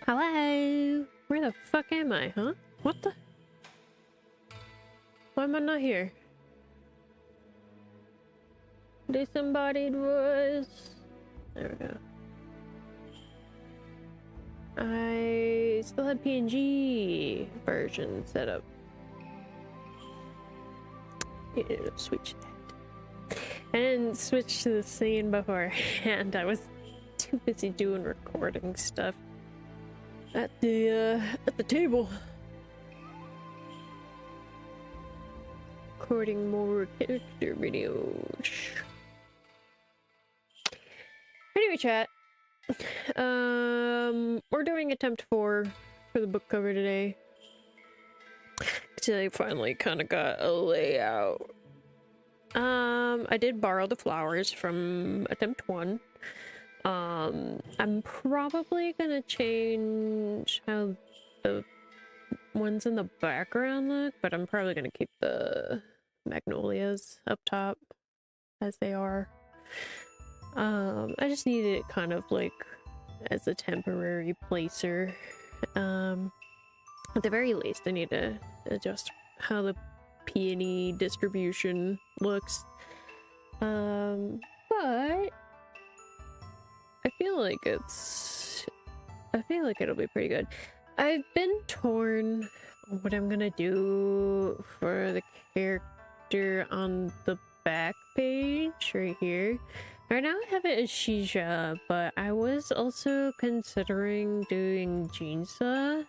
Hello? Where the fuck am I, huh? What the? Why am I not here? Disembodied voice. There we go. I still had PNG version set up. Yeah, switch that. I didn't switch to the scene beforehand. I was too busy doing recording stuff at the table. Recording more character videos. Anyway, chat. We're doing attempt 4 for the book cover today. Today finally kind of got a layout. I did borrow the flowers from attempt 1. I'm probably gonna change how the ones in the background look, but I'm probably gonna keep the magnolias up top as they are. I just needed it kind of like as a temporary placer. At the very least, I need to adjust how the peony distribution looks. But I feel like it'll be pretty good. I've been torn on what I'm gonna do for the character on the back page right here. Right now I have it as Shija, but I was also considering doing Jinsa.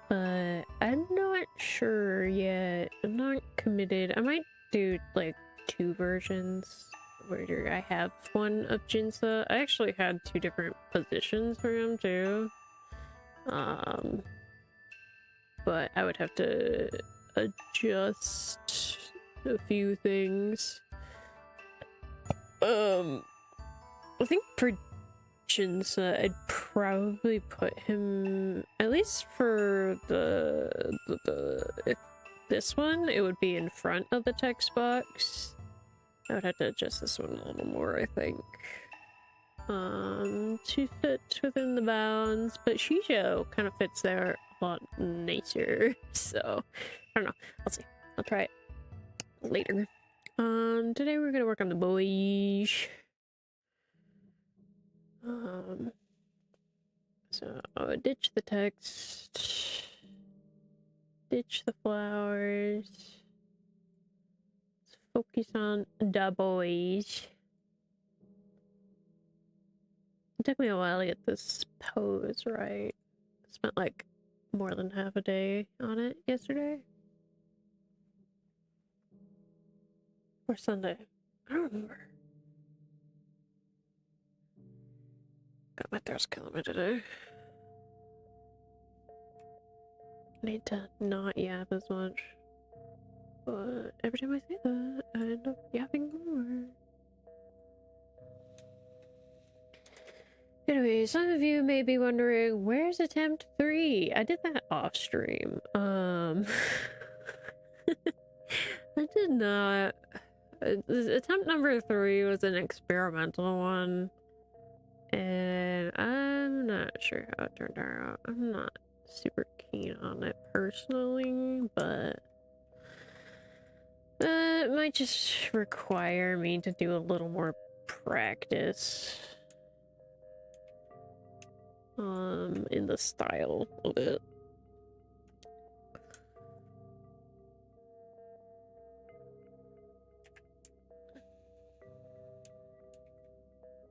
But I'm not sure yet. I'm not committed. I might do like 2 versions where I have one of Jinsa. I actually had 2 different positions for him too. But I would have to adjust a few things. I think for Jinsa, I'd probably put him, at least for if this one, it would be in front of the text box. I would have to adjust this one a little more, I think. To fit within the bounds, but Shijo kind of fits there a lot nicer, so I don't know. I'll see. I'll try it later. Today we're gonna work on the boys. So I'll ditch the text, ditch the flowers, let's focus on the boys. It took me a while to get this pose right. I spent like more than half a day on it yesterday. Or Sunday. I don't remember. God, my throat's killing me today. I need to not yap as much. But every time I say that, I end up yapping more. Anyway, some of you may be wondering, where's attempt 3? I did that off stream. I did not. Attempt number 3 was an experimental one. And I'm not sure how it turned out. I'm not super keen on it personally, but it might just require me to do a little more practice in the style of it.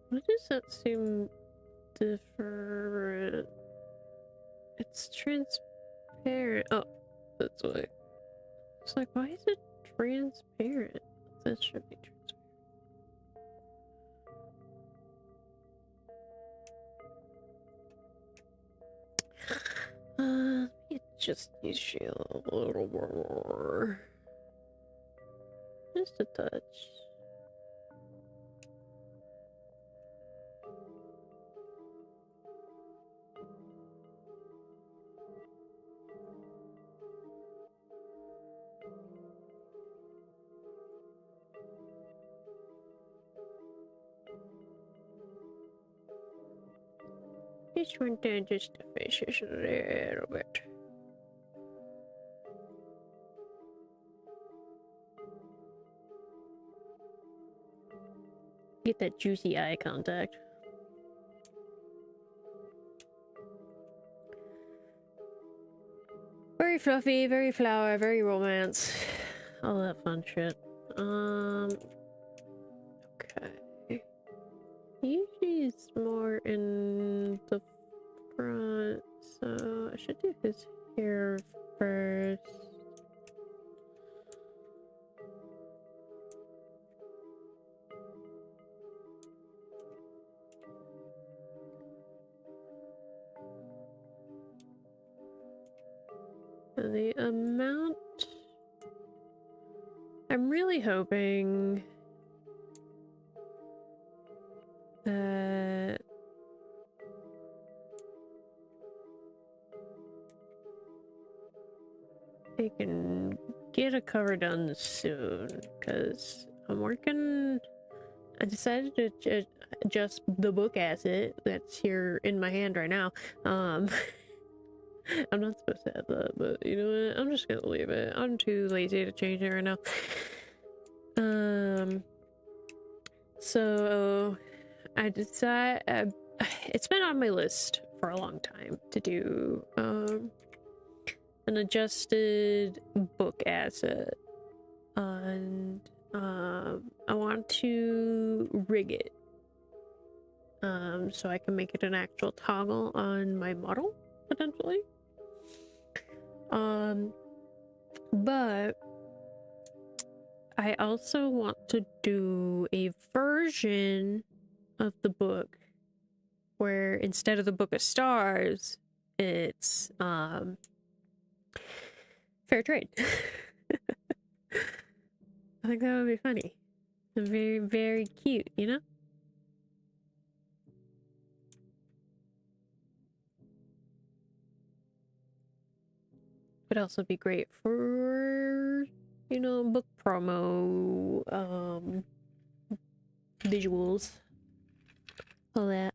Why does that seem different? It's transparent. Oh, that's why. It's like, why is it transparent? This should be transparent. Let me just use you a little more. Just a touch. just want to just fish this a little bit. Get that juicy eye contact. Very fluffy, very flower, very romance. All that fun shit. Okay. Usually it's more in the front, so I should do his hair first. The amount... I'm really hoping that I can get a cover done soon, because I'm working... I decided to adjust the book asset that's here in my hand right now. I'm not supposed to have that, but you know what? I'm just gonna leave it. I'm too lazy to change it right now. So I decided it's been on my list for a long time to do an adjusted book asset, and I want to rig it so I can make it an actual toggle on my model potentially. But I also want to do a version of the book where instead of the Book of Stars, it's fair trade. I think that would be funny and very, very cute, you know? Would also be great for, you know, book promo, visuals, all that.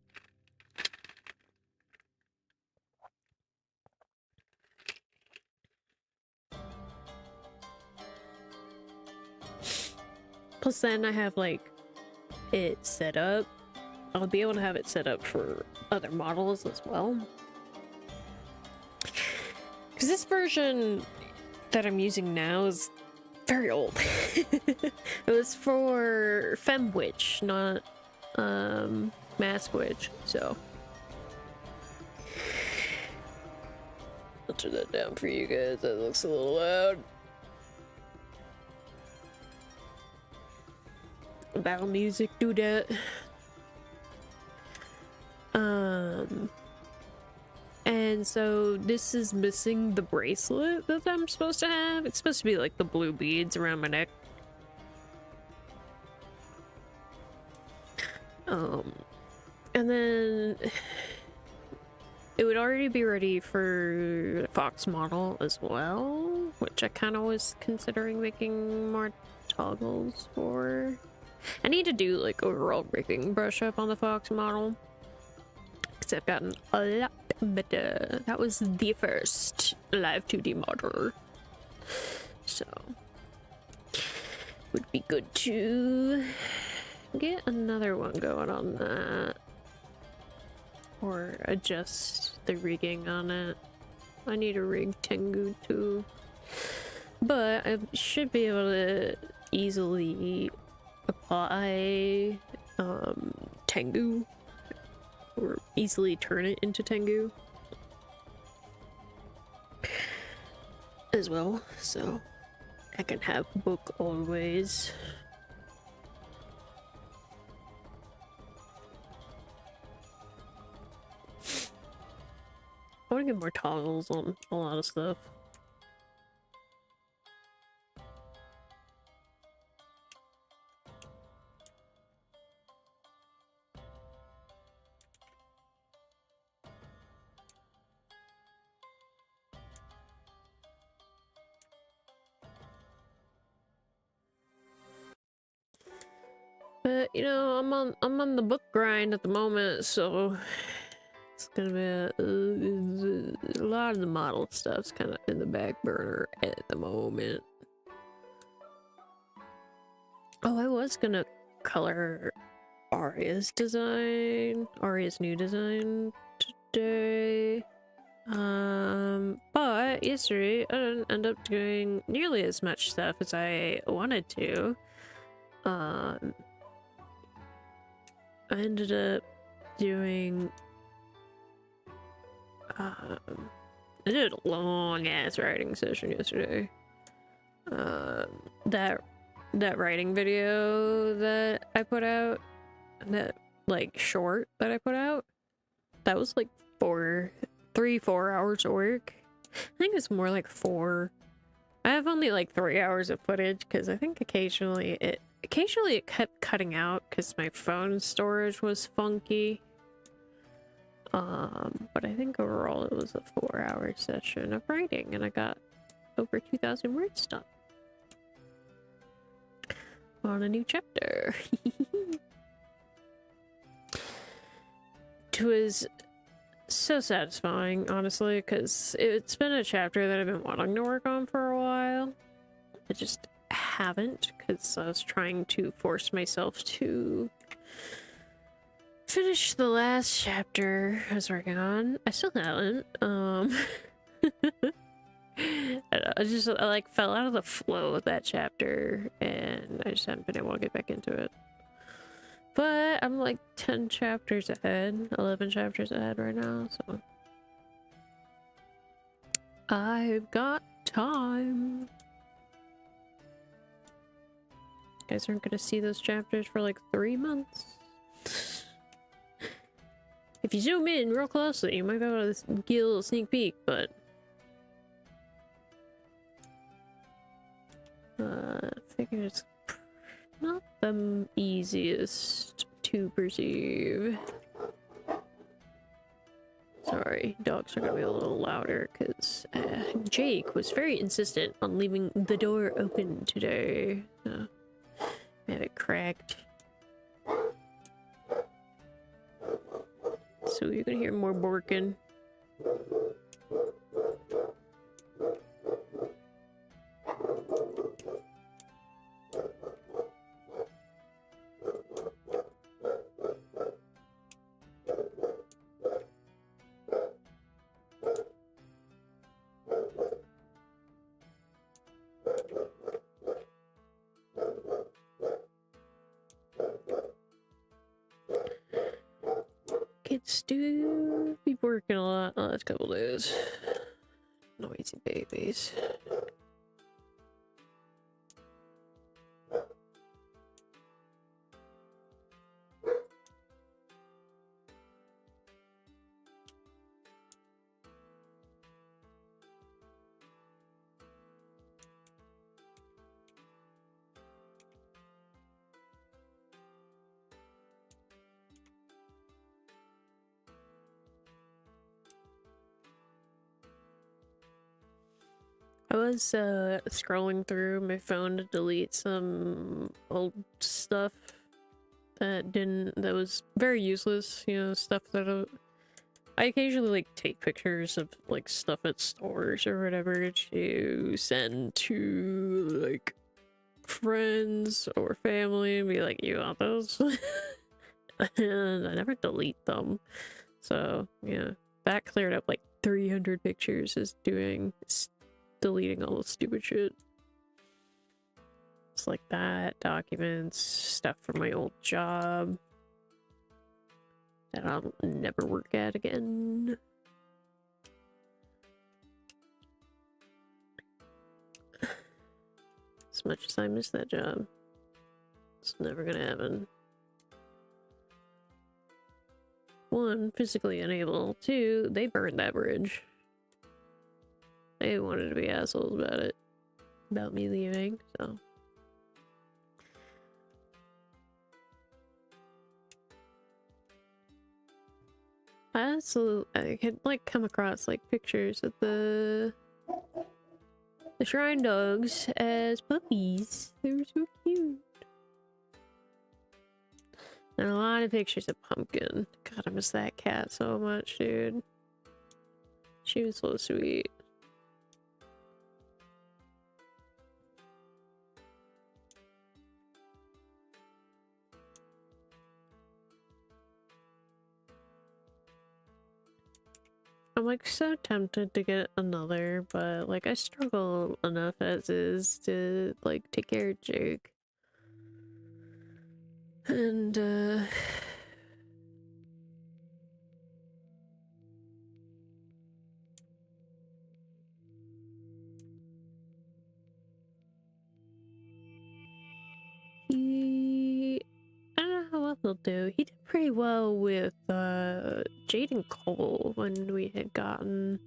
Plus then I have like it set up. I'll be able to have it set up for other models as well. Because this version that I'm using now is very old. It was for Fem Witch, not Mask Witch, so. I'll turn that down for you guys, that looks a little loud. Battle music, do that. And so this is missing the bracelet that I'm supposed to have. It's supposed to be like the blue beads around my neck. And then it would already be ready for the Fox model as well, which I kind of was considering making more toggles for. I need to do like overall rigging brush up on the Fox model, because I've gotten a lot better. That was the first live 2D model, so would be good to get another one going on that, or adjust the rigging on it. I need to rig Tengu too, but I should be able to easily apply Tengu, or easily turn it into Tengu as well, so I can have book always. I want to get more toggles on a lot of stuff. But you know, I'm on the book grind at the moment, so It's gonna be a lot of the model stuff's kind of in the back burner at the moment. Oh, I was gonna color Aria's new design today. But yesterday I didn't end up doing nearly as much stuff as I wanted to. I ended up doing I did a long ass writing session yesterday. That writing video that I put out, that like short that I put out, that was like 4 hours of work. I think it's more like 4. I have only like 3 hours of footage because I think occasionally it kept cutting out because my phone storage was funky. But I think overall it was a 4-hour session of writing and I got over 2,000 words done on a new chapter. It was so satisfying, honestly, because it's been a chapter that I've been wanting to work on for a while. I just haven't, because I was trying to force myself to finish the last chapter I was working on. I still haven't. I like fell out of the flow of that chapter, and I just haven't been able to get back into it. But I'm like 10 chapters ahead, 11 chapters ahead right now, so I've got time. You guys aren't gonna see those chapters for like 3 months. If you zoom in real closely, you might be able to get a little sneak peek, but I figure it's not the easiest to perceive. Sorry, dogs are gonna be a little louder because Jake was very insistent on leaving the door open today. Had it cracked. So you're gonna hear more barking. Kids do be working a lot the last couple days. Noisy babies. I was scrolling through my phone to delete some old stuff that was very useless, you know, stuff that I occasionally like take pictures of like stuff at stores or whatever to send to like friends or family and be like, you want those? And I never delete them. So yeah, that cleared up like 300 pictures is deleting all the stupid shit. It's like that, documents, stuff from my old job that I'll never work at again. As much as I miss that job, it's never gonna happen. 1, physically unable. 2, they burned that bridge. They wanted to be assholes about it. About me leaving, so. I had like come across like pictures of the shrine dogs as puppies. They were so cute. And a lot of pictures of Pumpkin. God, I miss that cat so much, dude. She was so sweet. I'm like so tempted to get another, but like I struggle enough as is to like take care of Jake. And I don't know how well he'll do. He did pretty well with Jade and Cole when we had gotten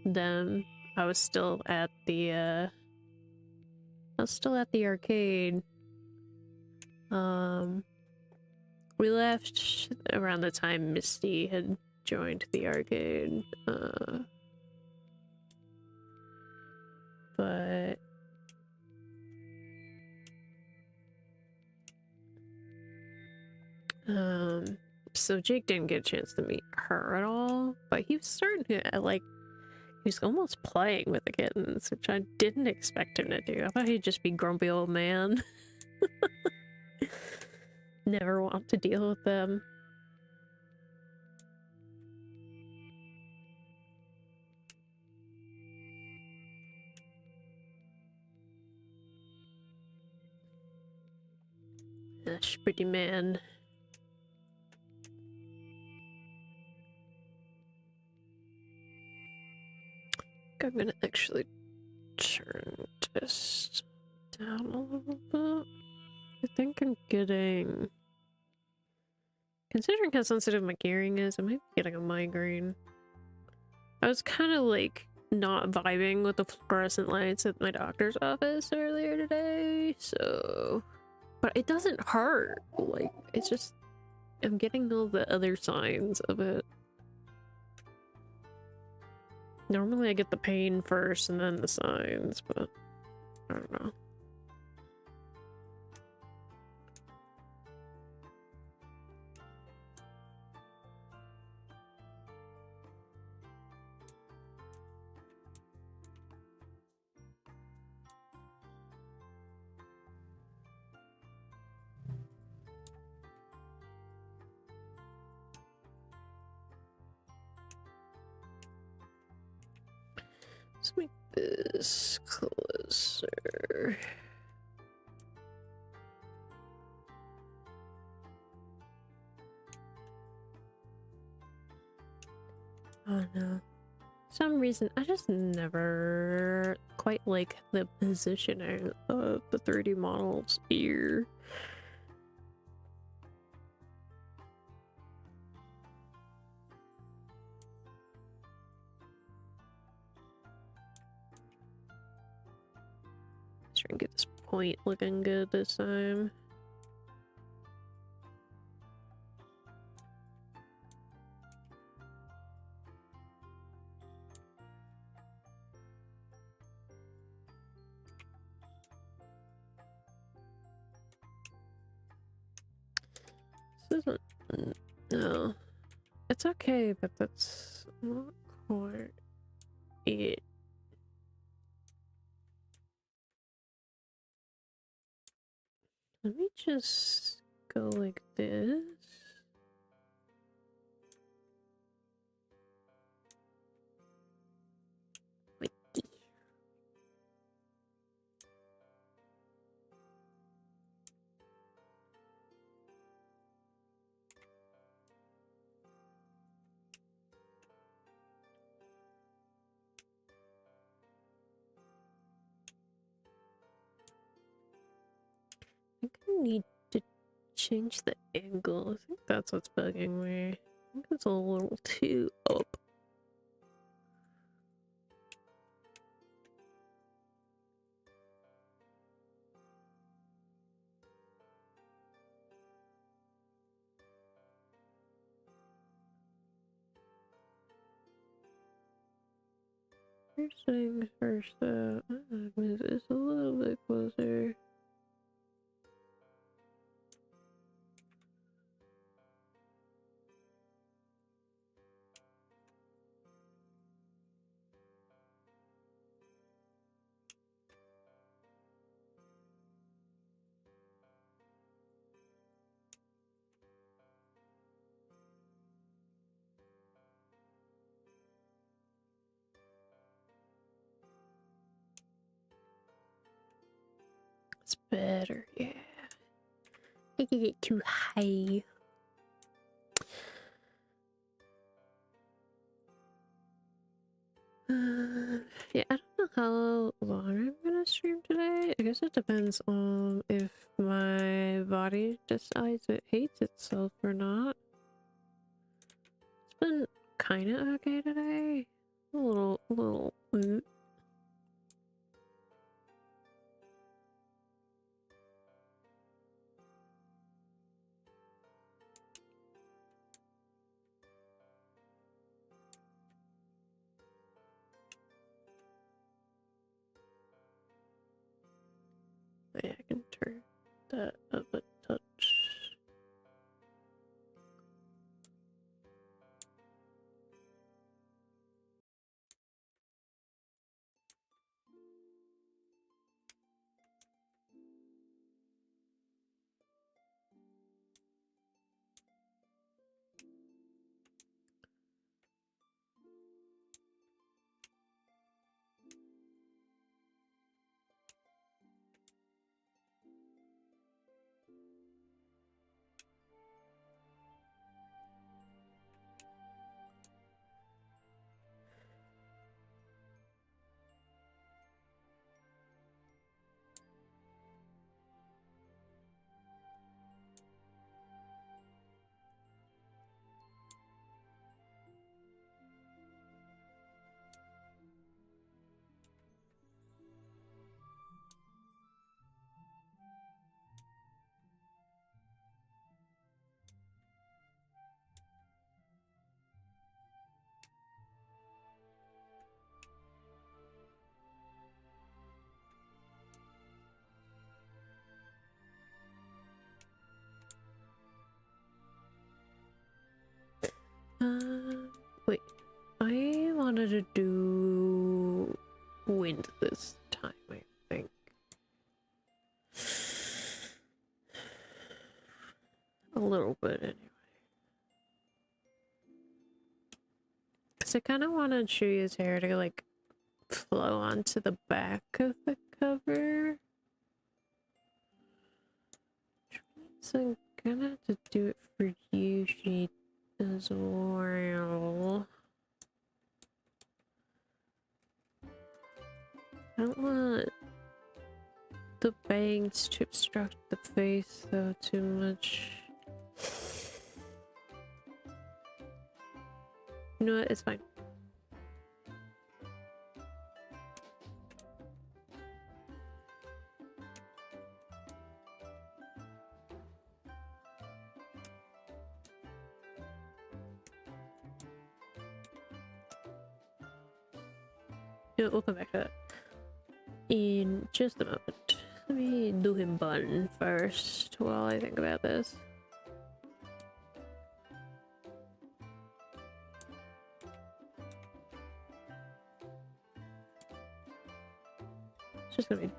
them. I was still at the arcade. We left around the time Misty had joined the arcade. But so Jake didn't get a chance to meet her at all, but he was starting to like he was almost playing with the kittens, which I didn't expect him to do. I thought he'd just be grumpy old man. Never want to deal with them. Gosh, pretty man. I'm gonna actually turn this down a little bit. I think I'm getting... Considering how sensitive my hearing is, I might be getting a migraine. I was kind of like not vibing with the fluorescent lights at my doctor's office earlier today, so... But it doesn't hurt. Like, it's just... I'm getting all the other signs of it. Normally I get the pain first and then the signs, but I don't know. Let's make this closer. Oh no. For some reason, I just never quite like the positioning of the 3D model's ear. Let's try and get this point looking good this time. This isn't... No. It's okay, but that's not quite it. Let me just go like this. Wait. I think I need to change the angle. I think that's what's bugging me. I think it's a little too up. First things first, move this a little bit closer. better, yeah. I can get too high. Yeah, I don't know how long I'm gonna stream today. I guess it depends on if my body decides it hates itself or not. It's been kind of okay today. A little. Yeah, I can turn that up a touch. Wait. I wanted to do wind this time, I think. A little bit, anyway. Because I kind of wanted Shuya's hair to, like, flow onto the back of the cover. So I'm gonna have to do it for Yushi as well. I don't want the bangs to obstruct the face though too much. You know what? It's fine. Yeah, we'll come back to that in just a moment. Let me do him bun first while I think about this. It's just gonna be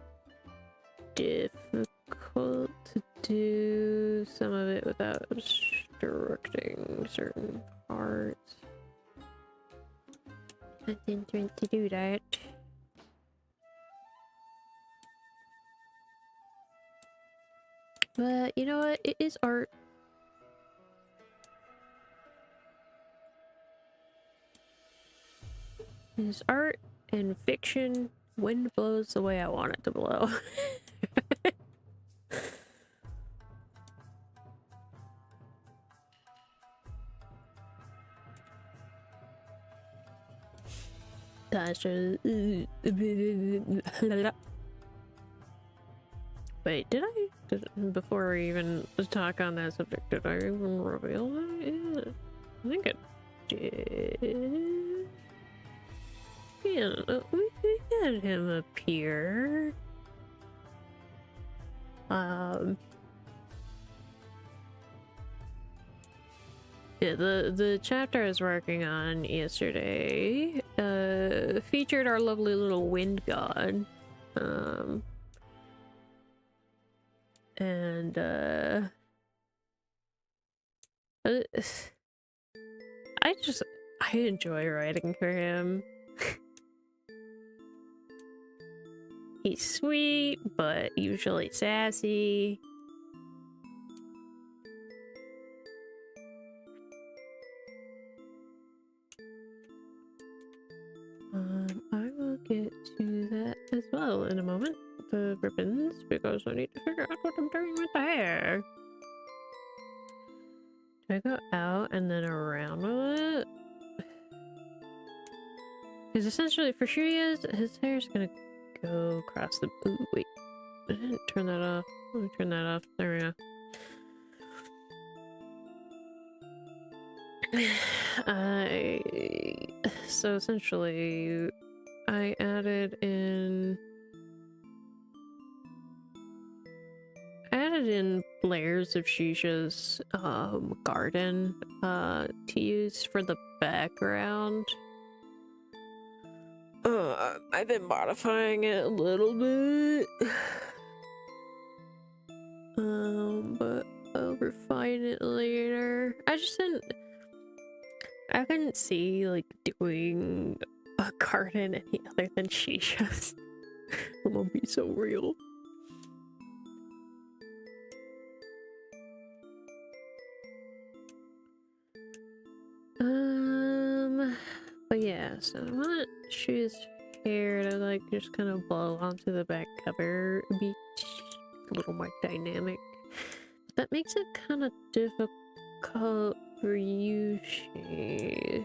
difficult to do some of it without obstructing certain parts. I didn't want to do that. But you know what? It is art. It is art and fiction. Wind blows the way I want it to blow. Tasha. Wait, did I? Before we even talk on that subject, did I even reveal that? Yeah, I think I did. Yeah, we had him appear. Yeah, the chapter I was working on yesterday featured our lovely little wind god. And I enjoy writing for him. He's sweet, but usually sassy. I will get to that as well in a moment. The ribbons, because I need to figure out what I'm doing with the hair. Do I go out and then around with it? Because essentially for Shuria's, his hair's gonna go across the... Ooh, wait. I didn't turn that off. Let me turn that off. There we go. So essentially I added in layers of Shisha's garden to use for the background. I've been modifying it a little bit. But I'll refine it later. I couldn't see like doing a garden any other than Shisha's. I'm gonna be so real. But yeah, so I want Shu's hair to like just kind of blow onto the back cover a bit, a little more dynamic. But that makes it kind of difficult for you, Shu.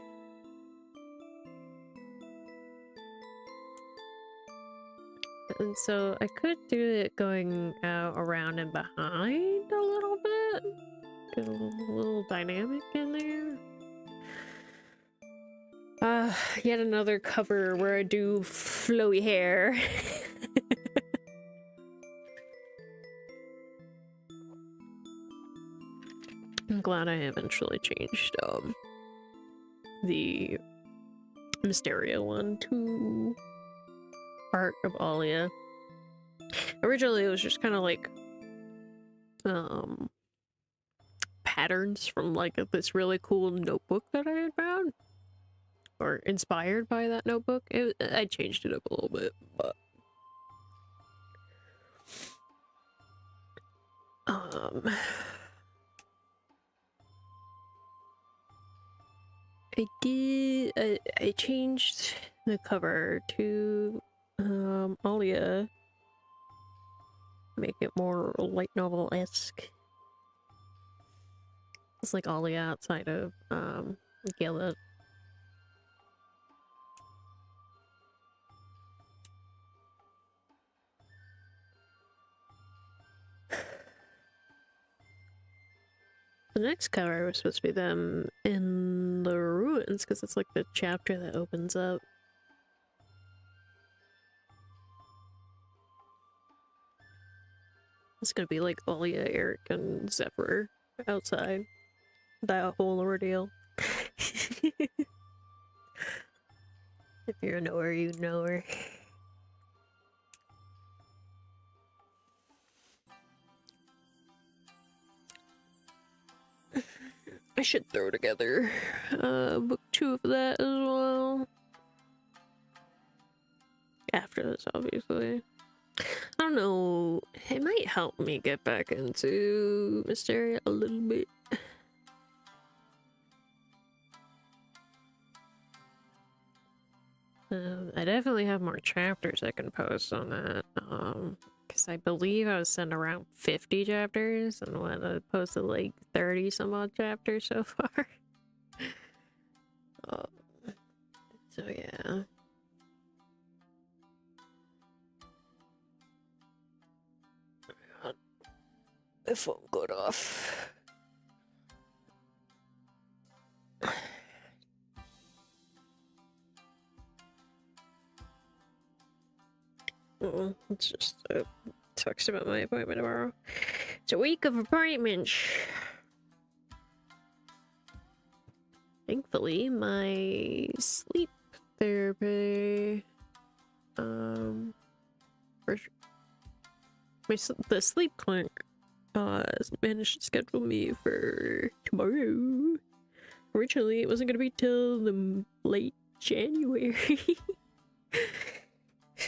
And so I could do it going out around and behind a little bit. Get a little dynamic in there. Yet another cover where I do flowy hair. I'm glad I eventually changed the Mysteria one to Art of Alia. Originally it was just kind of like patterns from like this really cool notebook that I had found, or inspired by that notebook. I changed it up a little bit, but I changed the cover to Alia, make it more light novel-esque. It's like Alia outside of Gala. The next cover was supposed to be them in the ruins, because it's like the chapter that opens up. It's gonna be like Alia, Eric, and Zephyr outside. That whole ordeal. If you're a knower, you know her. I should throw together book 2 of that as well. After this, obviously. I don't know, it might help me get back into Mysteria a little bit. I definitely have more chapters I can post on that, because I believe I was sent around 50 chapters, and when I posted like 30 some odd chapters so far. So yeah. My phone got off. It's just talks about my appointment tomorrow. It's a week of appointments. Thankfully, my sleep therapy, the sleep clinic, managed to schedule me for tomorrow. Originally, it wasn't gonna be till the late January.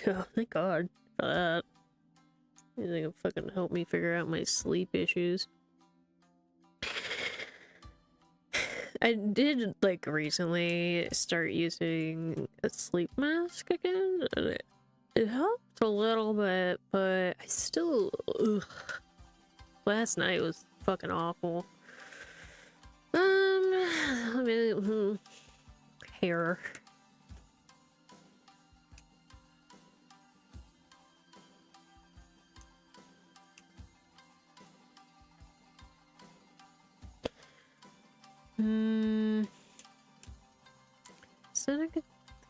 Oh, thank God. for that. You think it'll fucking help me figure out my sleep issues? I did, like, recently start using a sleep mask again, and it helped a little bit, but I still... Ugh. Last night was fucking awful. I mean... hair.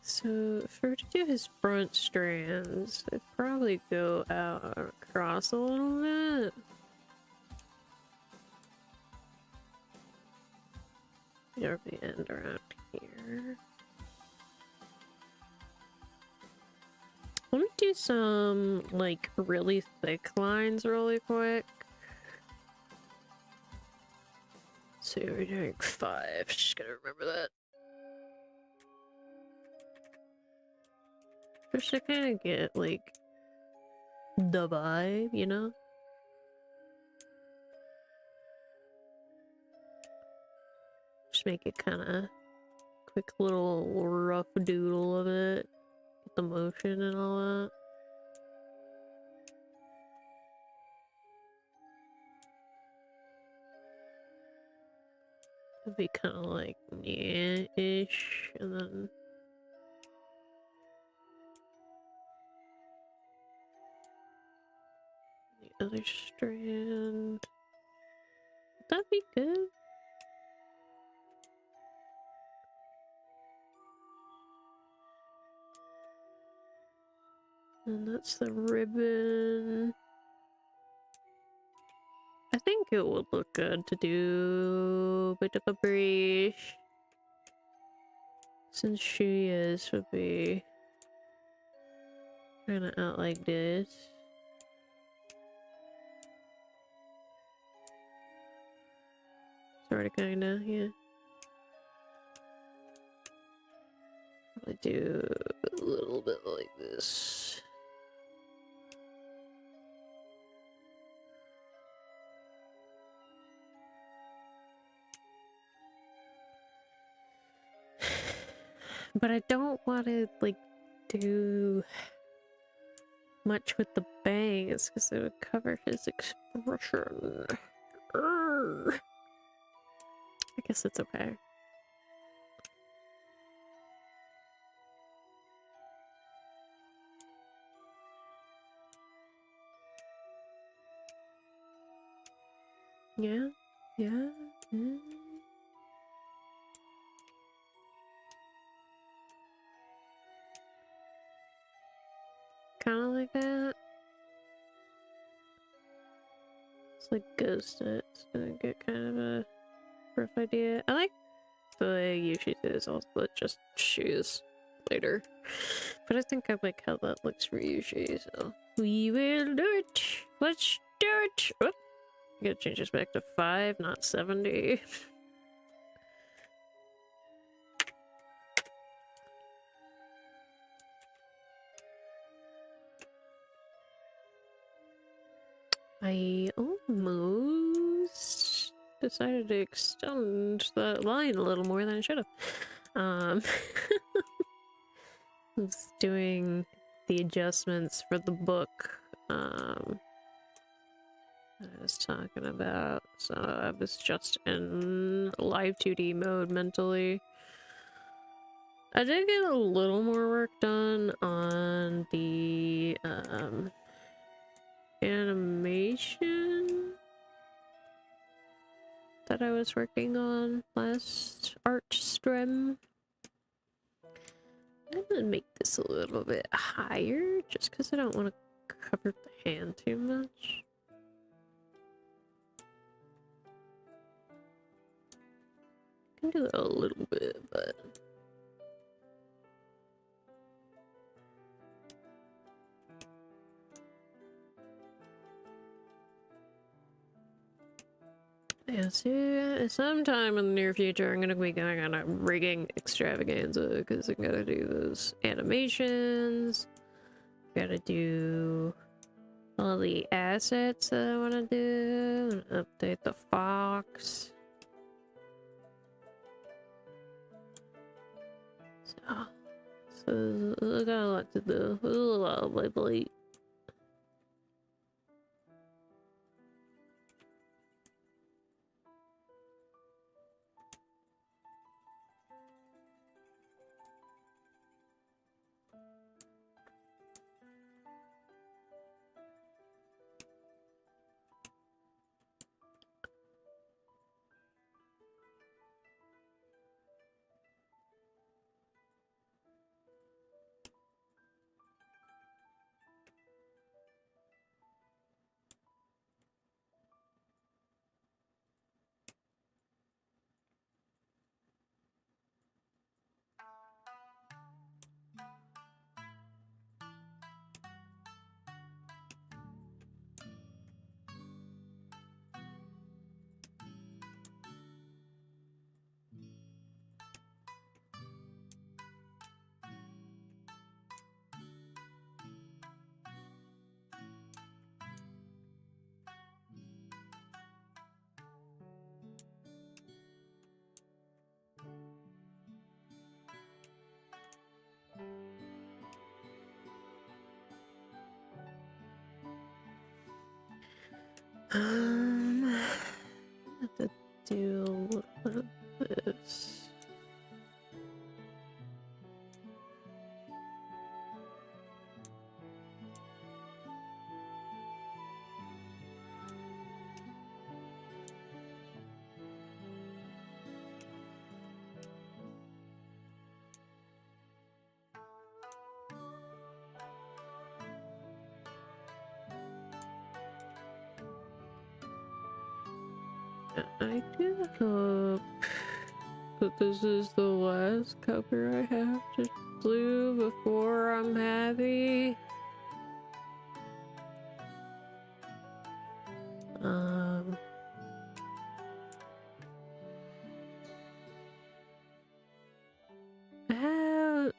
So for to do his front strands, I'd probably go out across a little bit. Or the end around here. Let me do some like really thick lines really quick. So we're doing 5. Just gotta remember that. Just to kind of get like the vibe, you know? Just make it kind of quick little rough doodle of it. Get the motion and all that. It'd be kind of like yeah-ish, and then the other strand. Would that be good? And that's the ribbon. I think it would look good to do a bit of a brush. Since she is would be kind of out like this. Sort of, kinda, yeah. Probably do a little bit like this. But I don't want to, like, do much with the bangs because it would cover his expression. Urgh. I guess it's okay. Yeah, yeah, yeah. Kind of like that. It's like ghost it. It's gonna get kind of a rough idea. I like the way Yushi says I'll split just shoes later. But I think I like how that looks for Yushi, so we will do it. Let's do it. Oh, I gotta change this back to 5, not 70. I almost decided to extend that line a little more than I should have. I was doing the adjustments for the book I was talking about, so I was just in live 2D mode mentally. I did get a little more work done on the animation that I was working on last art stream. I'm gonna make this a little bit higher just because I don't want to cover the hand too much. I can do it a little bit, but yeah, so sometime in the near future, I'm gonna be going on a rigging extravaganza because I gotta do those animations, Gotta do all the assets that I want to do. And update the fox. So I got a lot to do. A lot on my plate. Have to do a little bit of this. I do hope that this is the last cover I have to do before I'm happy. I have,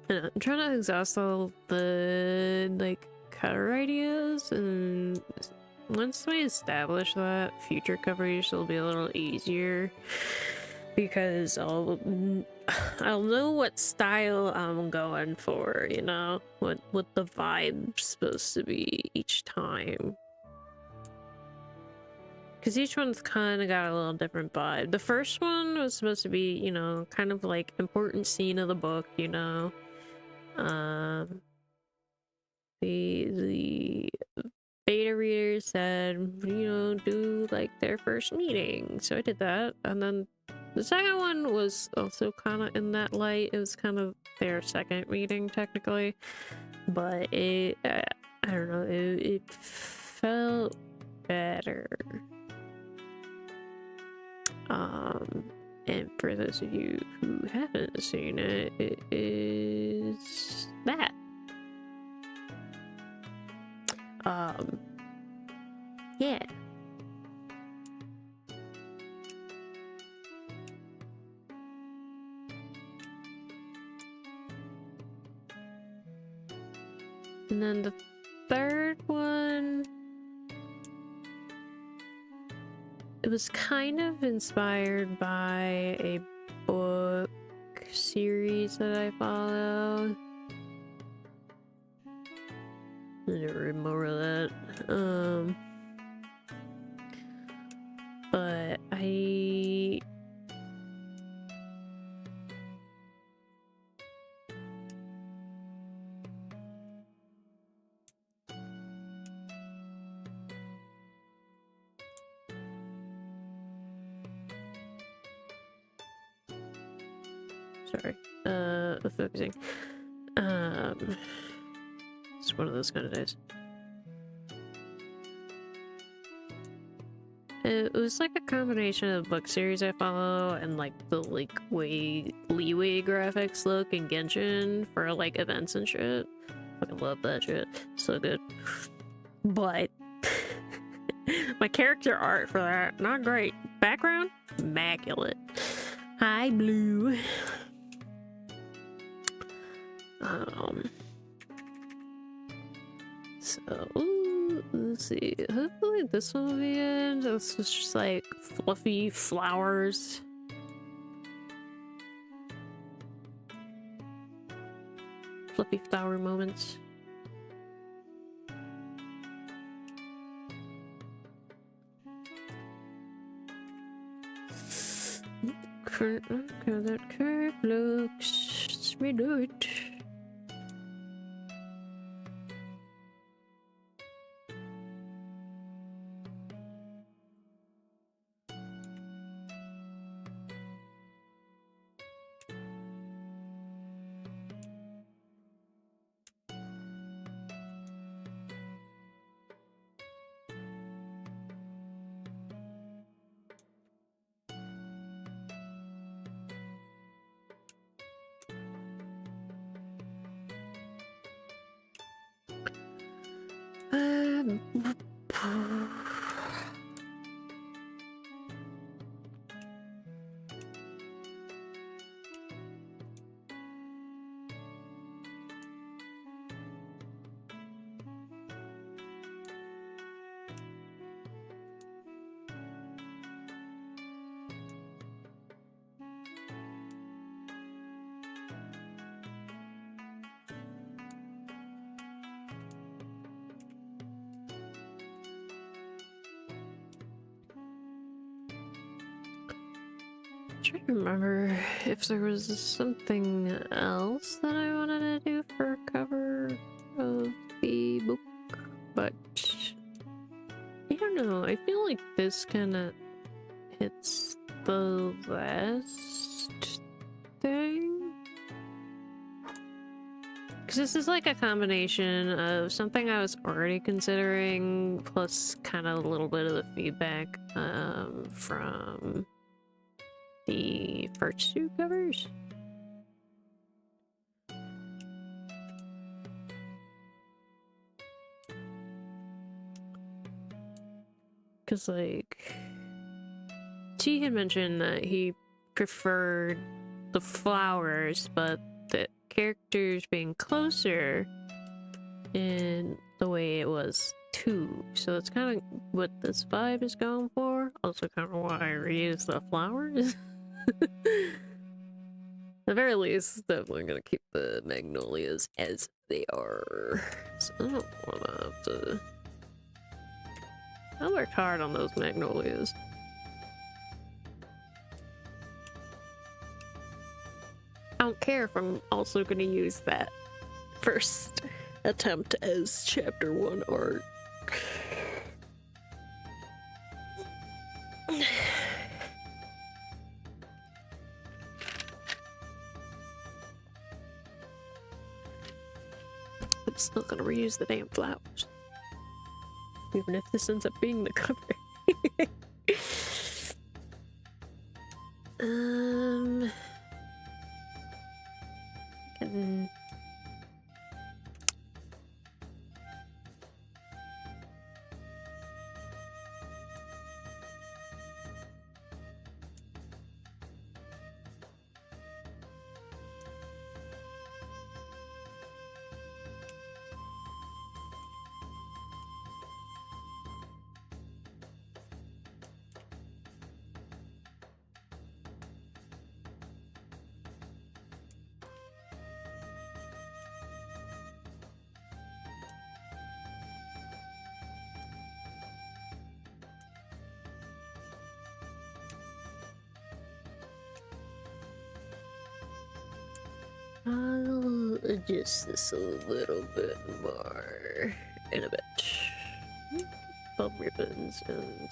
I'm trying to exhaust all the like cover ideas, and once we establish that, future covers will be a little easier because I'll know what style I'm going for, you know, what the vibe's supposed to be each time. Because each one's kind of got a little different vibe. The first one was supposed to be, you know, kind of like important scene of the book, you know. The beta reader said, you know, do like their first meeting. So I did that. And then the second one was also kind of in that light. It was kind of their second meeting technically. But it, I don't know, it felt better. And for those of you who haven't seen it, it is that. Yeah. And then the third one, it was kind of inspired by a book series that I follow. I never remember that. But sorry, focusing. It's one of those kind of days. It was like a combination of book series I follow and like the like way leeway graphics look in Genshin for like events and shit. Fucking love that shit. So good. But my character art for that, not great. Background? Immaculate. Hi, blue. So, let's see. Hopefully this will be it. This was just like fluffy flowers. Fluffy flower moments. That curve looks me do it. Trying to remember if there was something else that I wanted to do for a cover of the book, but I don't know. I feel like this kind of hits the last thing. Because this is like a combination of something I was already considering, plus kind of a little bit of the feedback from the first two covers. Because, like, T had mentioned that he preferred the flowers, but the characters being closer in the way it was too. So that's kind of what this vibe is going for. Also kind of why I reused the flowers. At the very least, definitely gonna keep the magnolias as they are. So I don't wanna have to... I worked hard on those magnolias. I don't care if I'm also gonna use that first attempt as chapter 1 art. I'm still gonna reuse the damn flowers. Even if this ends up being the cover. Can... I'll adjust this a little bit more in a bit. Bum ribbons and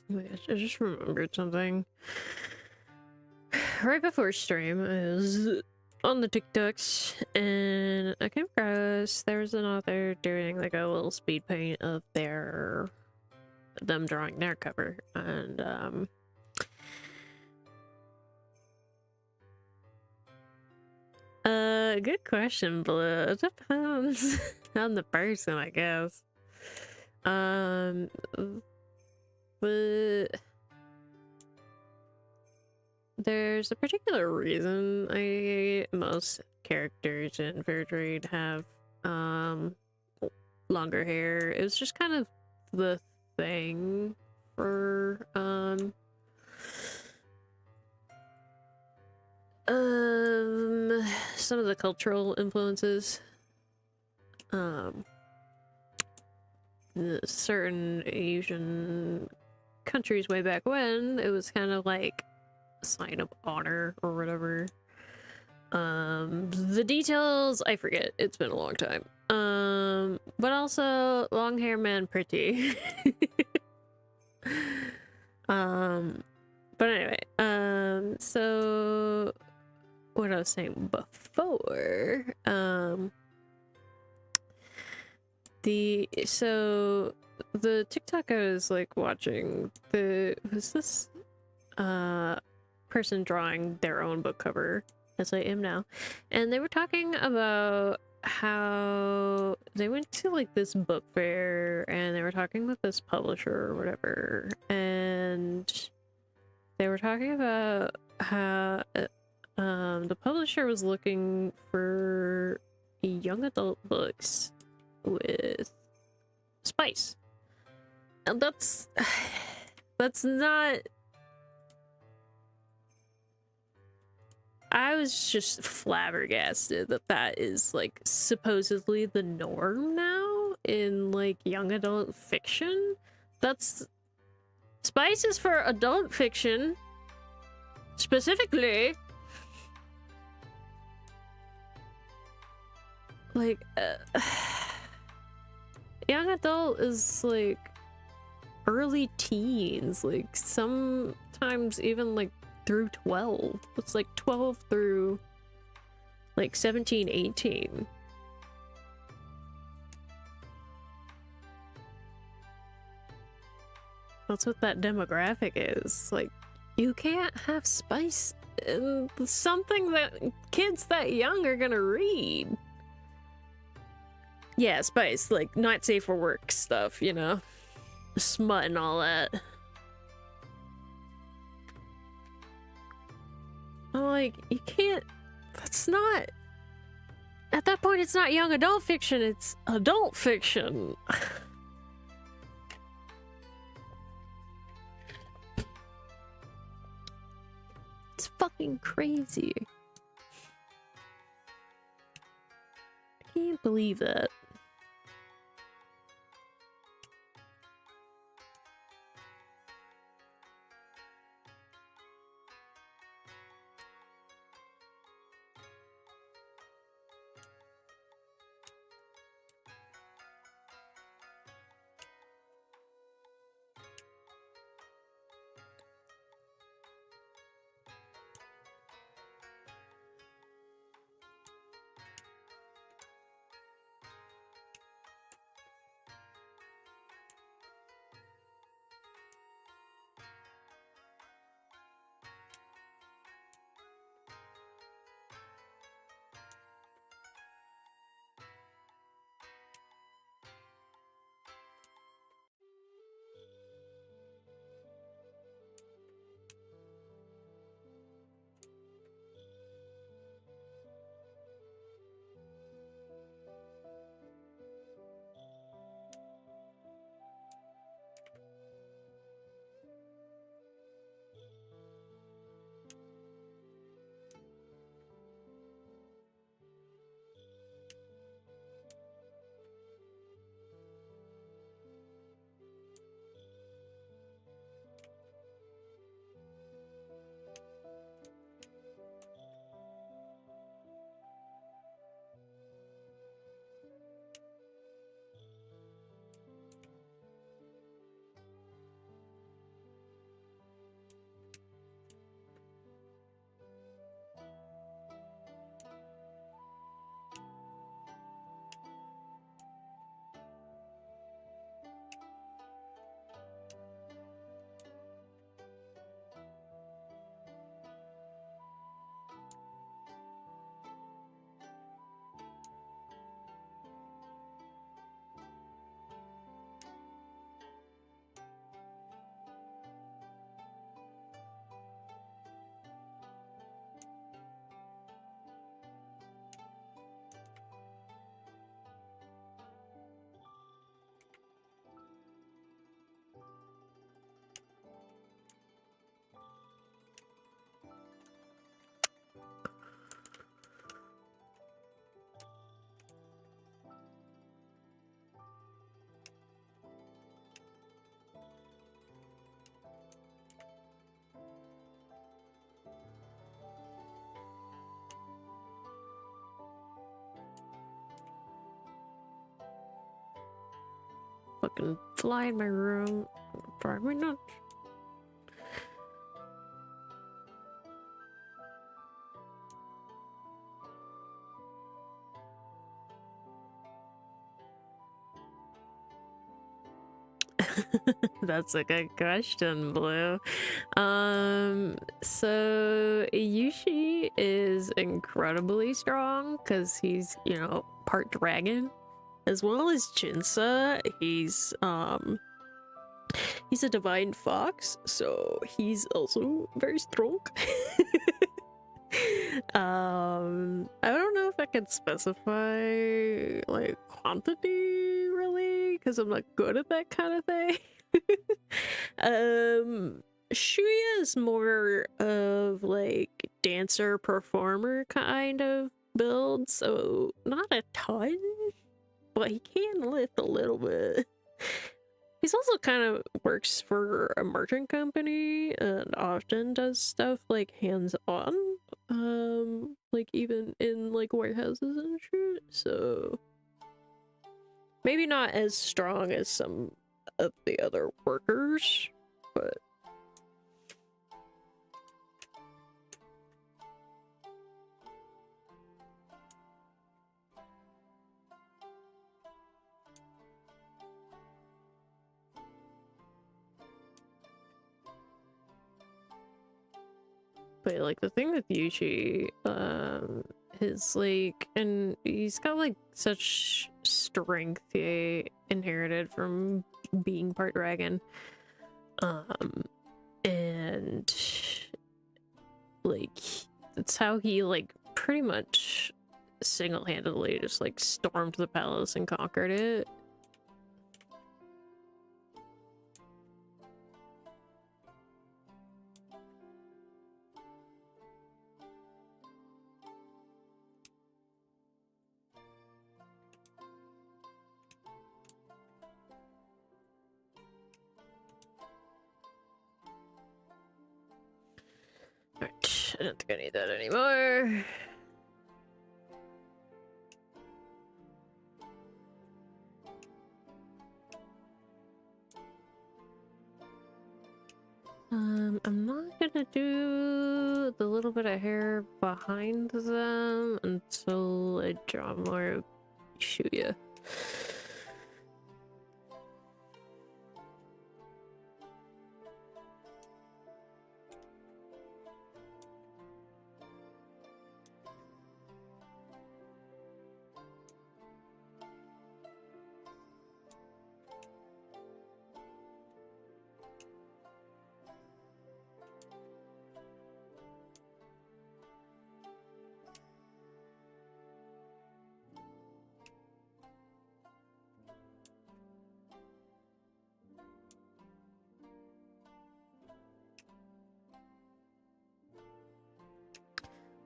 Wait, I just remembered something. Right before stream, I was on the TikToks, and I came across there was an author doing like a little speed paint of them drawing their cover, and good question, Blue. It depends on the person, I guess. But there's a particular reason most characters in Fair Trade have longer hair. It was just kind of the thing for some of the cultural influences. Certain Asian countries way back when, it was kind of like a sign of honor or whatever. The details I forget, it's been a long time. But also long hair man pretty. But anyway, so what I was saying before, the TikTok I was like watching, was this person drawing their own book cover, as I am now, and they were talking about how they went to like this book fair and they were talking with this publisher or whatever, and they were talking about how the publisher was looking for young adult books with spice, and that's not. I was just flabbergasted that is like supposedly the norm now in like young adult fiction. That's spice is for adult fiction specifically. Like young adult is like early teens, like sometimes even like through 12. It's like 12 through like 17, 18. That's what that demographic is. Like, you can't have spice in something that kids that young are gonna read. Yeah, spice, like not safe for work stuff, you know? Smut and all that. I'm like, you can't, that's not, at that point it's not young adult fiction, it's adult fiction. It's fucking crazy. I can't believe that. fucking fly in my room. Probably not. That's a good question, Blue. So Yushi is incredibly strong because he's, you know, part dragon, as well as Jinsa. He's a divine fox, so he's also very strong. I don't know if I can specify like quantity really, because I'm not good at that kind of thing. Shuya is more of like dancer performer kind of build, so not a ton, but he can lift a little bit. He's also kind of works for a merchant company and often does stuff like hands-on, like even in like warehouses and shit, so maybe not as strong as some of the other workers, but like the thing with Yushi, his like, and he's got like such strength he inherited from being part dragon, and like that's how he like pretty much single-handedly just like stormed the palace and conquered it. Alright, I don't think I need that anymore. I'm not gonna do the little bit of hair behind them until I draw more Shuya.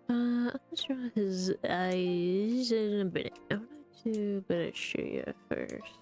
I'll draw his eyes in a minute. I want to do a bit of Shuya first.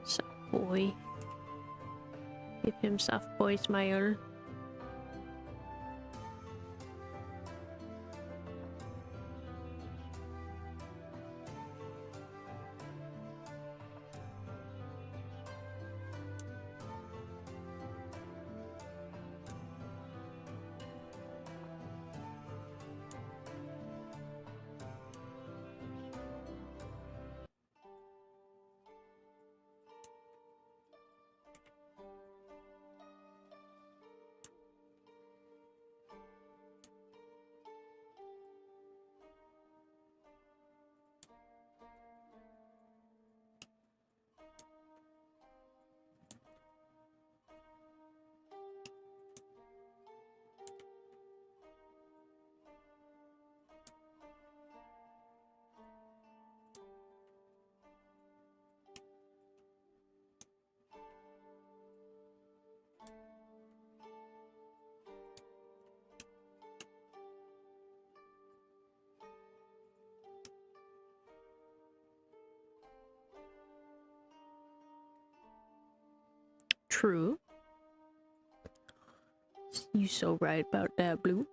Soft boy. Give him soft boy smile. True. You so right about that, Blue.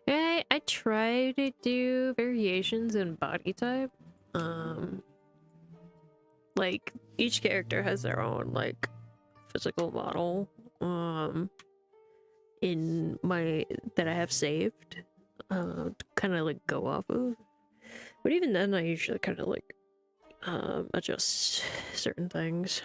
Yeah, I try to do variations in body type. Like each character has their own like physical model in my that I have saved to kind of like go off of. But even then I usually kind of like adjust certain things.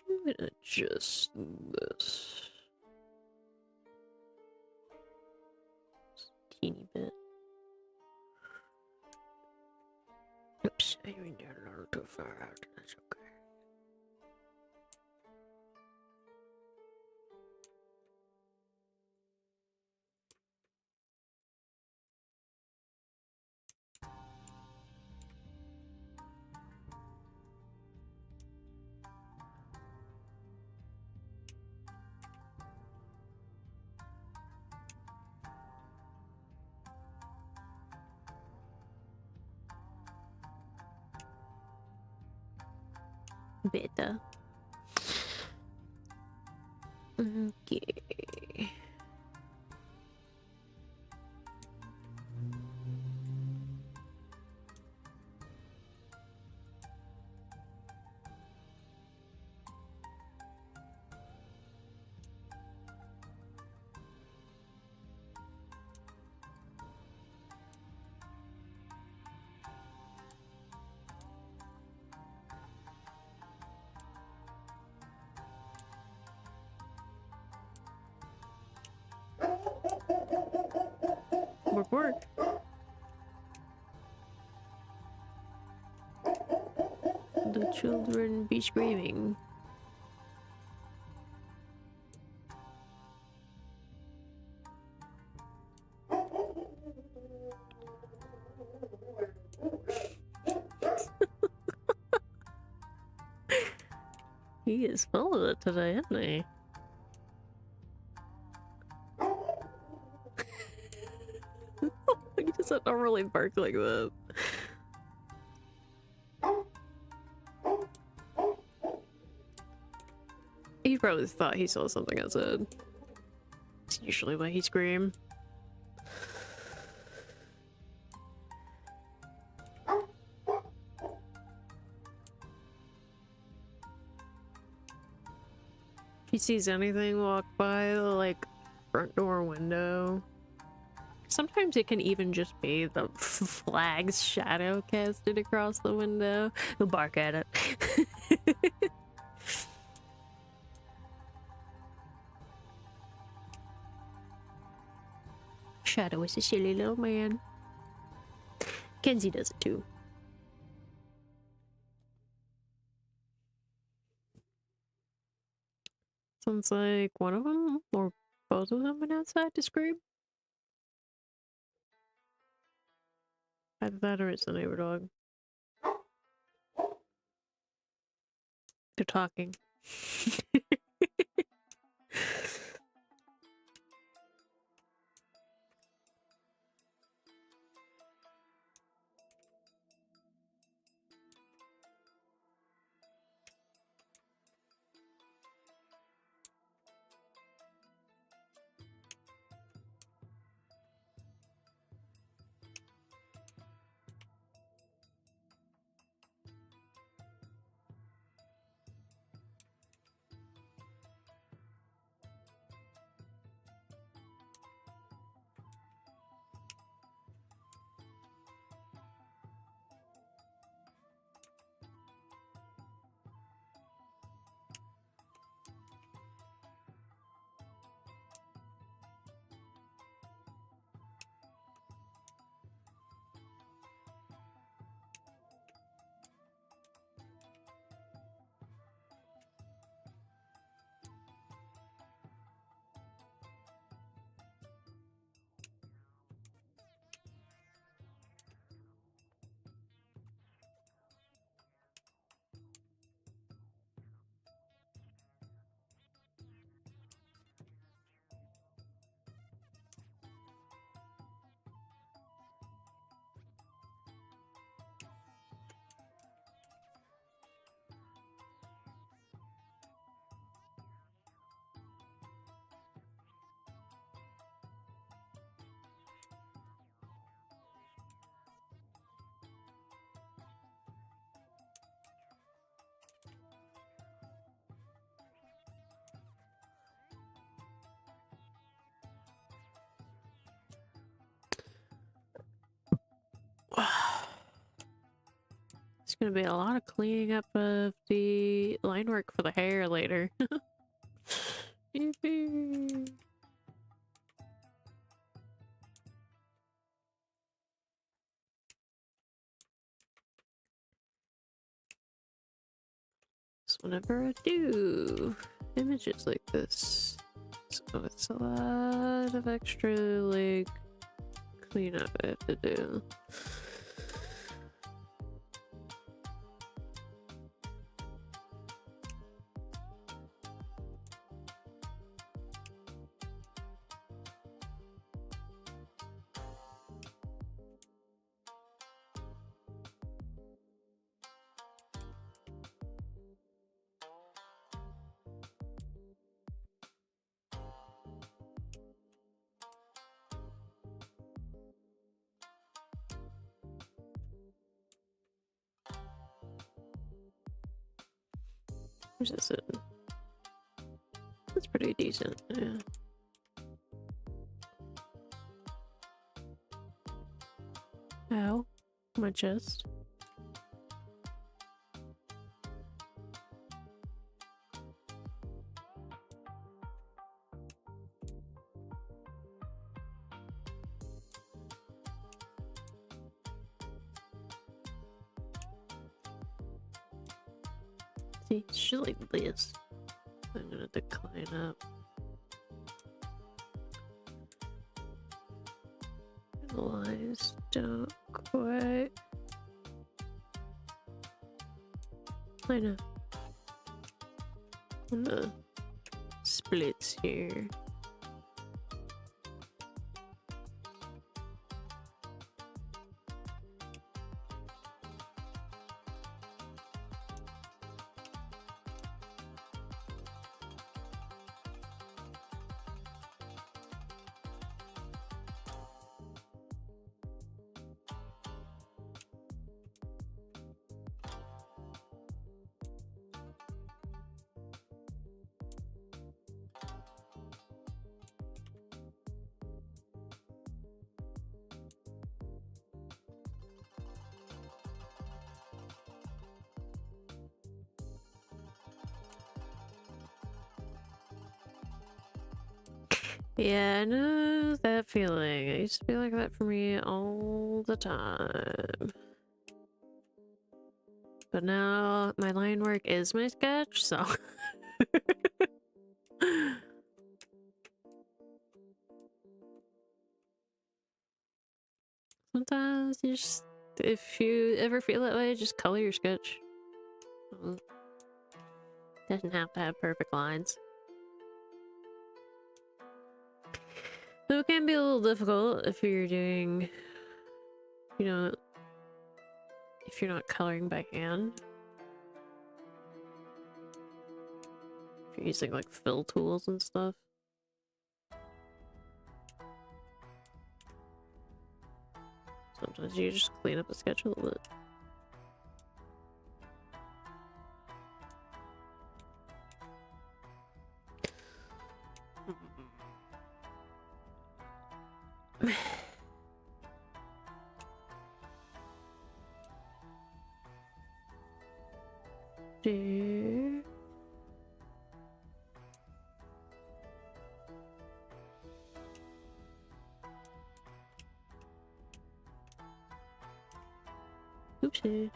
I'm gonna adjust this just a teeny bit. Oops, I went down a little too far out. That's okay. Better. Okay. Work. The children be screaming. He is full of it today, isn't he? He doesn't normally bark like that. He probably thought he saw something outside. It's usually why he screamed. If he sees anything walk by the like front door window, sometimes it can even just be the flag's shadow casted across the window. He'll bark at it. Shadow is a silly little man. Kenzie does it too. Sounds like one of them or both of them went outside to scream. Either that or it's the neighbor dog. They're talking. It's gonna be a lot of cleaning up of the line work for the hair later. Yippee. So whenever I do images like this, so it's a lot of extra like cleanup I have to do. Where's this at? That's pretty decent, yeah. Ow. My chest. See, shit like this. I'm gonna decline up. The lines don't quite line up on the splits here. Yeah, I know that feeling. It used to be like that for me all the time. But now my line work is my sketch, so sometimes you just, if you ever feel that way, just color your sketch. Doesn't have to have perfect lines. So it can be a little difficult if you're doing, you know, if you're not coloring by hand. If you're using like fill tools and stuff. Sometimes you just clean up the sketch a little bit. There. Oopsie.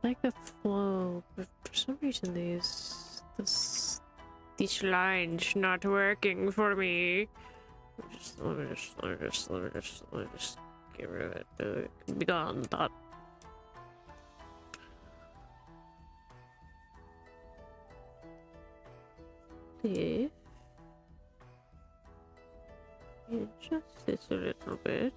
Like the flow, but for some reason these lines not working for me. Let me just get rid of it. Be gone, thought. If you adjust this a little bit.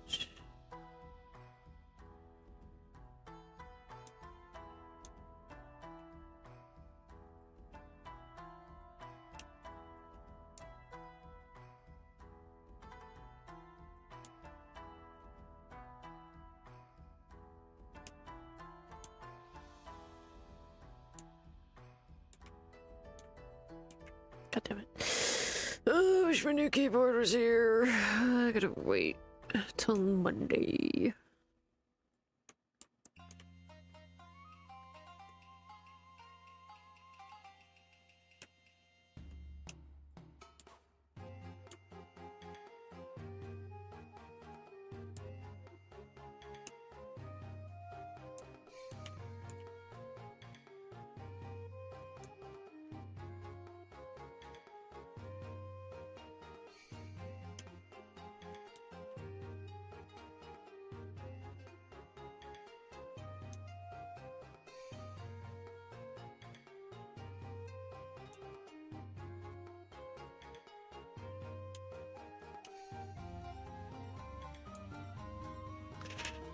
God damn it. Oh, I wish my new keyboard was here. I gotta wait till Monday.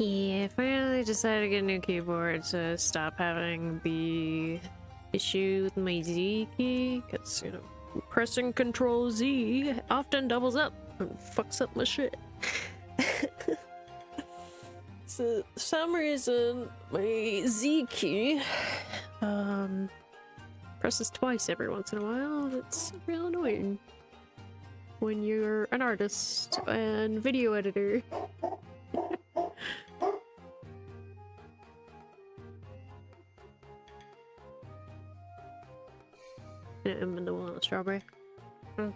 Yeah, I finally decided to get a new keyboard to stop having the issue with my Z key, because, you know, pressing Control Z often doubles up and fucks up my shit. So, for some reason, my Z key presses twice every once in a while, and it's real annoying when you're an artist and video editor. I'm in the one strawberry. Oh.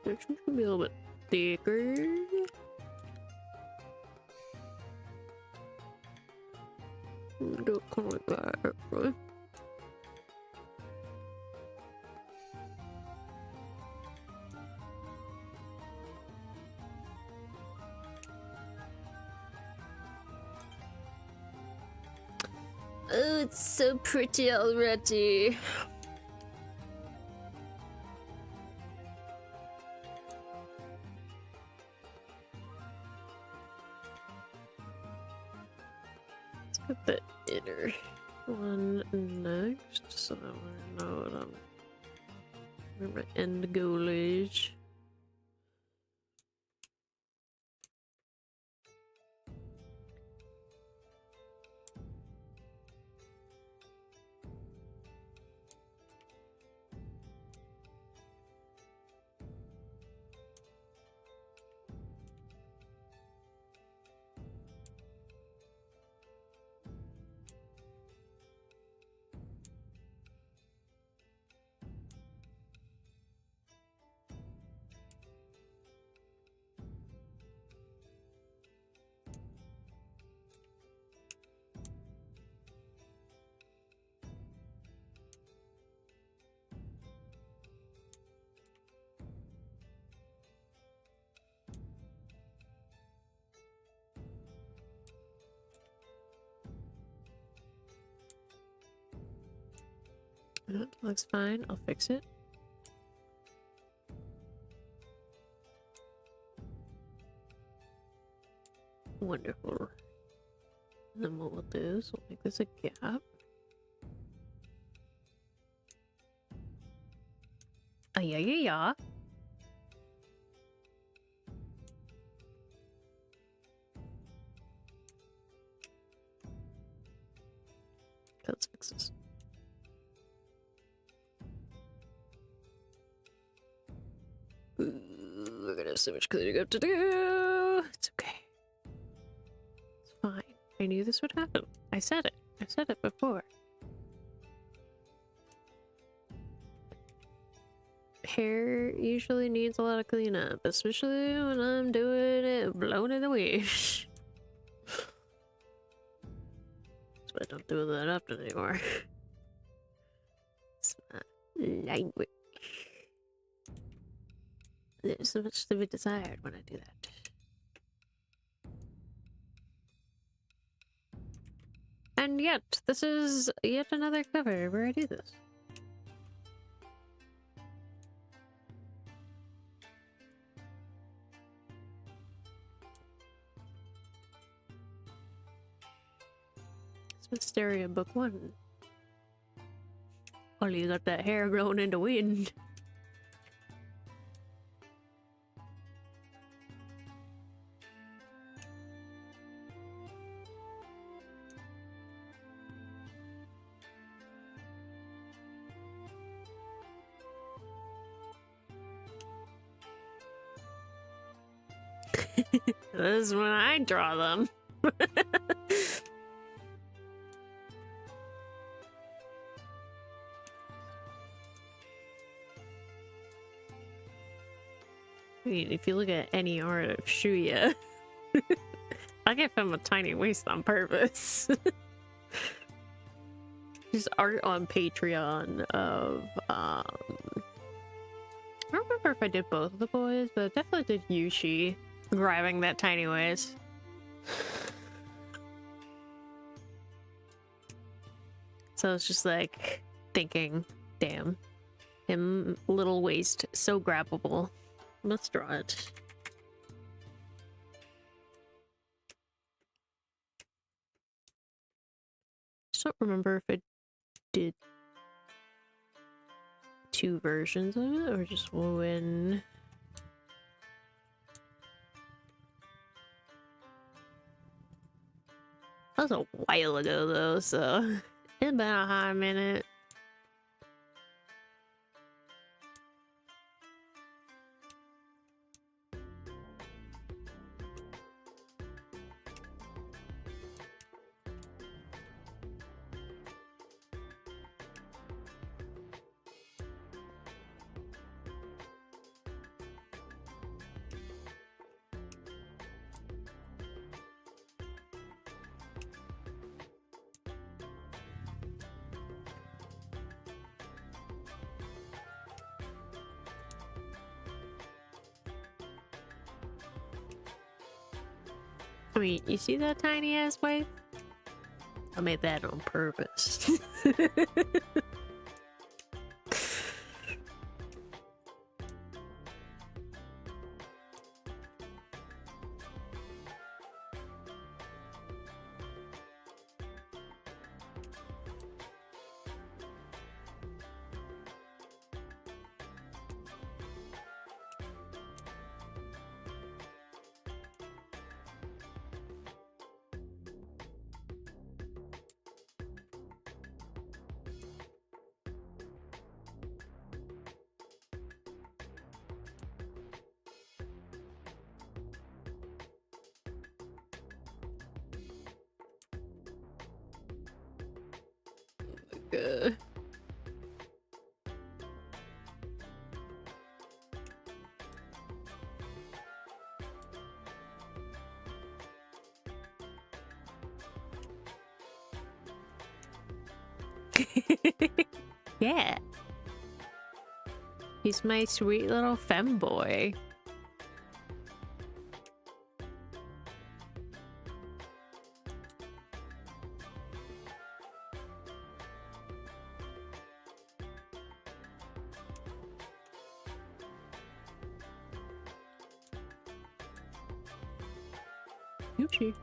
This one's gonna be a little bit thicker. Do it kind of like that, actually. it's so pretty already. Let's get the inner one next, so that we know where my end goal is. That looks fine. I'll fix it. Wonderful. And then what we'll do is we'll make this a gap. Yeah. Let's fix this. Ooh, we're gonna have so much cleaning up to do. It's okay. It's fine. I knew this would happen. I said it. I said it before. Hair usually needs a lot of cleanup, especially when I'm doing it, blowing it away. So I don't do that often anymore. It's not language. There's so much to be desired when I do that. And yet, this is yet another cover where I do this. It's Mysteria Book 1. Oh, you got that hair blowing in the wind. This is when I draw them. I mean, if you look at any art of Shuya, I give him a tiny waist on purpose. There's art on Patreon of, I don't remember if I did both of the boys, but I definitely did Yushi grabbing that tiny waist. So it's just like thinking, damn, him little waist, so grabbable. Let's draw it. Just don't remember if I did two versions of it or just one. That was a while ago though, so it's been a hot minute. I mean, you see that tiny ass waist? I made that on purpose. Good. Yeah. He's my sweet little femboy. Oopsie.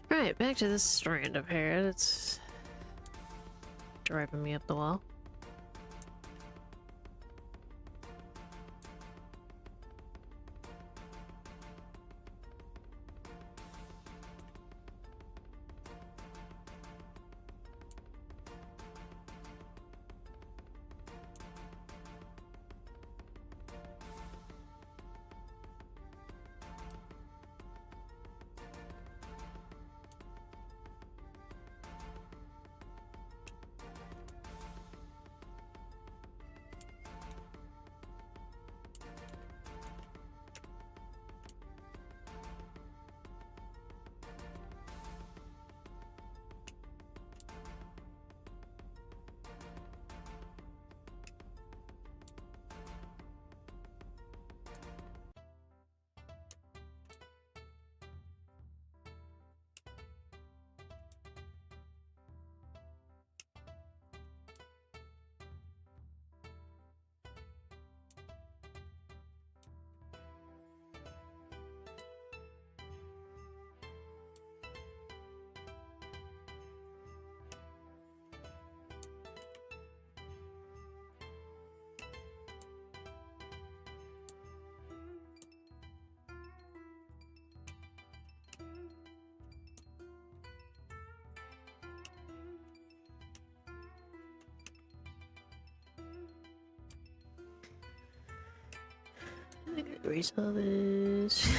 Right, back to this strand of hair that's driving me up the wall. I gotta erase all this.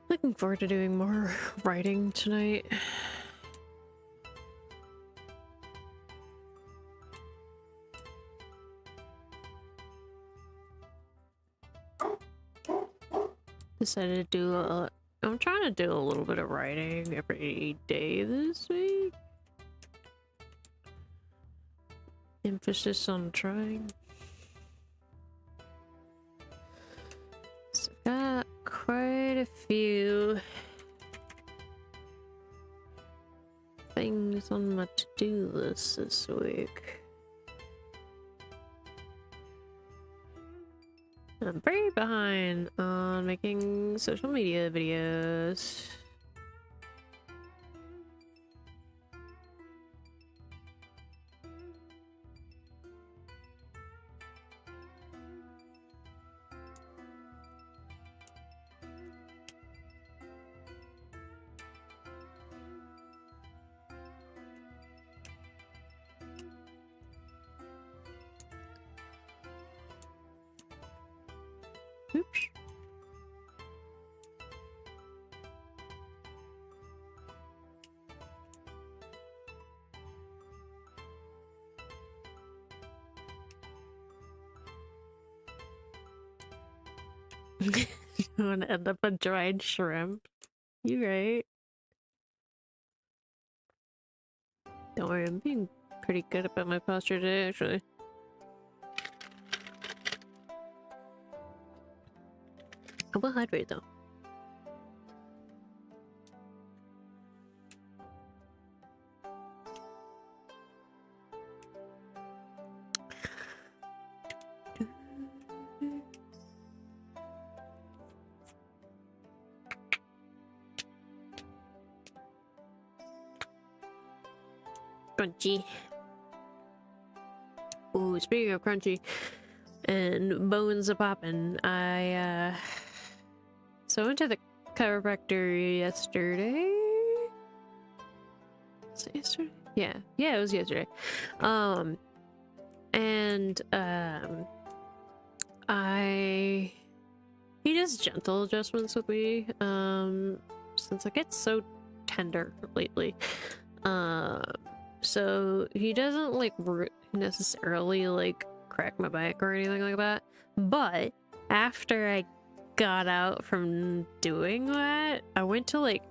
Looking forward to doing more writing tonight. Decided to do I'm trying to do a little bit of writing every day this week. Emphasis on trying. So I've got quite a few to-do list this week. I'm very behind on making social media videos. Oops. You want to end up a dried shrimp? You right? Don't worry, I'm being pretty good about my posture today, actually. I will hydrate though. Crunchy. Ooh, speaking of crunchy and bones a poppin', so I went to the chiropractor yesterday. Was it yesterday? Yeah, it was yesterday. He does gentle adjustments with me. Since I get so tender lately. So he doesn't like necessarily like crack my back or anything like that. But after I got out from doing that, I went to like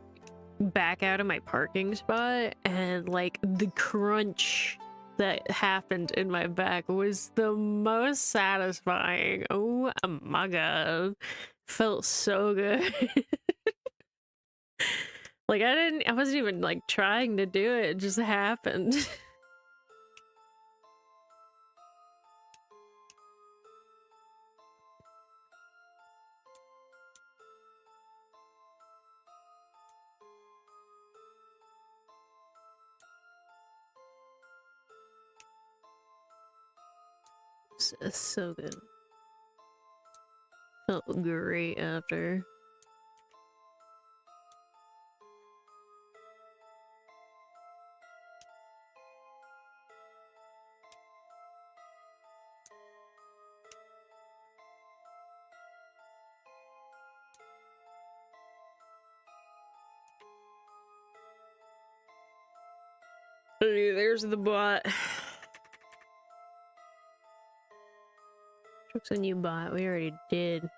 back out of my parking spot, and like the crunch that happened in my back was the most satisfying. Oh my god. Felt so good. Like I wasn't even like trying to do it, it just happened. It's so good. Felt great after. Hey, there's the bot. What's a new bot? We already did.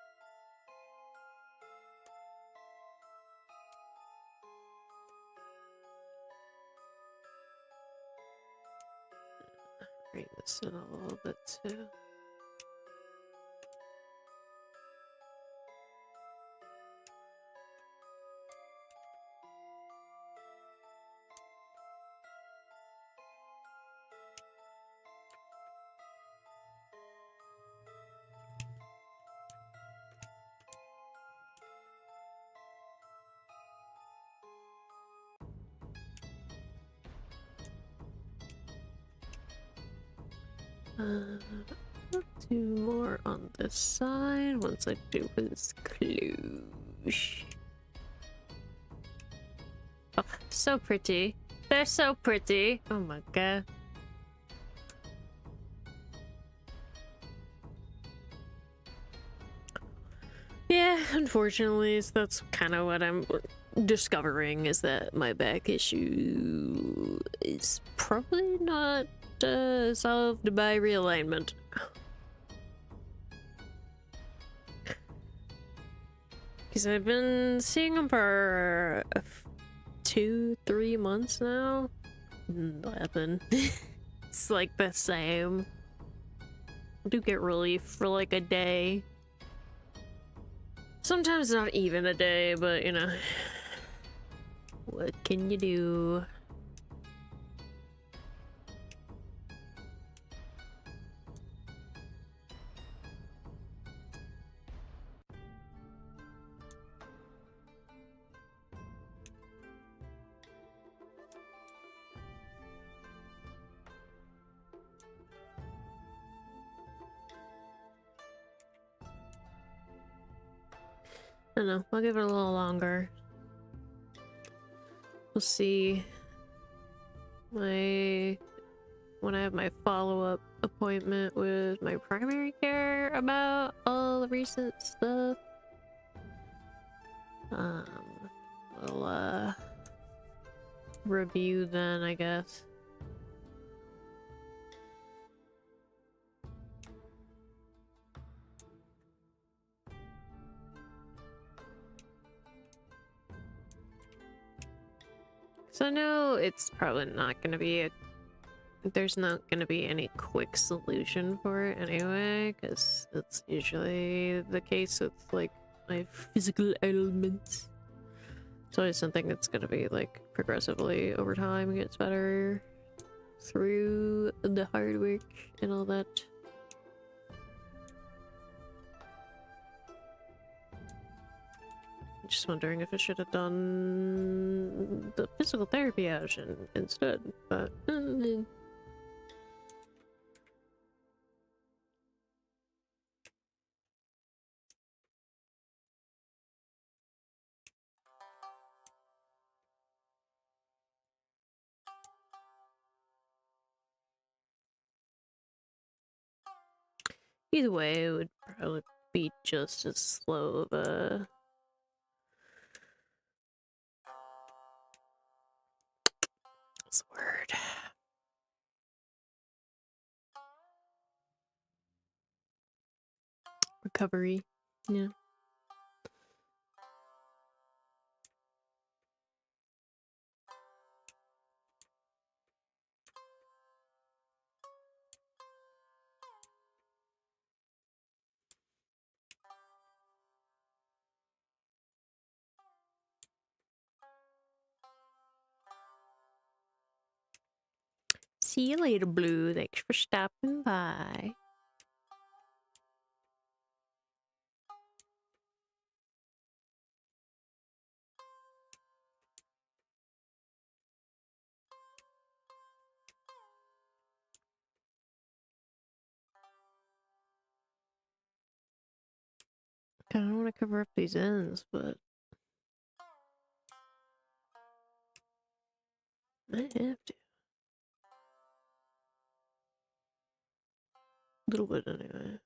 Bring this in a little bit too. I'll do more on this side once I do this close. Oh, so pretty. They're so pretty. Oh my god. Yeah, unfortunately, so that's kind of what I'm discovering, is that my back issue is probably not solved by realignment. Because I've been seeing him for 2-3 months now. Nothing. It's like the same. I do get relief for like a day. Sometimes not even a day, but you know, what can you do? don't know. I'll give it a little longer. We'll see. When I have my follow-up appointment with my primary care about all the recent stuff. We'll review then, I guess. So I know it's probably not gonna be there's not gonna be any quick solution for it anyway, because that's usually the case with like my physical ailments. So I just think it's gonna be like progressively over time gets better through the hard work and all that. Just wondering if I should have done the physical therapy option instead, but either way, it would probably be just as slow of a what's the word? Recovery. Yeah. See you later, Blue. Thanks for stopping by. I don't want to cover up these ends, but I have to. A little bit anyway.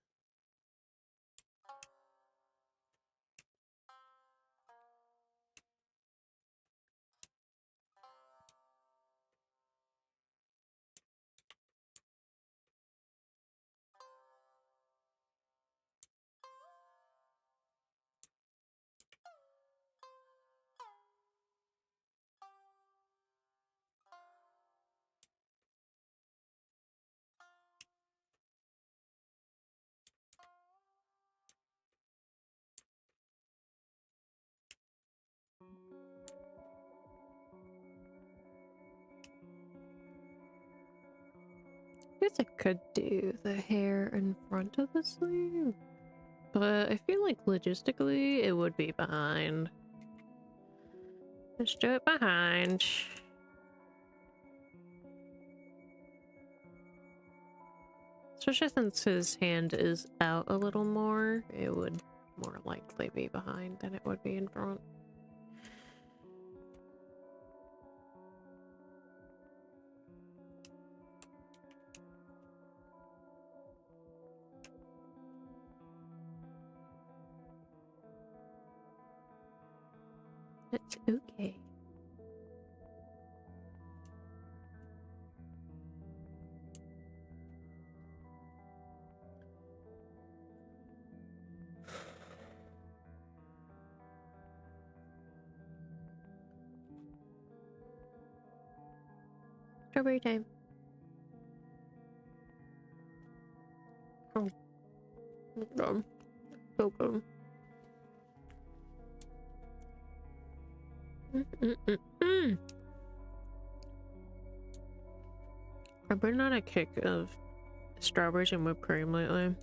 I guess I could do the hair in front of the sleeve, but I feel like logistically it would be behind. Let's do it behind. Especially since his hand is out a little more, it would more likely be behind than it would be in front. It's okay. Strawberry time. Oh. Good. So good. I've been on a kick of strawberries and whipped cream lately.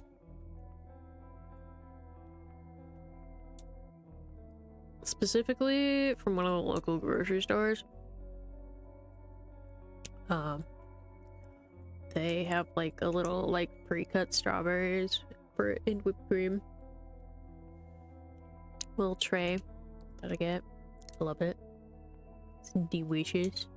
Specifically from one of the local grocery stores. They have like a little like pre-cut strawberries for in whipped cream. little tray that I get. I love it. It's delicious.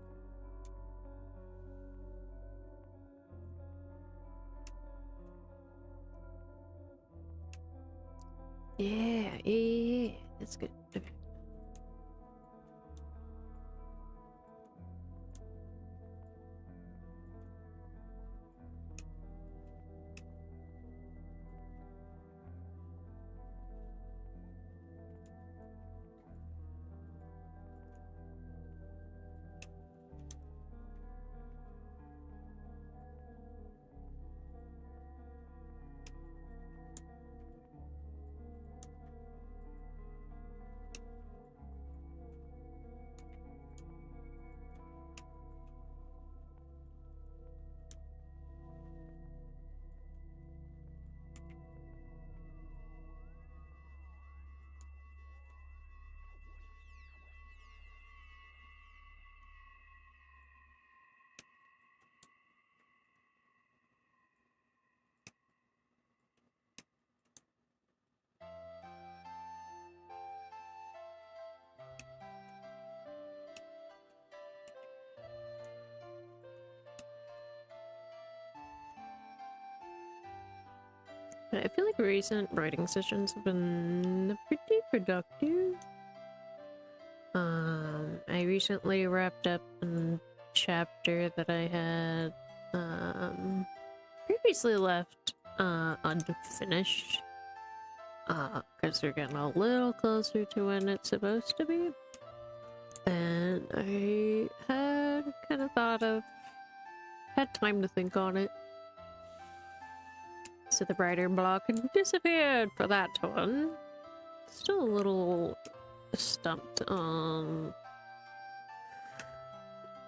Yeah. That's good. Okay. I feel like recent writing sessions have been pretty productive. I recently wrapped up a chapter that I had previously left unfinished. Because we're getting a little closer to when it's supposed to be. And I had kind of had time to think on it. So the writer block disappeared for that one. Still a little stumped on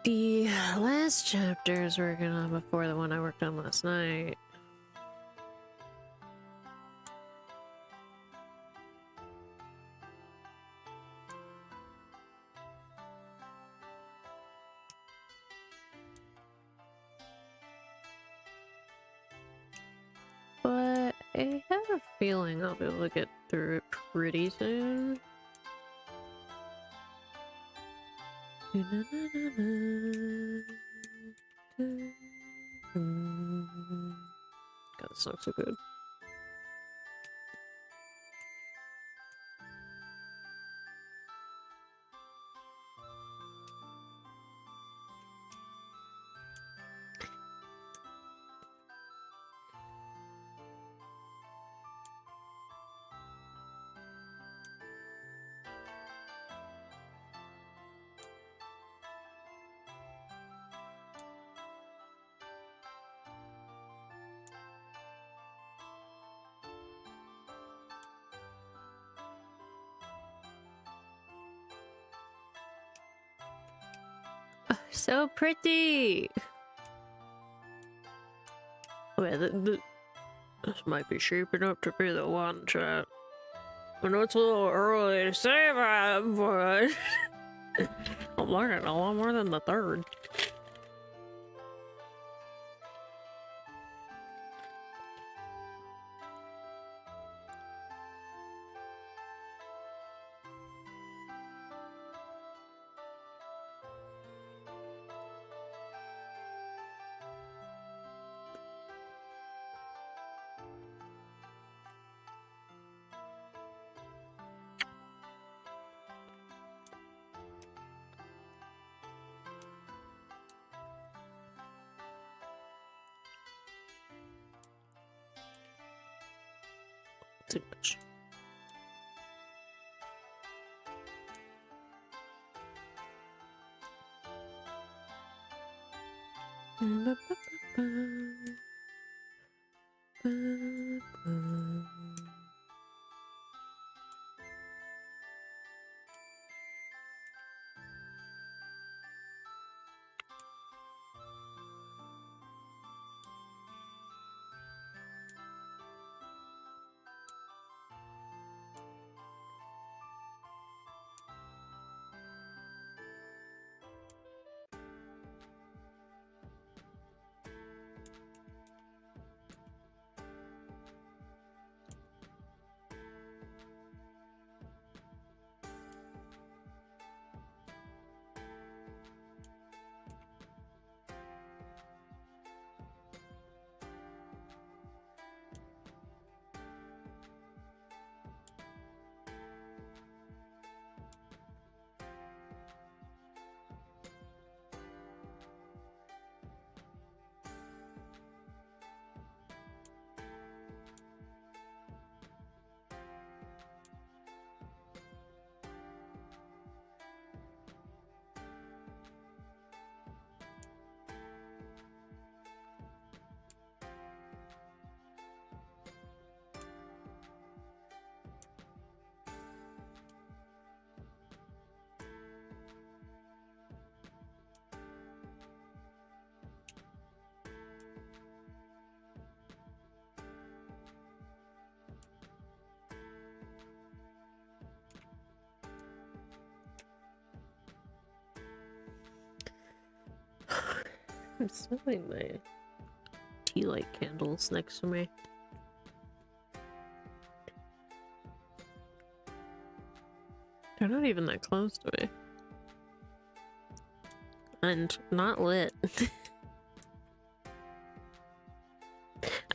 the last chapter I was working on before the one I worked on last night. But I have a feeling I'll be able to get through it pretty soon. God, this song's so good. So pretty! Okay, this might be shaping up to be the one chat. I know it's a little early to say that, but I'm learning a lot more than the third. Too much. I'm smelling my tea light candles next to me. They're not even that close to me. And not lit.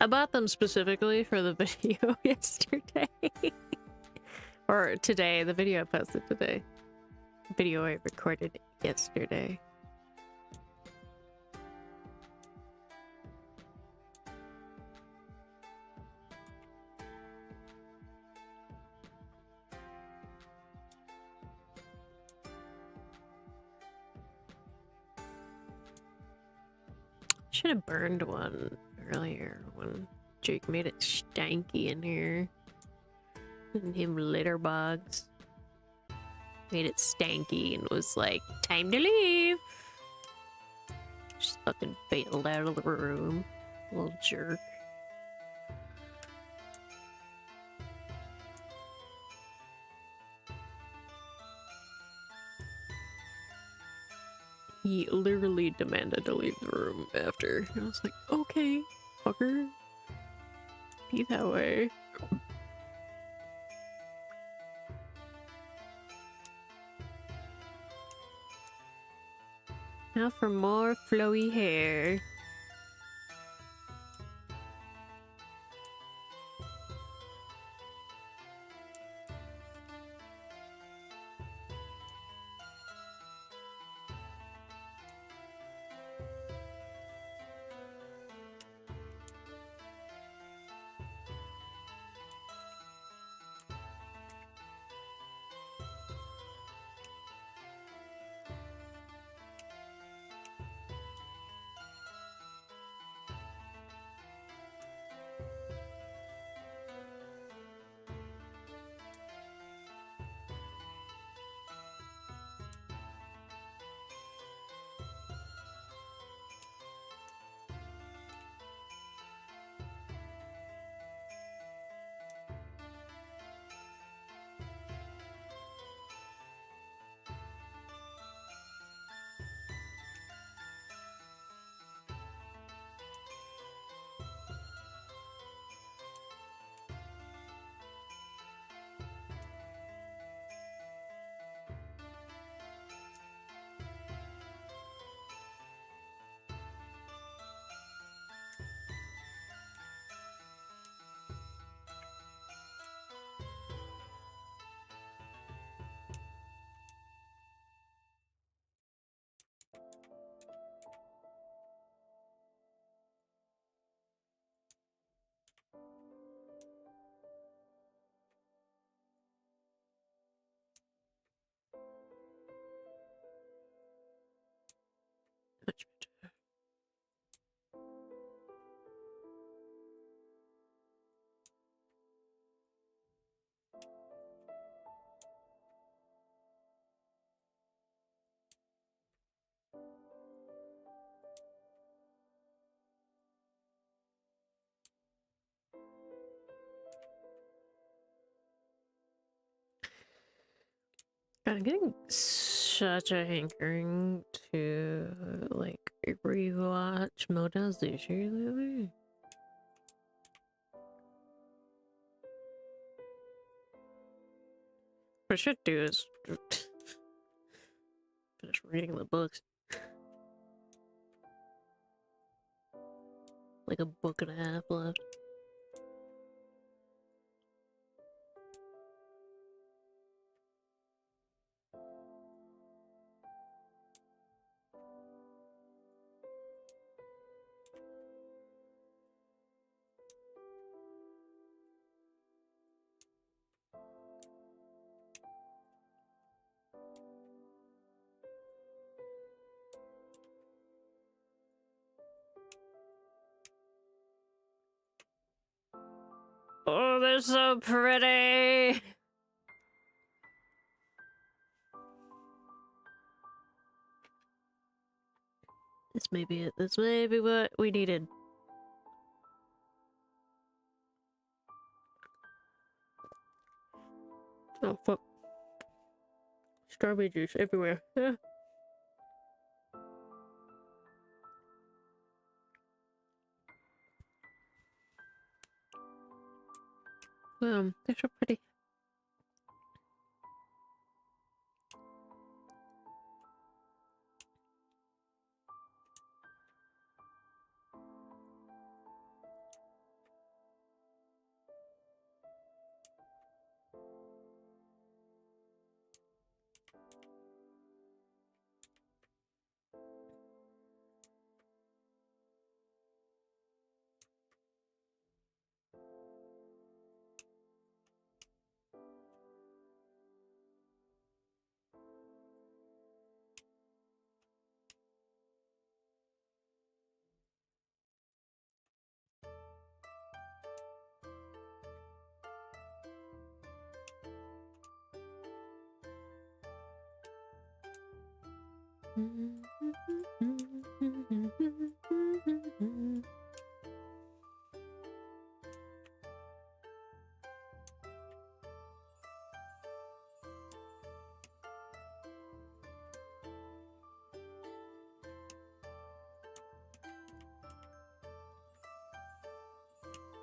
I bought them specifically for the video yesterday. Or today, the video I posted today. Video I recorded yesterday. Should have burned one earlier when Jake made it stanky in here. And him litter bugs. Made it stanky and was like, time to leave. Just fucking bailed out of the room. Little jerk. He literally demanded to leave the room after. And I was like, okay, fucker. Be that way. Now for more flowy hair. Much better. God, I'm getting such a hankering to like rewatch Model's Sushi lately. What I should do is finish reading the books. Like a book and a half left. Oh, they're so pretty! This may be it. This may be what we needed. Oh, fuck. Strawberry juice everywhere. Yeah. They're so pretty.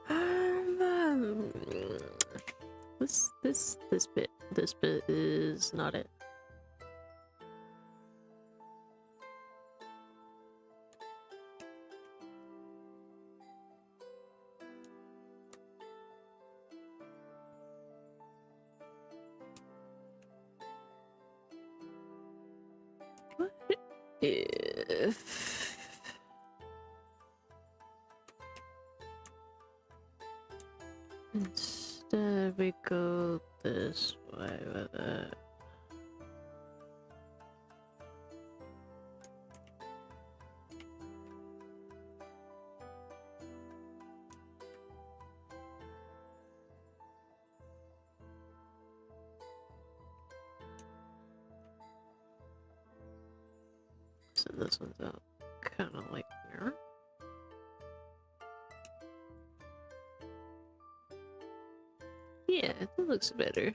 Um, this bit is not it. What if instead we go this way with it? So this one's out kind of like there. Yeah, that looks better.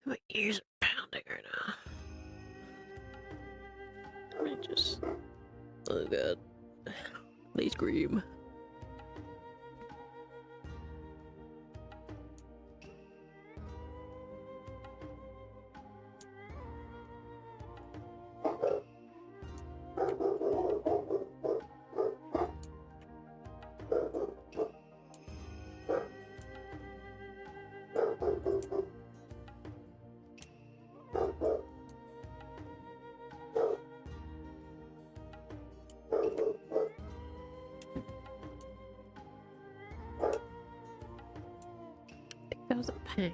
My ears are pounding right now. I just... Oh god. They scream. That was a package.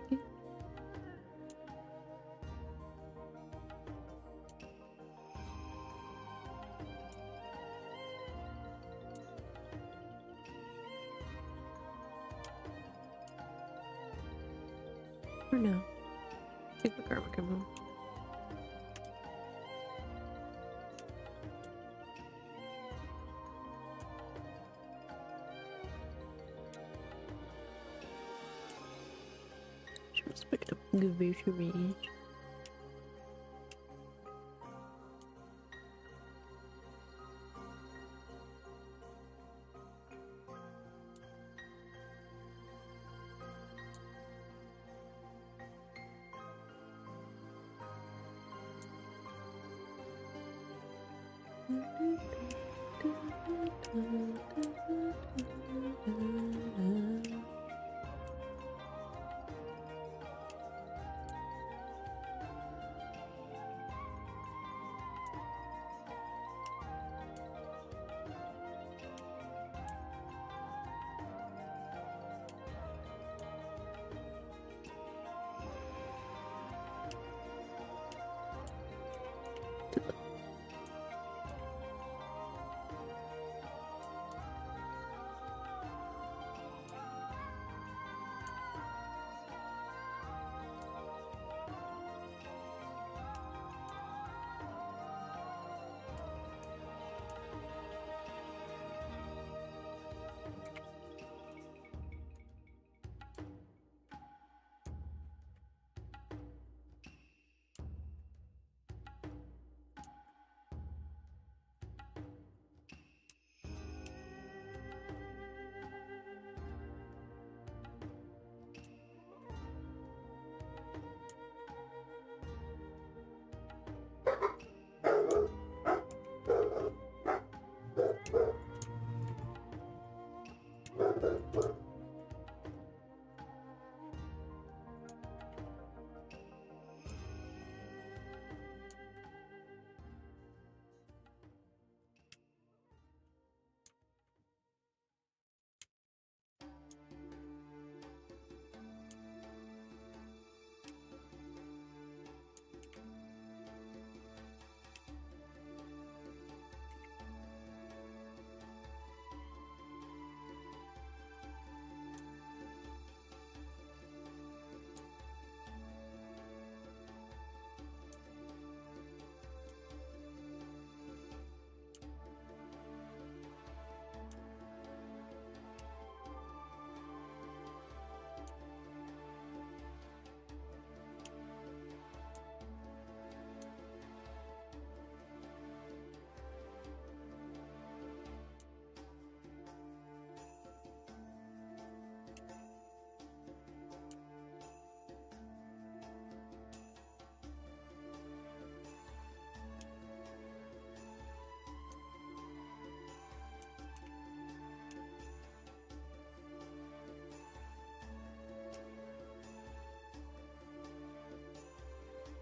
Or no? I think the karma come home. She must pick up good visuals.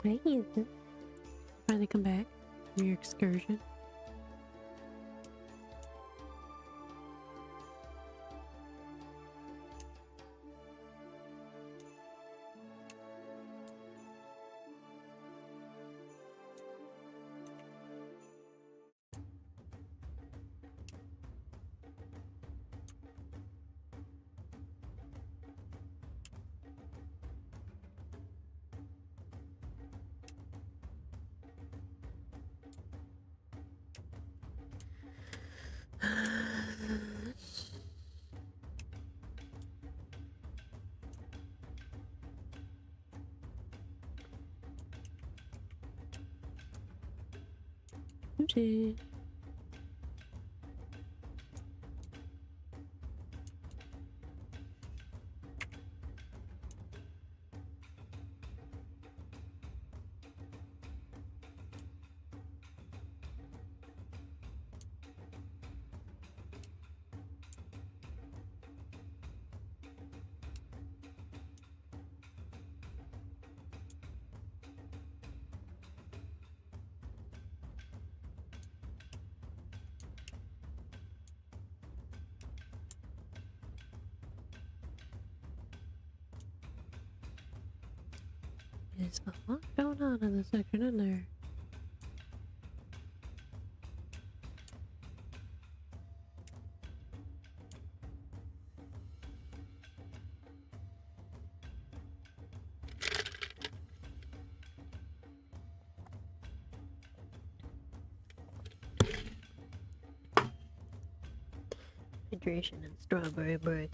Hey, Ethan. Finally come back from your excursion. Oopsie. There's a lot going on in this section, isn't there? Hydration and strawberry break.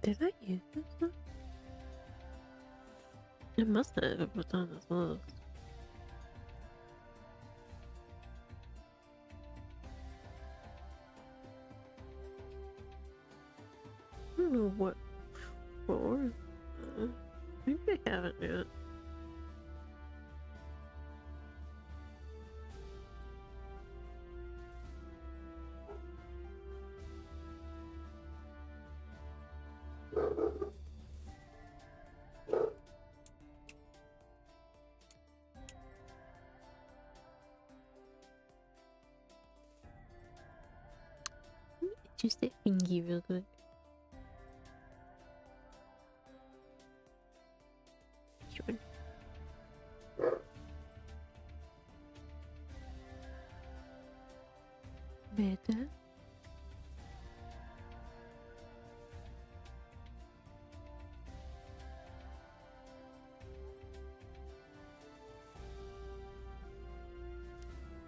Did I use this one? It must have if it's on this list. don't know what for. Maybe I haven't yet. Just that thingy real quick. Sure. Better.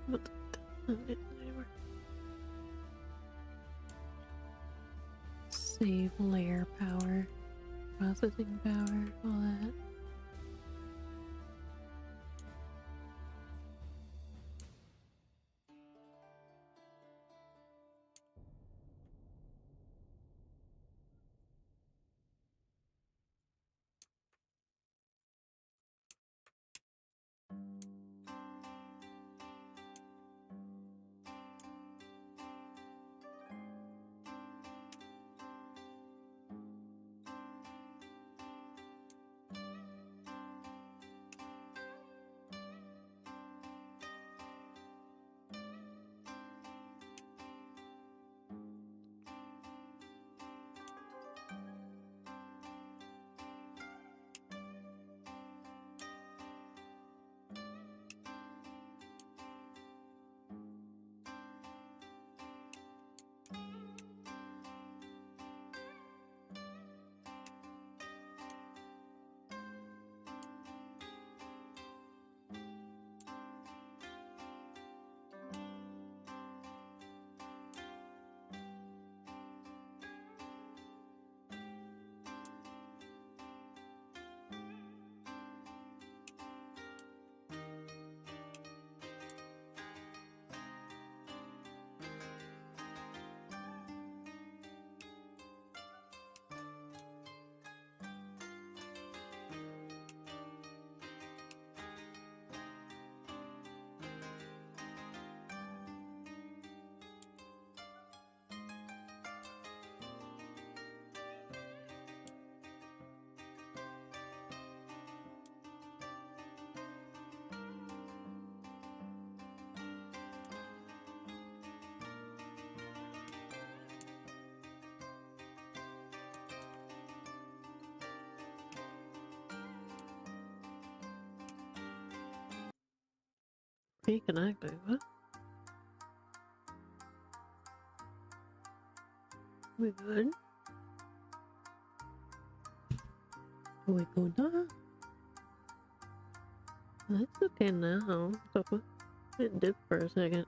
What the anymore. Save layer power, processing power, all that. Reconnecting, what? We good? We good now? That's okay now. So it dipped for a second.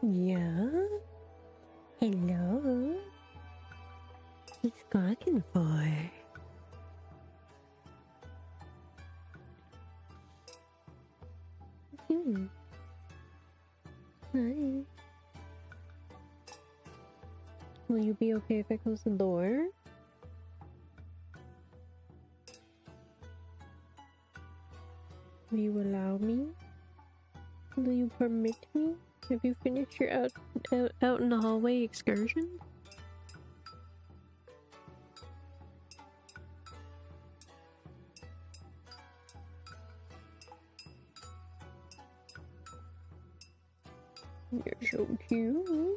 Yeah? Hello? He's gawking for. Hi. Will you be okay if I close the door? Will you allow me? Will you permit me? Have you finished your out in the hallway excursion? You're so cute.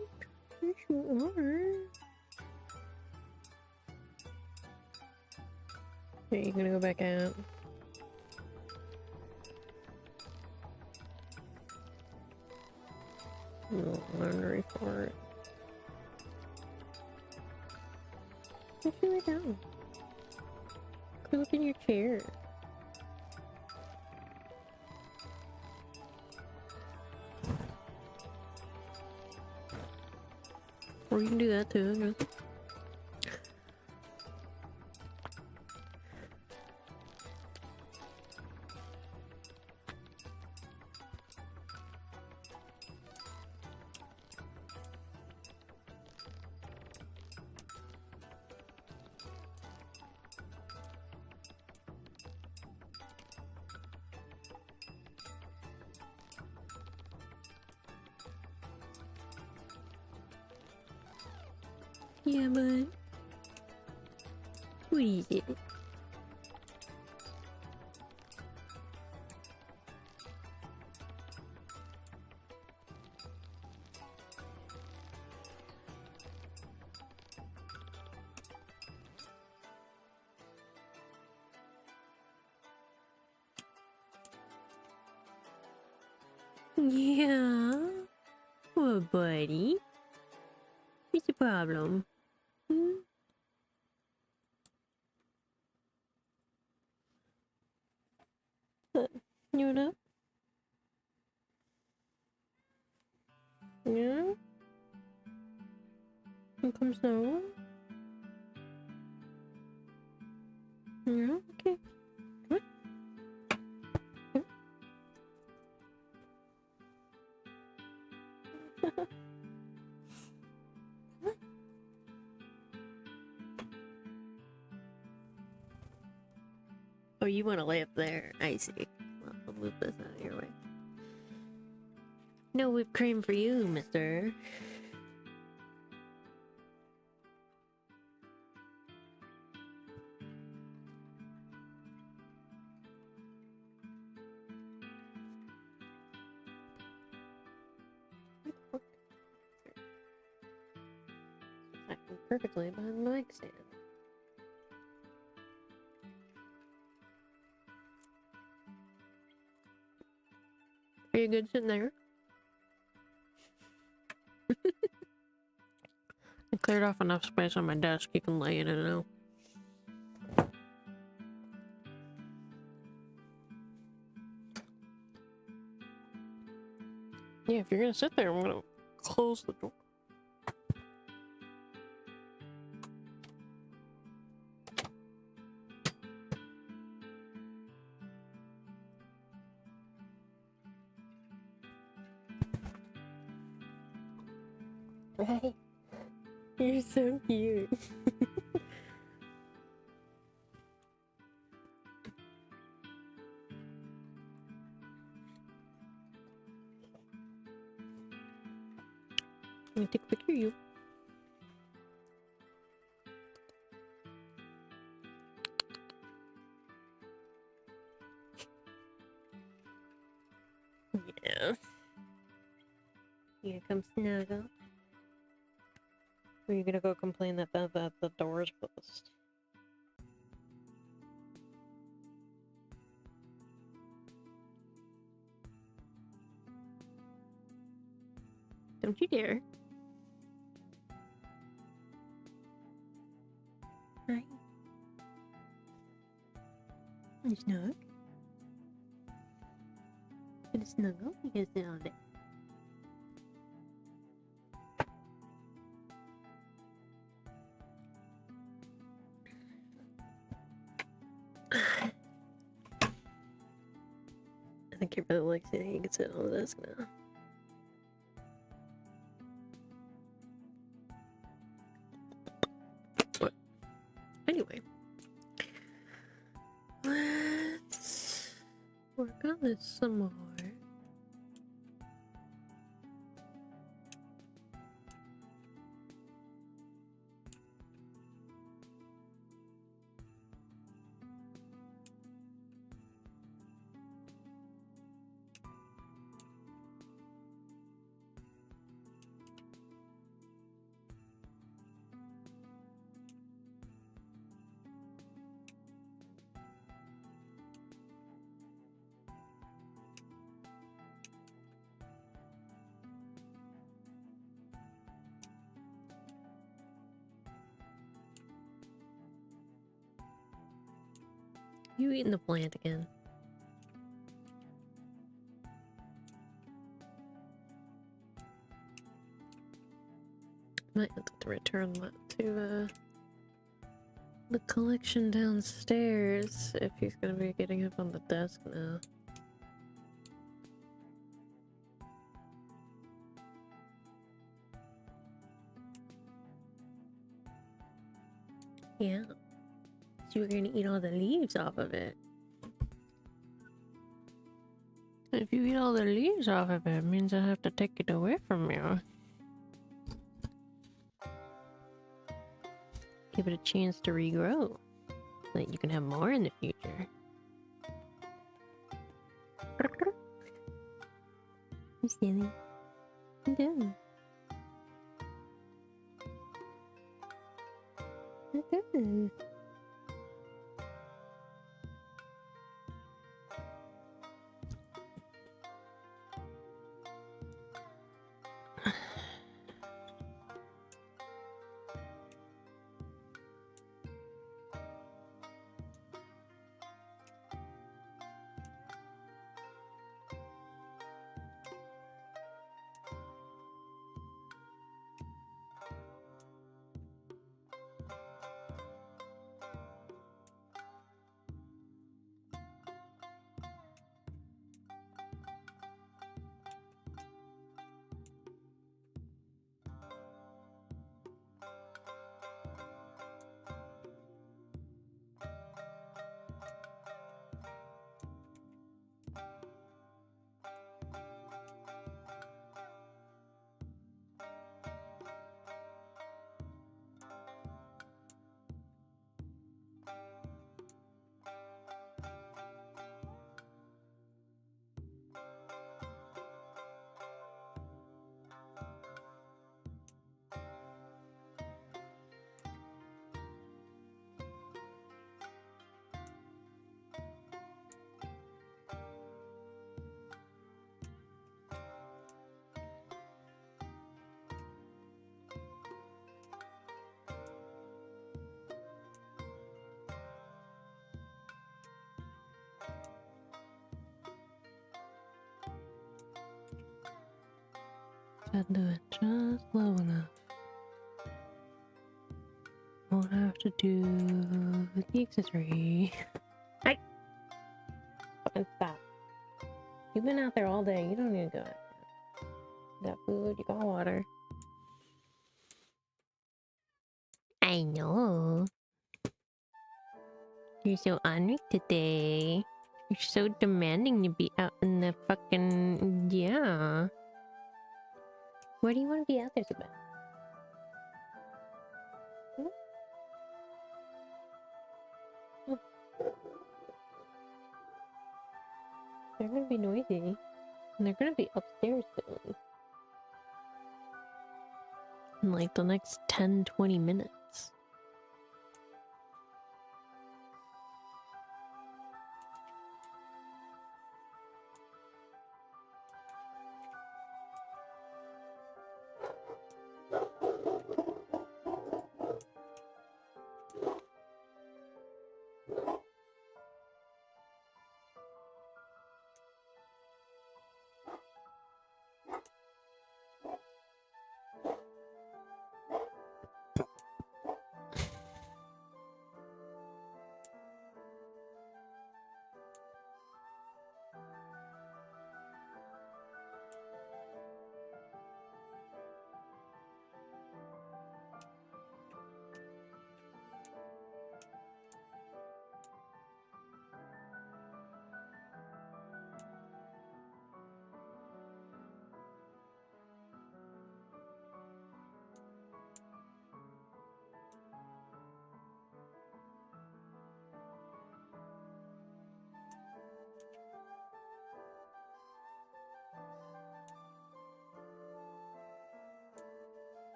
Yes, you are. Are you gonna go back out? No, I'm hungry for it. Just lay down. Go look in your chair. Or you can do that too, I guess. Yeah, bud. What is it? Yeah. What, buddy? What's the problem? Hmm? What? You know? Yeah? You come snuggle? Yeah? Okay. Come on. Come on. Oh, you want to lay up there? I see. Well, I'll move this out of your way. No whipped cream for you, mister. Acting perfectly behind the mic stand. Are you good sitting there? I cleared off enough space on my desk, you can lay in it now. Yeah, if you're gonna sit there, I'm gonna close the door. Right? You're so cute. Let me take a picture of you. Yeah. You gonna come snuggle? Or are you gonna go complain that the door is closed? Don't you dare. Right. You snug? Gonna snuggle? You gonna sit on it? think he really likes it. He can sit on the desk now. But anyway, let's work on this some more. You eating the plant again? Might have to return that to the collection downstairs if he's gonna be getting up on the desk now. Yeah. So you're gonna eat all the leaves off of it. If you eat all the leaves off of it, it means I have to take it away from you. Give it a chance to regrow. So that you can have more in the future. You silly. I'm done. I'm done. Gotta do it just low enough. Won't have to do the accessory. Hey! Fucking stop. You've been out there all day. You don't need to go out. You got food, you got water. I know. You're so honored today. You're so demanding to be out in the fucking... Yeah. Where do you want to be out there so bad? Hmm? Oh. They're gonna be noisy. And they're gonna be upstairs soon. In like the next 10-20 minutes.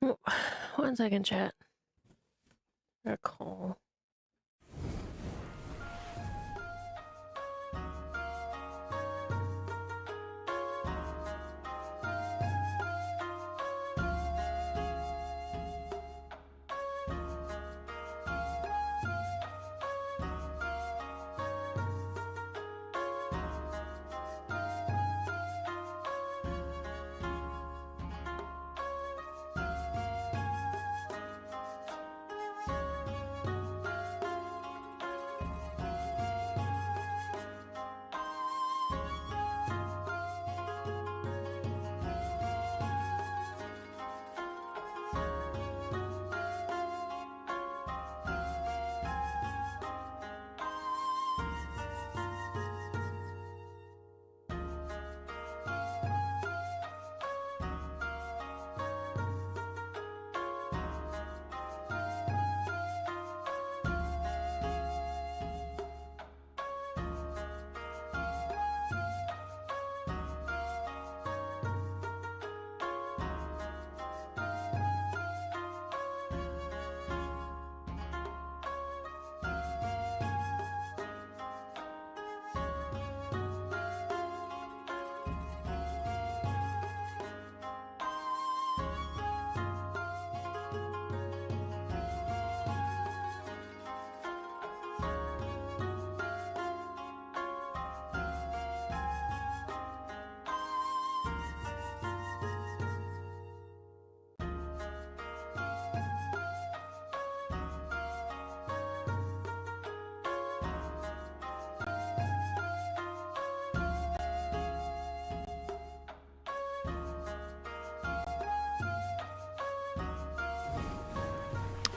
Oh, 1 second, chat. Got a call.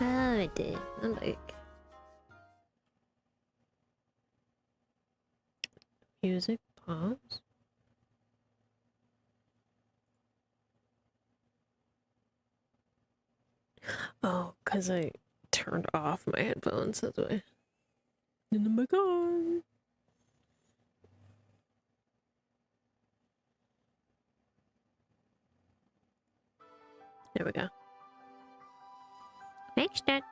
Oh, I did. I'm like music pause. Oh, because I turned off my headphones. That's why. And oh my god. There we go. Thanks, Dad.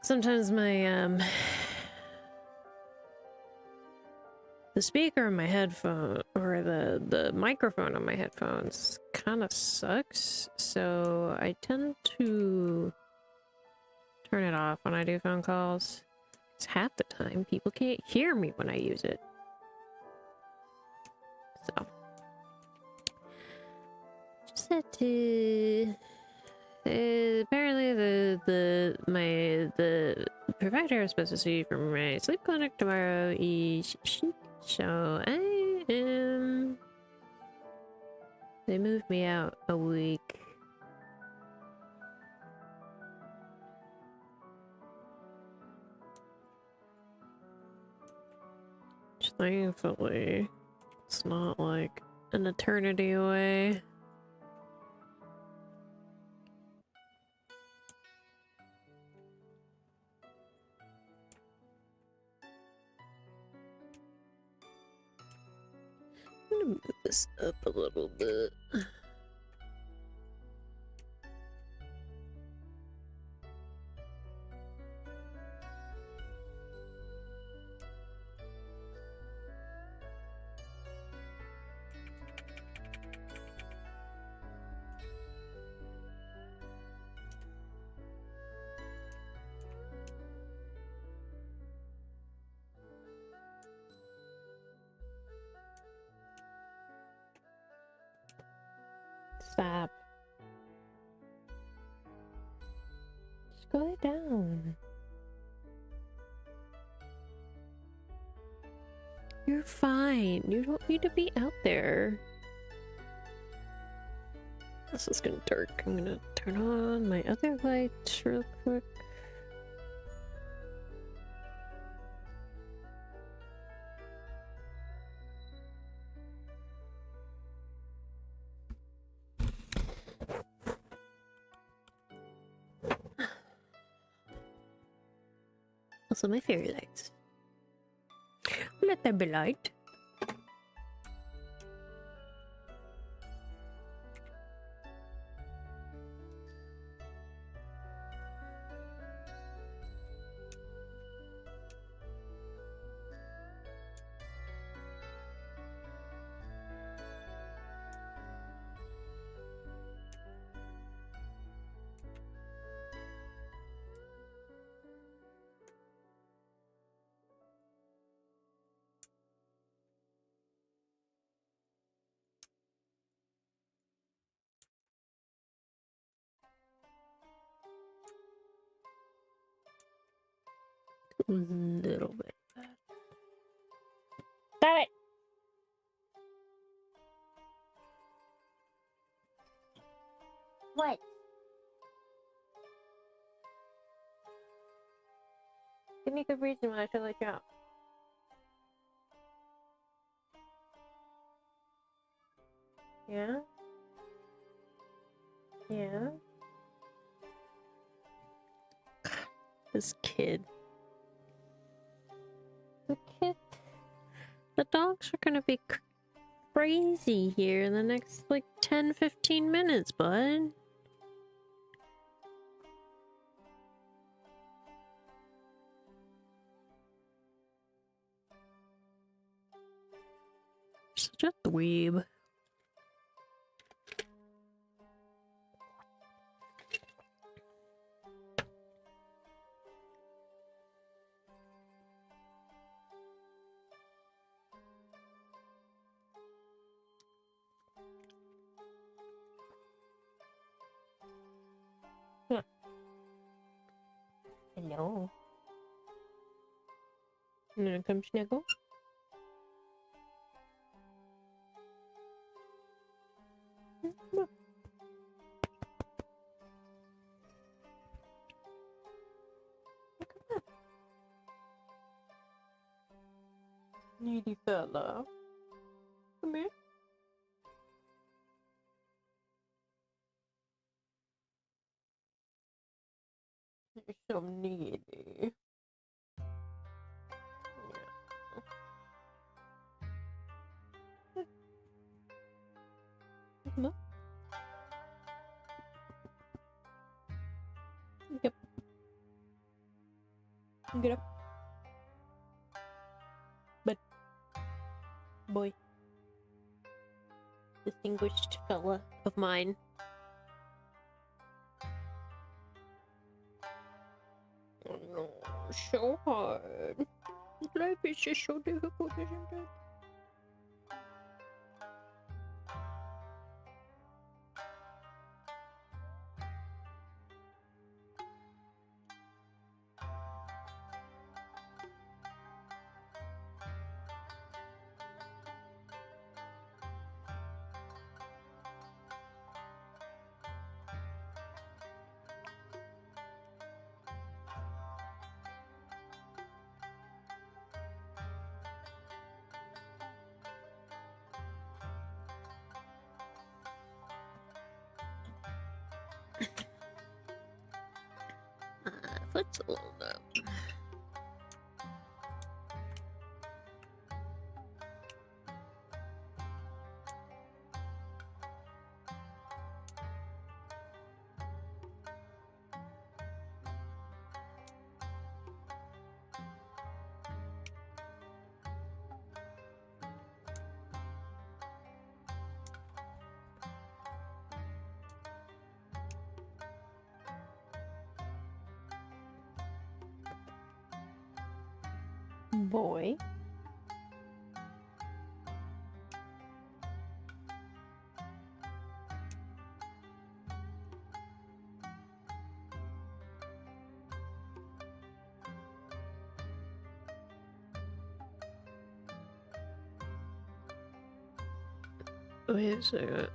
Sometimes my the speaker in my headphone or the microphone on my headphones kind of sucks, so I tend to turn it off when I do phone calls. It's half the time people can't hear me when I use it. So just had to apparently the provider is supposed to see from my sleep clinic tomorrow is so they moved me out a week. Thankfully, it's not like an eternity away. I'm gonna move this up a little bit. Stop. Just go lay down. You're fine. You don't need to be out there. This is getting dark. I'm gonna turn on my other lights real quick. Also, my fairy lights. Let there be light. A little bit bad. Stop it! What? Give me a good reason why I should let you out. Yeah? Yeah? This kid. The dogs are gonna be crazy here in the next, like, 10-15 minutes, bud. Such a dweeb. Huh. Hello. You wanna come snuggle? Come on. Come on. Needy fella. Come here. You're so needy. Yeah. Come on. Yep. Get up. But boy. Distinguished fella of mine. Oh no, so hard. Life is just so difficult, isn't it? Foot's a little up. Boy. Wait a second.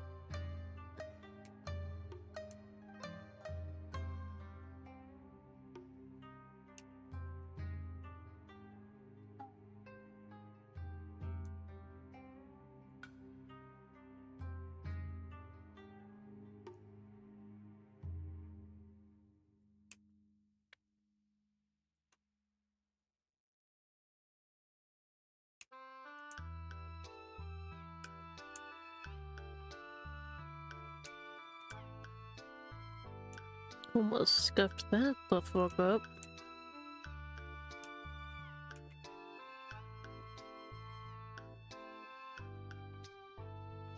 Almost scuffed that the fuck up.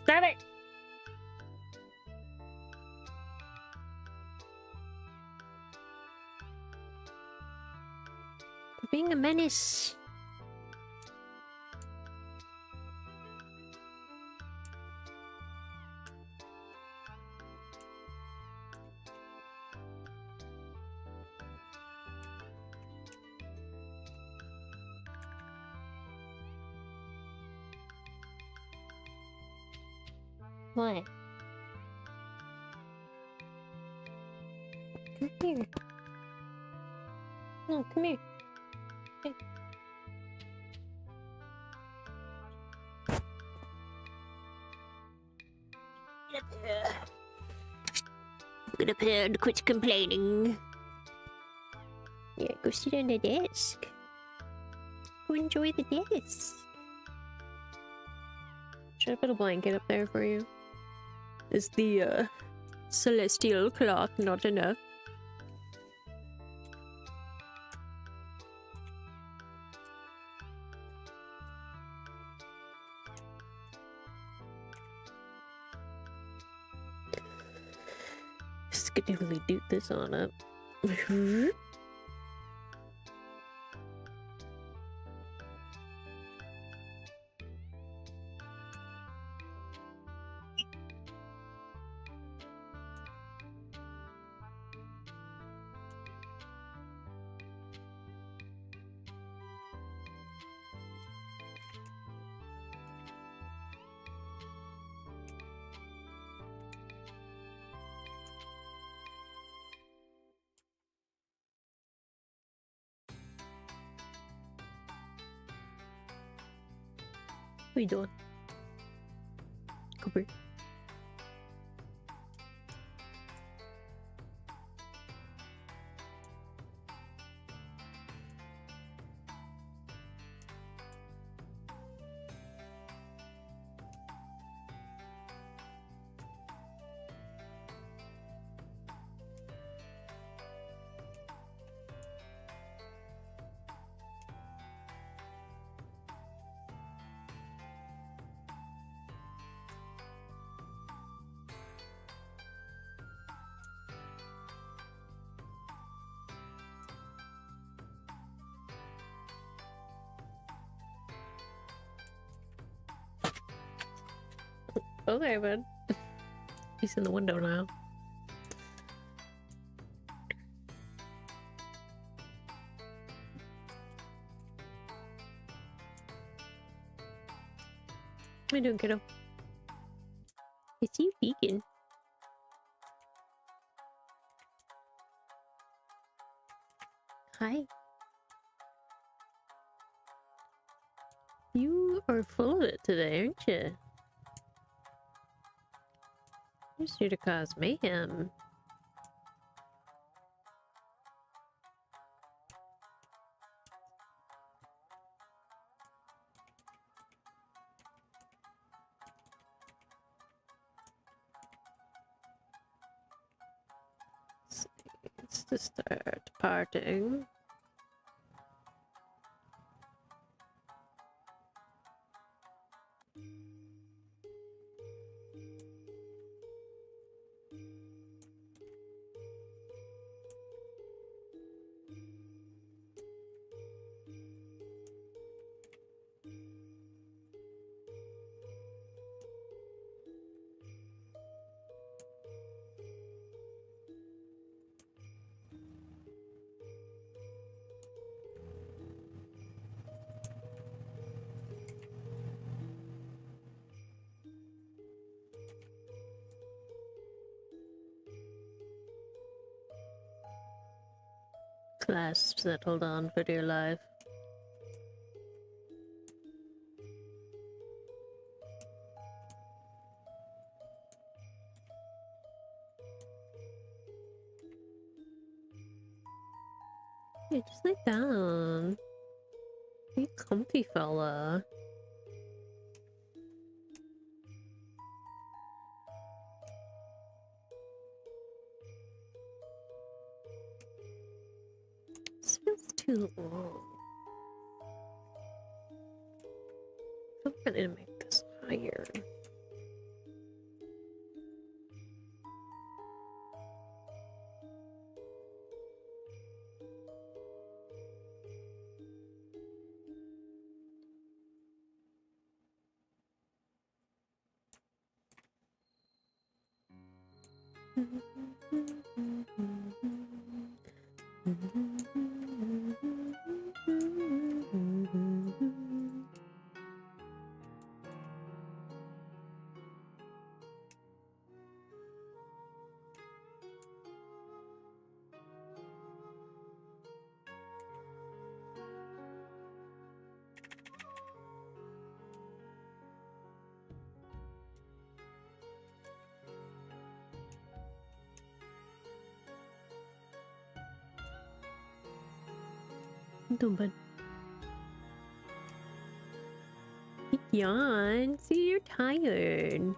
Stop it! Quit being a menace. What? Come here. No, come here. Hey. Get up here. Get up here and quit complaining. Yeah, go sit on the desk. Go enjoy the desk. Should I put a blanket up there for you? Is the celestial cloth not enough? Skidoodly doot this on up. What are you doing? Come here. Okay, bud. He's in the window now. What are you doing, kiddo? Is he vegan? Hi. You are full of it today, aren't you? You're just here to cause mayhem. It's to start parting. Clasps that hold on for dear life. Yeah, just lay down. Be comfy, fella. This feels too long. I'm gonna make this higher. you doing, bud? Yawn. See, you're tired.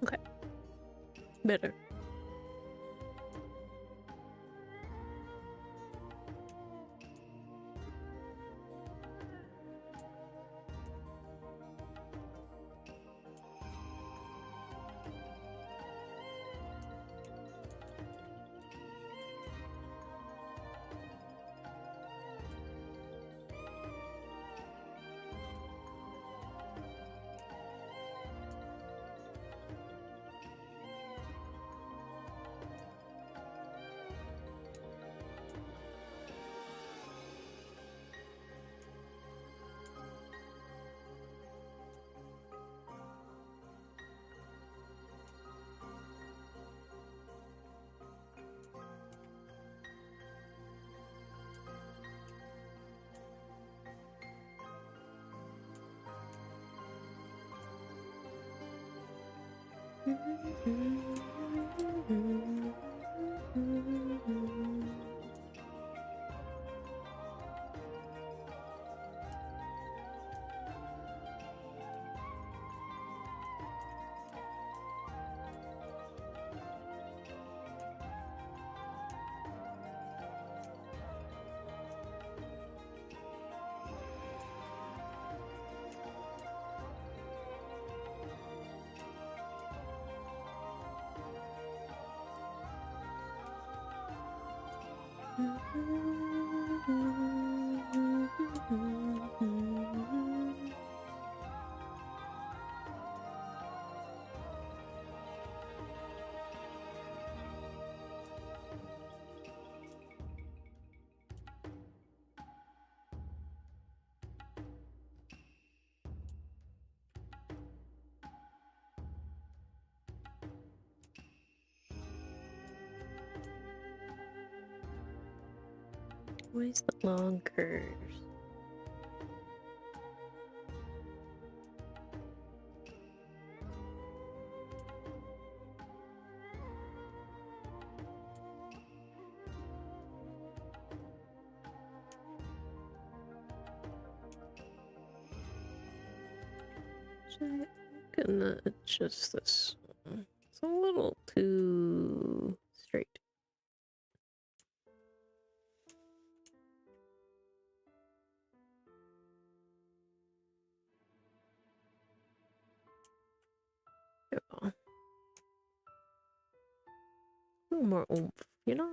Okay. Better. Where's the long curves? So I'm gonna adjust this. It's a little too straight. There we go. A little more oomph, you know?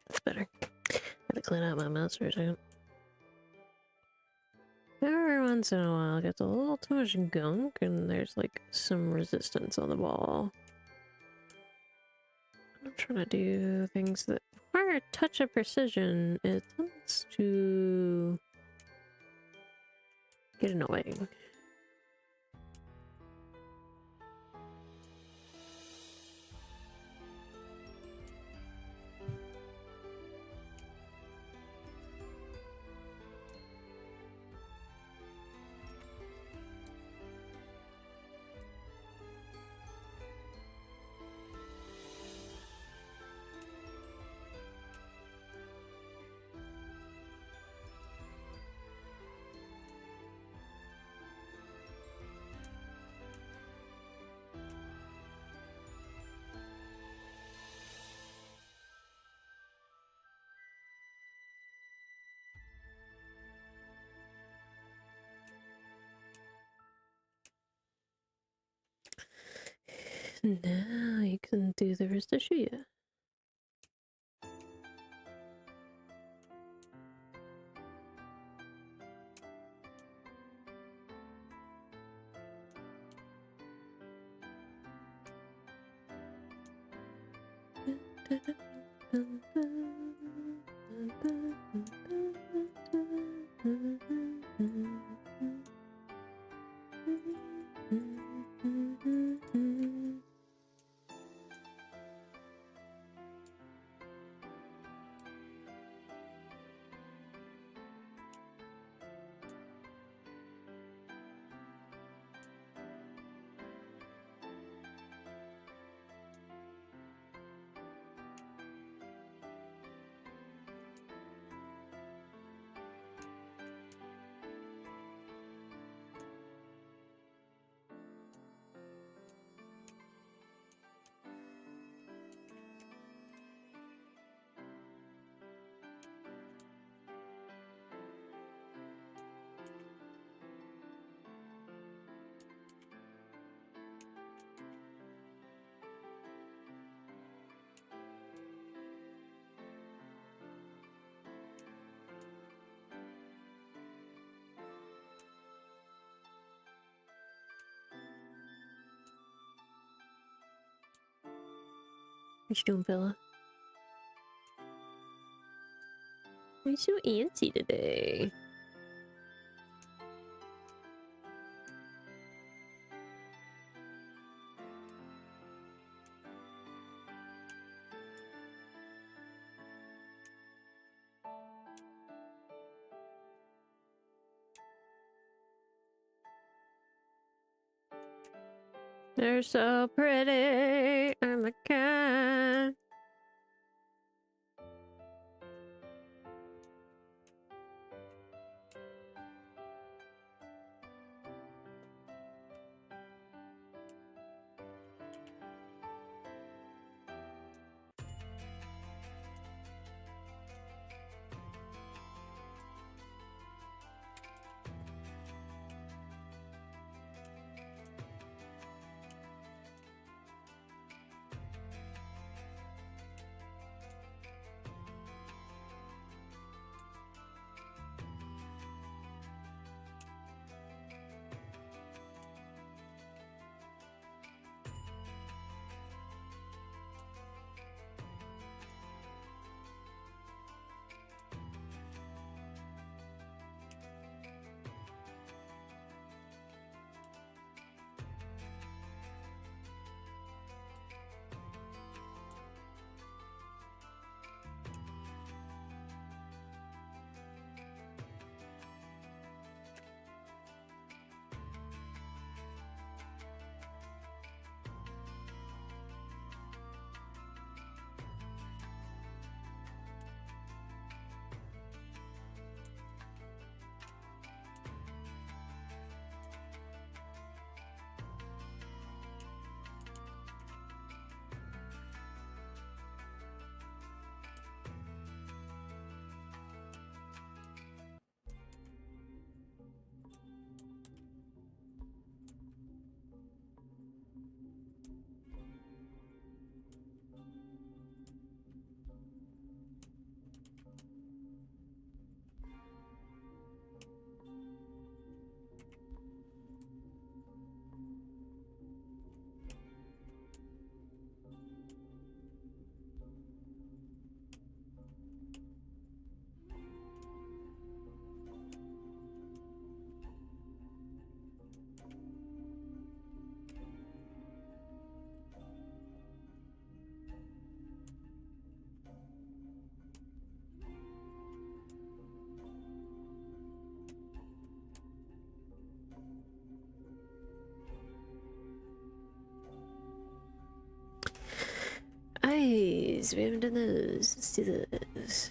That's better. Gotta clean out my mouse for a second. Everyone once in a while it gets a little too much gunk and there's like some resistance on the ball. I'm trying to do things that require a touch of precision. It tends to get annoying. Now you can do the rest of Shuya. What you doing, fella? Why are you so antsy today? They're so pretty. I'm a cat. those. We haven't done those. Let's do those.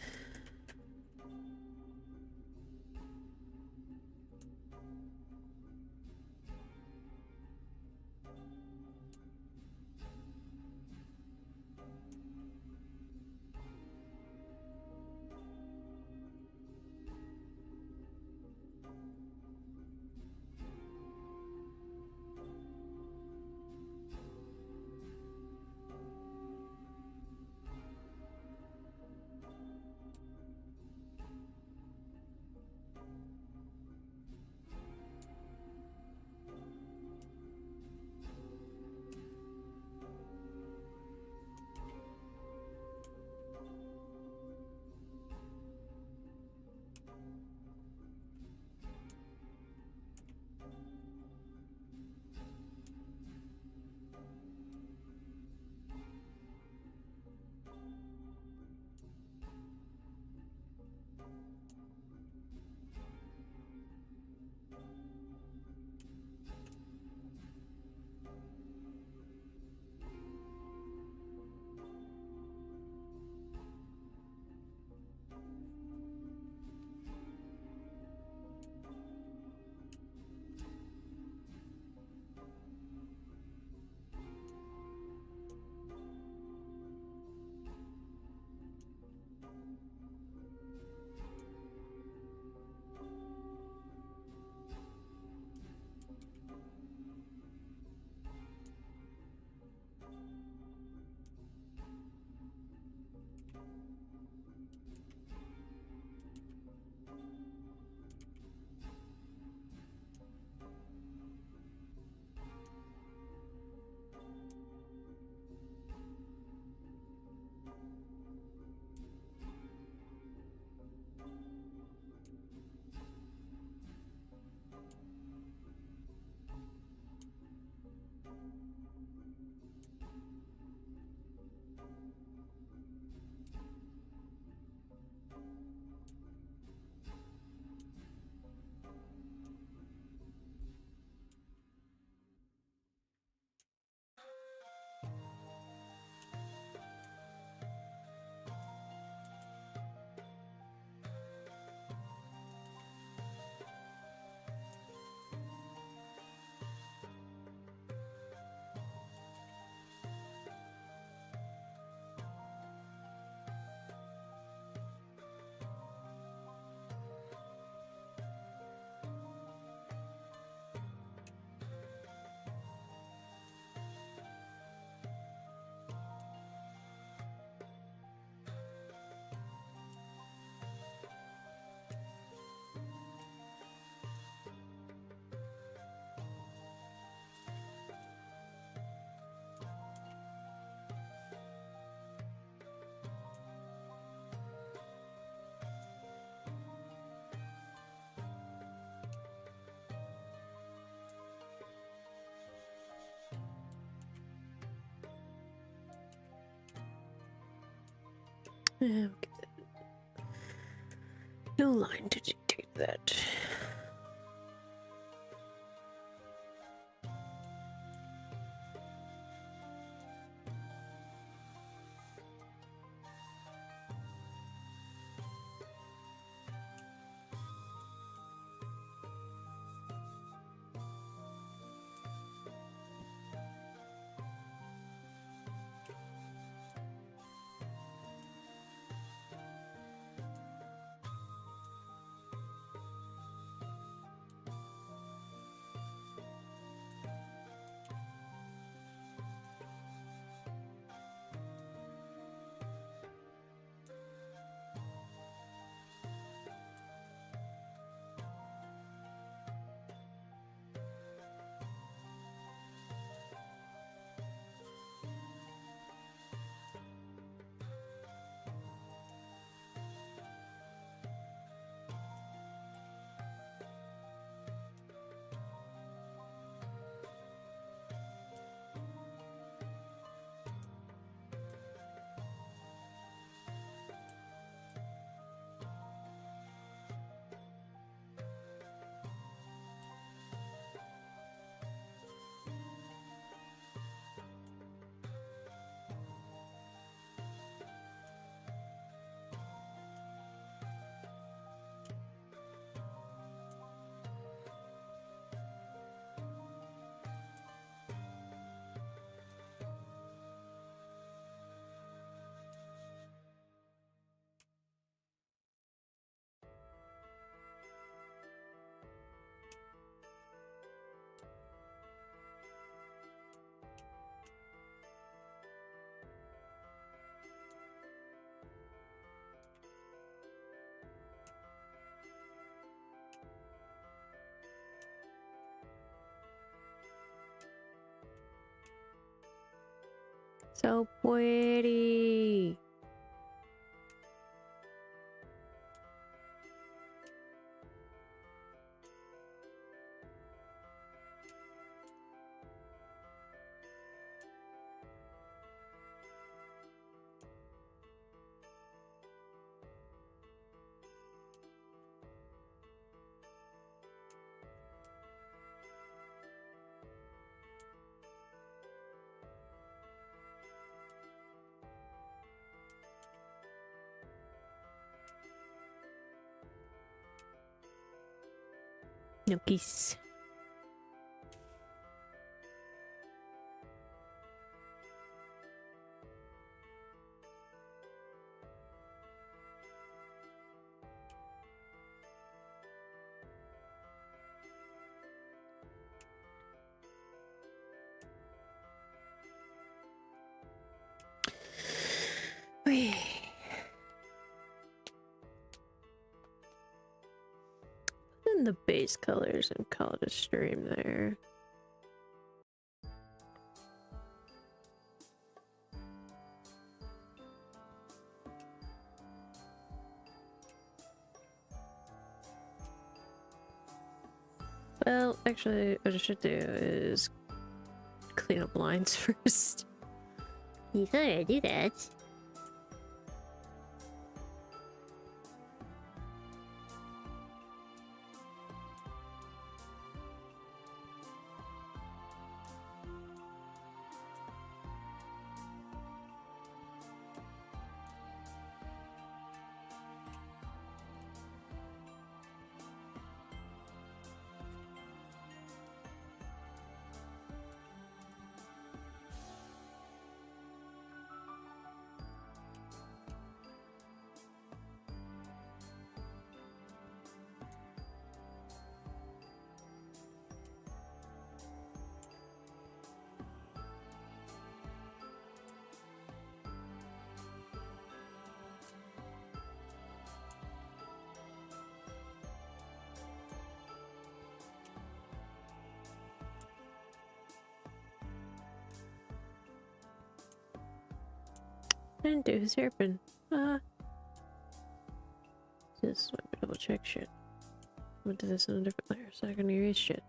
Yeah, no line to dictate that. So pretty. No kiss. In the base colors and call it a stream there. Well, actually, what I should do is clean up lines first. You could do that. I didn't do his hairpin. This let me double check shit. I'm gonna do this on a different layer so I can erase shit.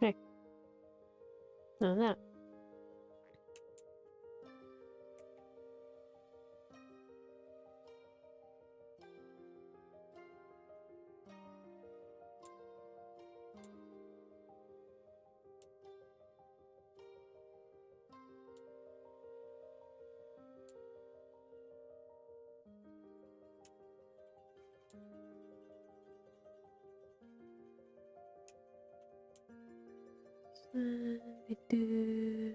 Okay. None of that. Do.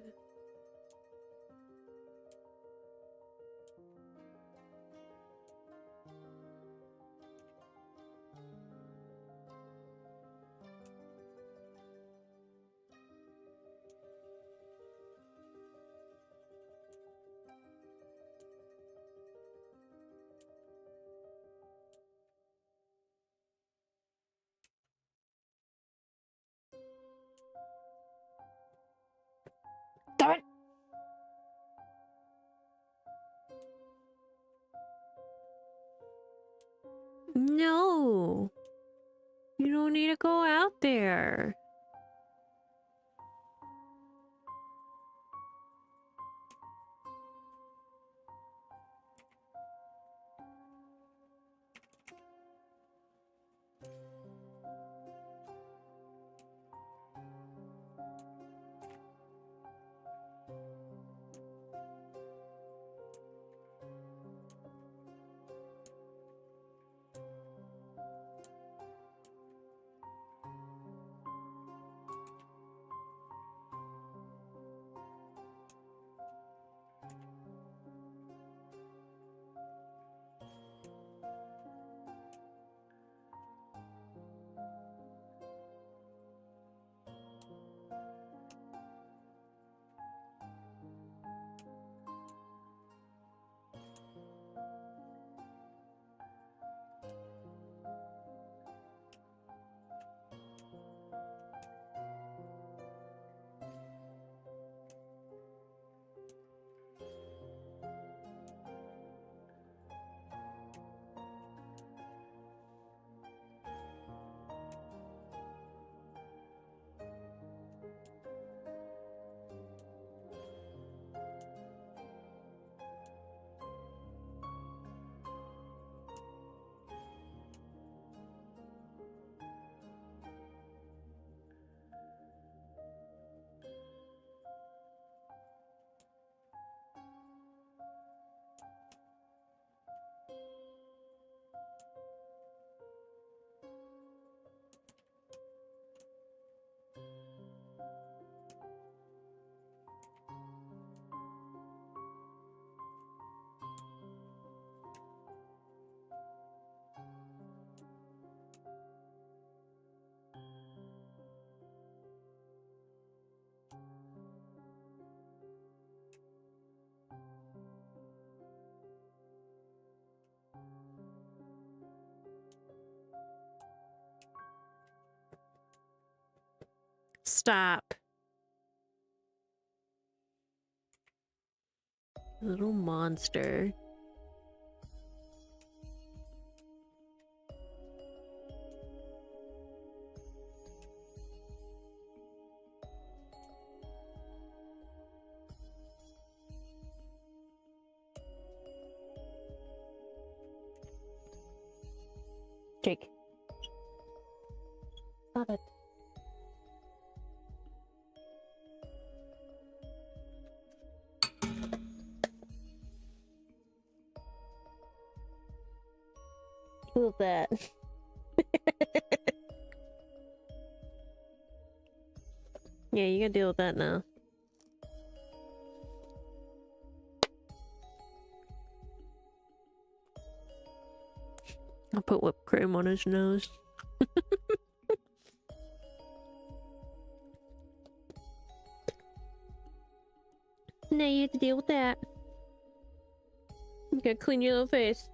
No! You don't need to go out there. Stop. Little monster. Jake. Stop it. Deal with that. Yeah, you gotta deal with that now. I'll put whipped cream on his nose. Now you have to deal with that. You gotta clean your little face.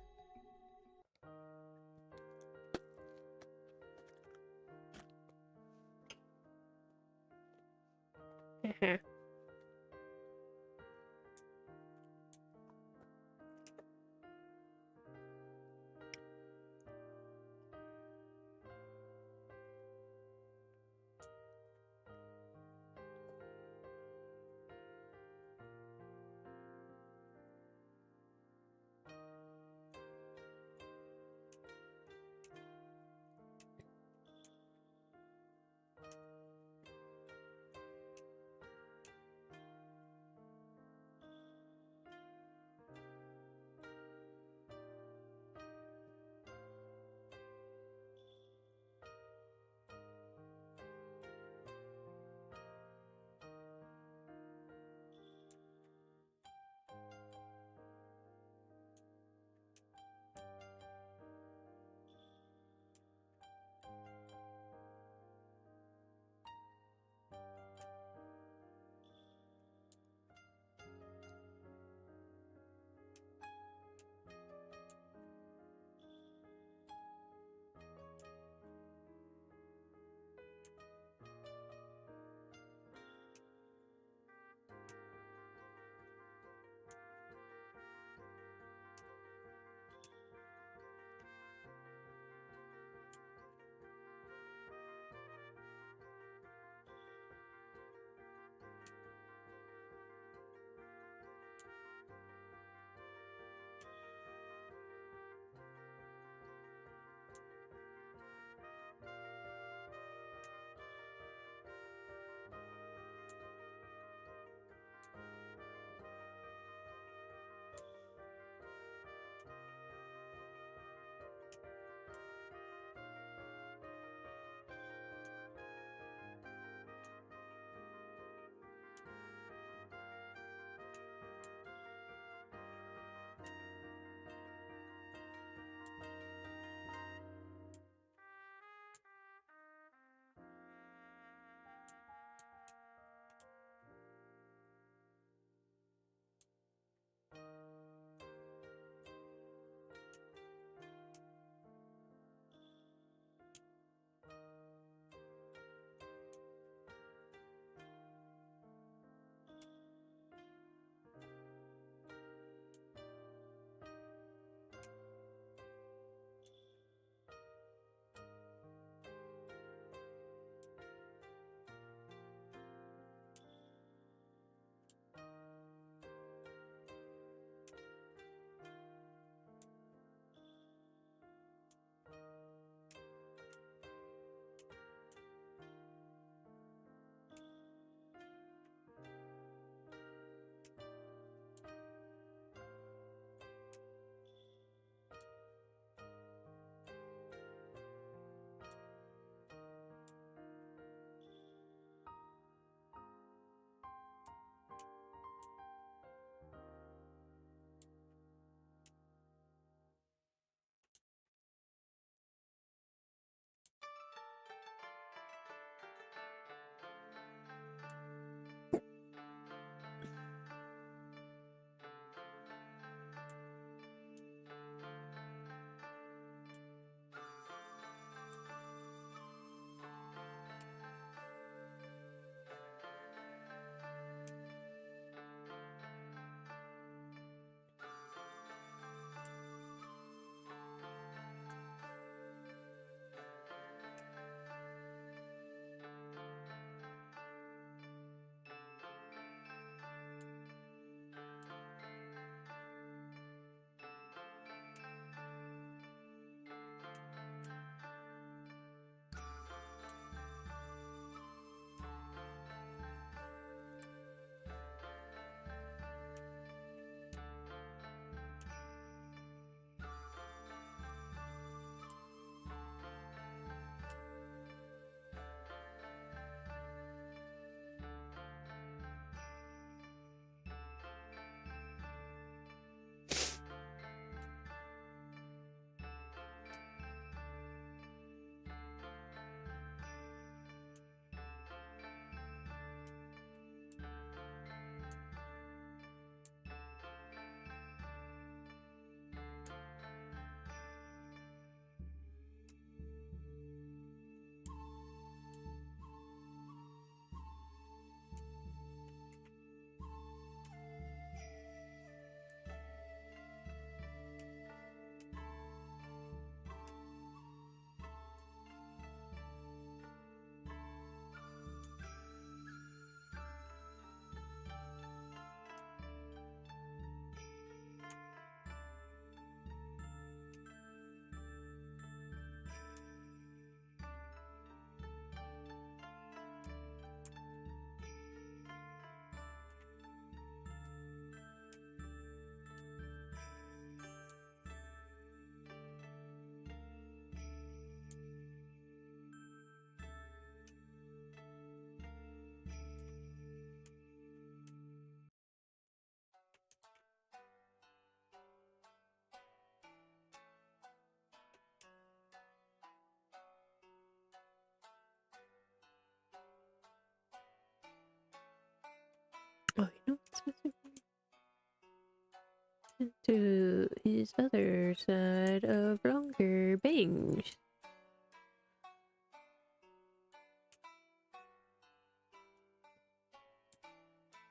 to his other side of longer bangs.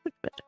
Much better.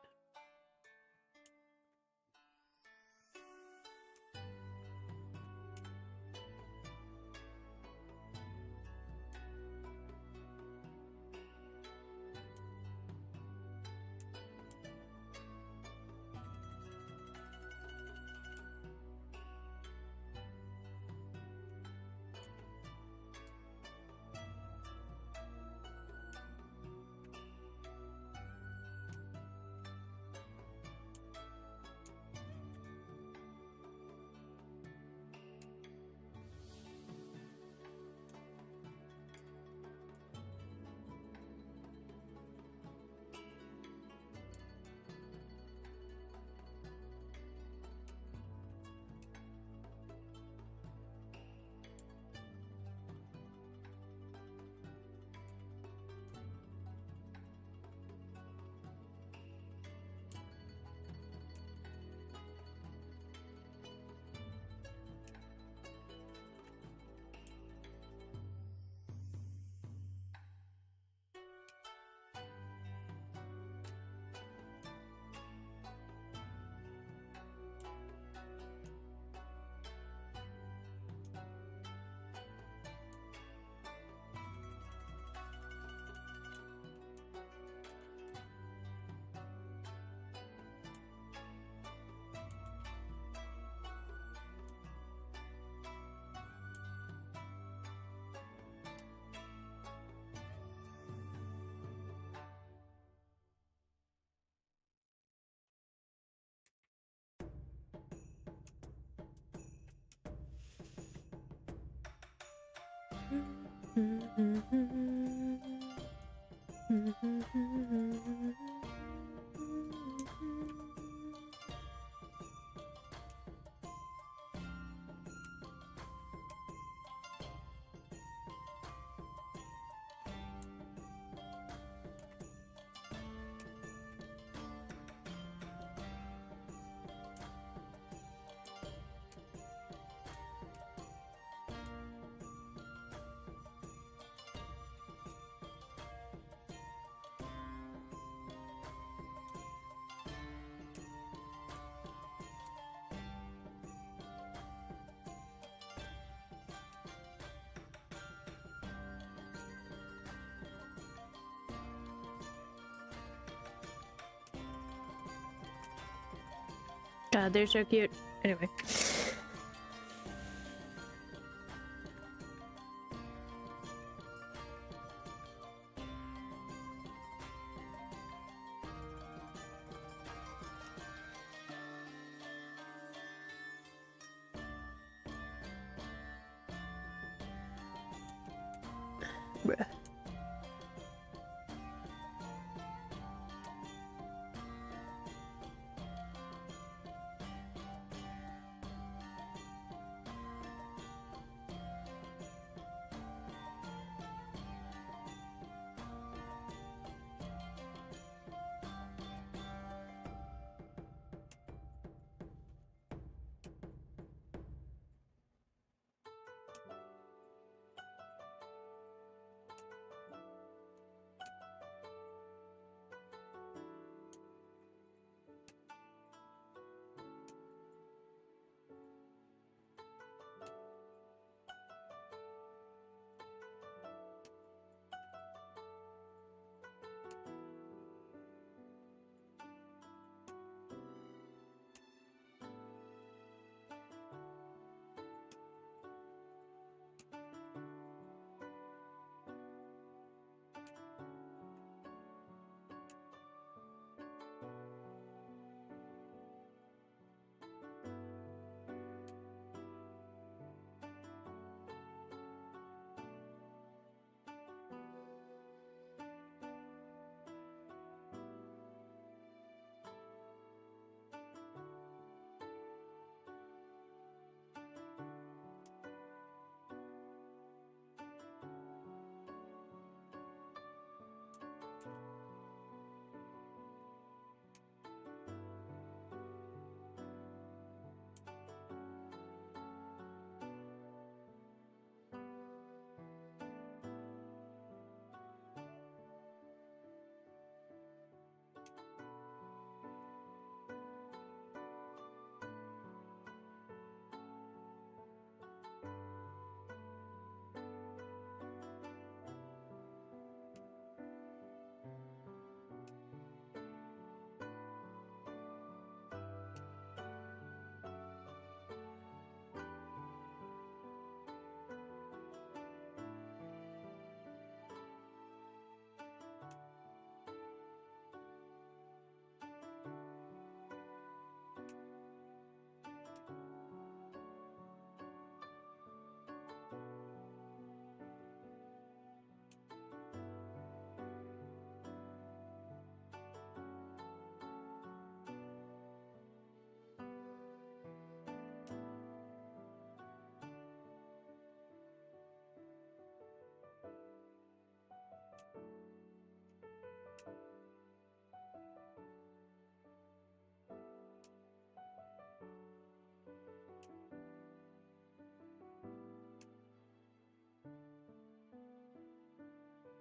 God, they're so cute. Anyway. Bruh.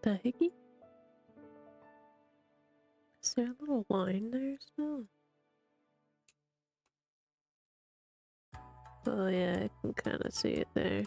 the hickey? Is there a little line there still? Oh yeah, I can kind of see it there.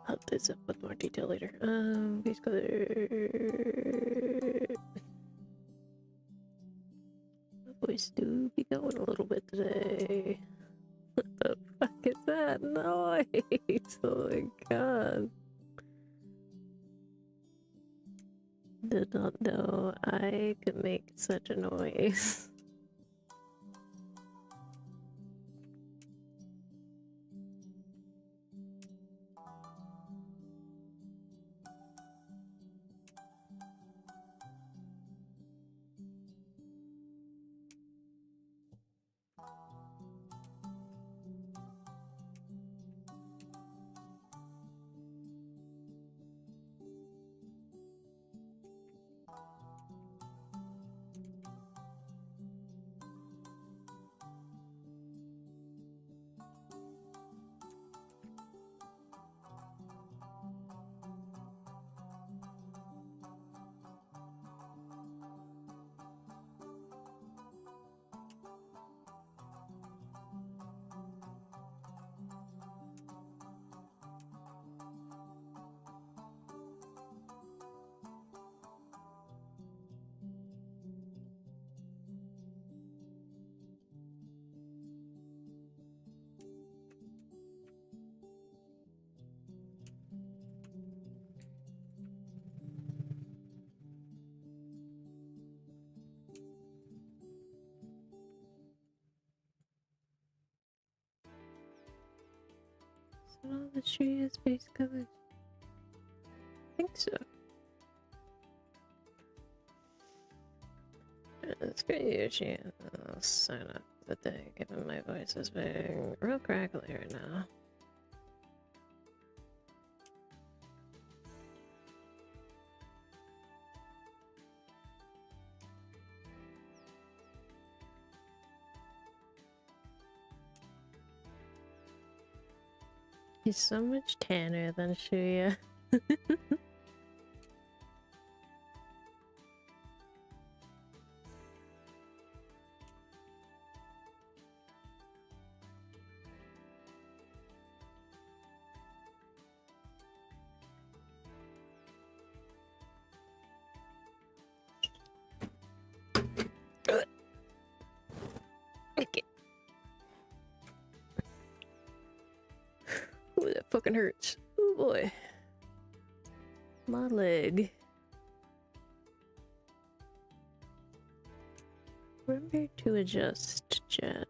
I'll do this up with more detail later. Base color. My voice do be going a little bit today. What the fuck is that noise? Oh my god. Did not know I could make such a noise. All the tree is base colors. I think so. It's good usually. I'll sign up for the day, given my voice is being real crackly right now. He's so much tanner than Shuya. Okay. Ooh, that fucking hurts. Oh boy. My leg. Remember to adjust, chat.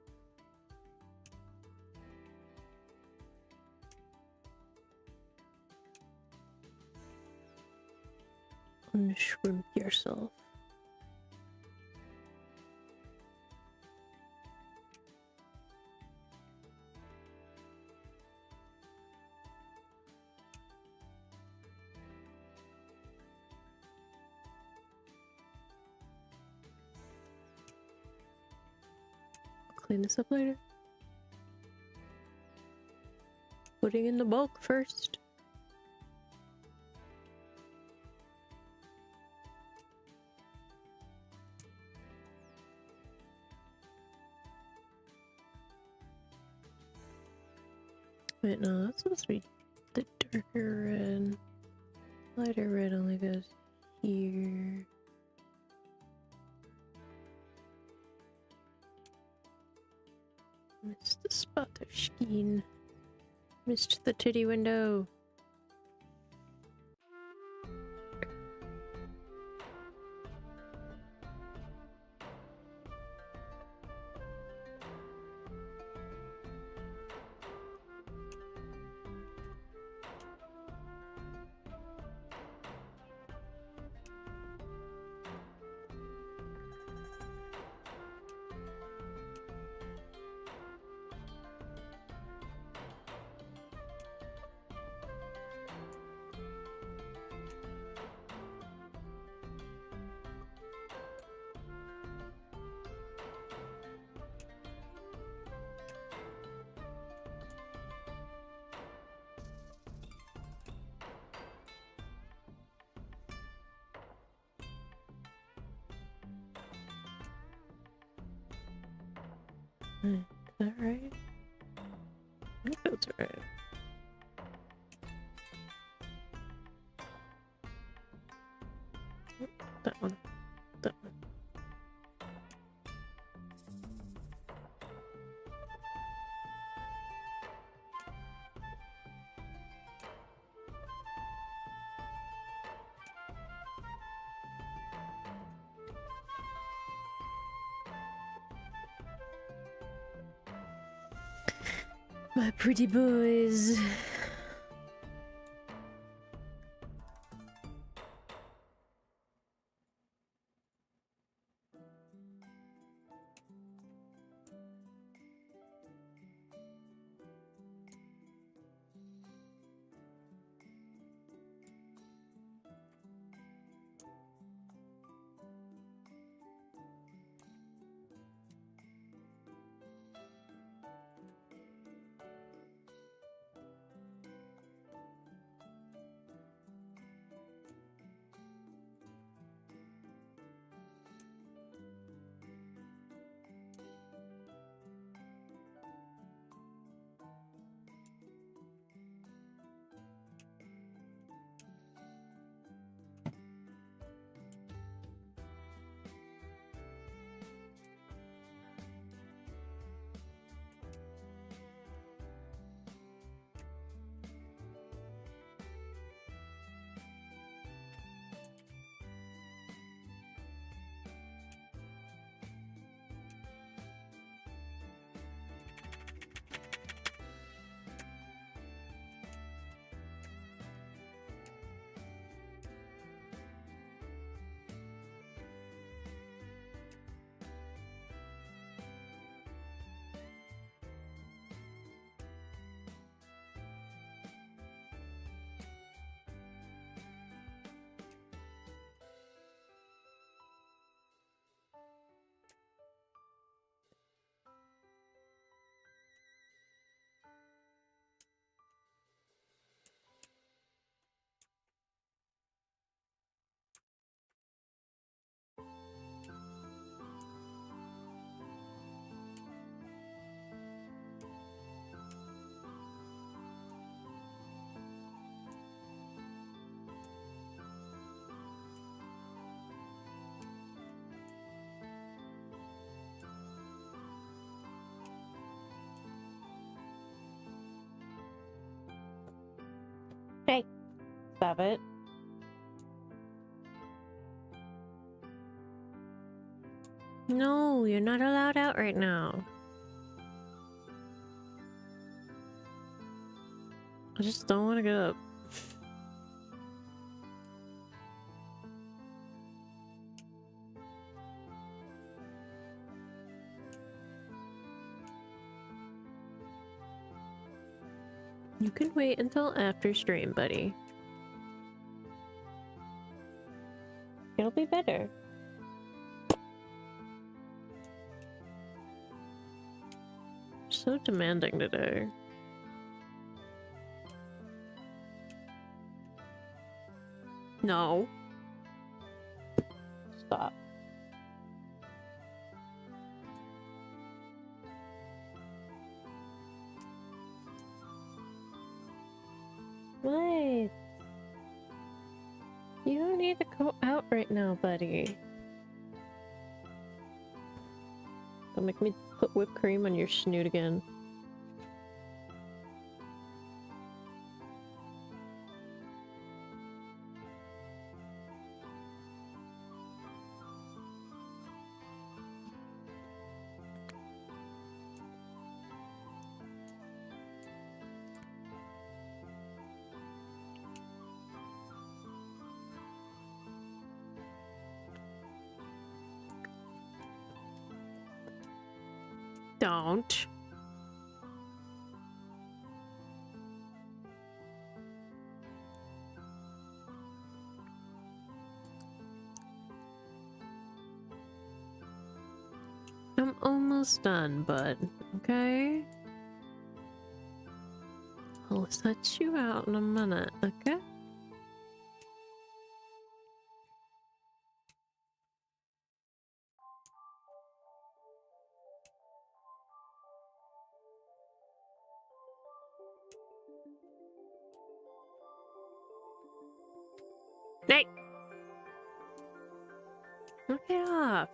Unshrimp yourself. Clean this up later. Putting in the bulk first. Wait, no, that's supposed to be the darker red. Lighter red only goes here. Missed the spot of Skeen. Missed the titty window. Is that right? I think that's right. That one. That one. My pretty boys. Stop it. No, you're not allowed out right now. I just don't want to get up. You can wait until after stream, buddy. It'll be better. So demanding today. No. Stop. What? You don't need to go out right now, buddy. Don't make me put whipped cream on your snoot again. Don't. I'm almost done, bud. Okay? I'll set you out in a minute, okay? Hey! Knock it off.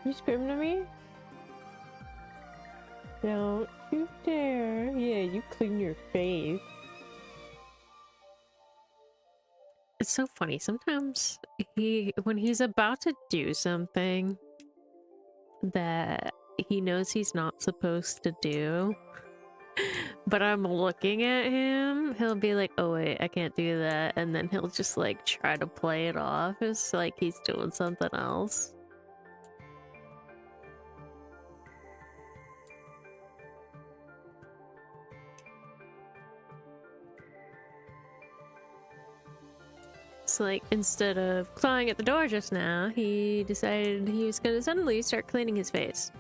You screaming at me? Don't you dare. Yeah, you clean your face. It's so funny. Sometimes when he's about to do something that he knows he's not supposed to do, but I'm looking at him, he'll be like, oh wait, I can't do that. And then he'll just like try to play it off as like he's doing something else. looks like instead of clawing at the door just now, he decided he was gonna suddenly start cleaning his face.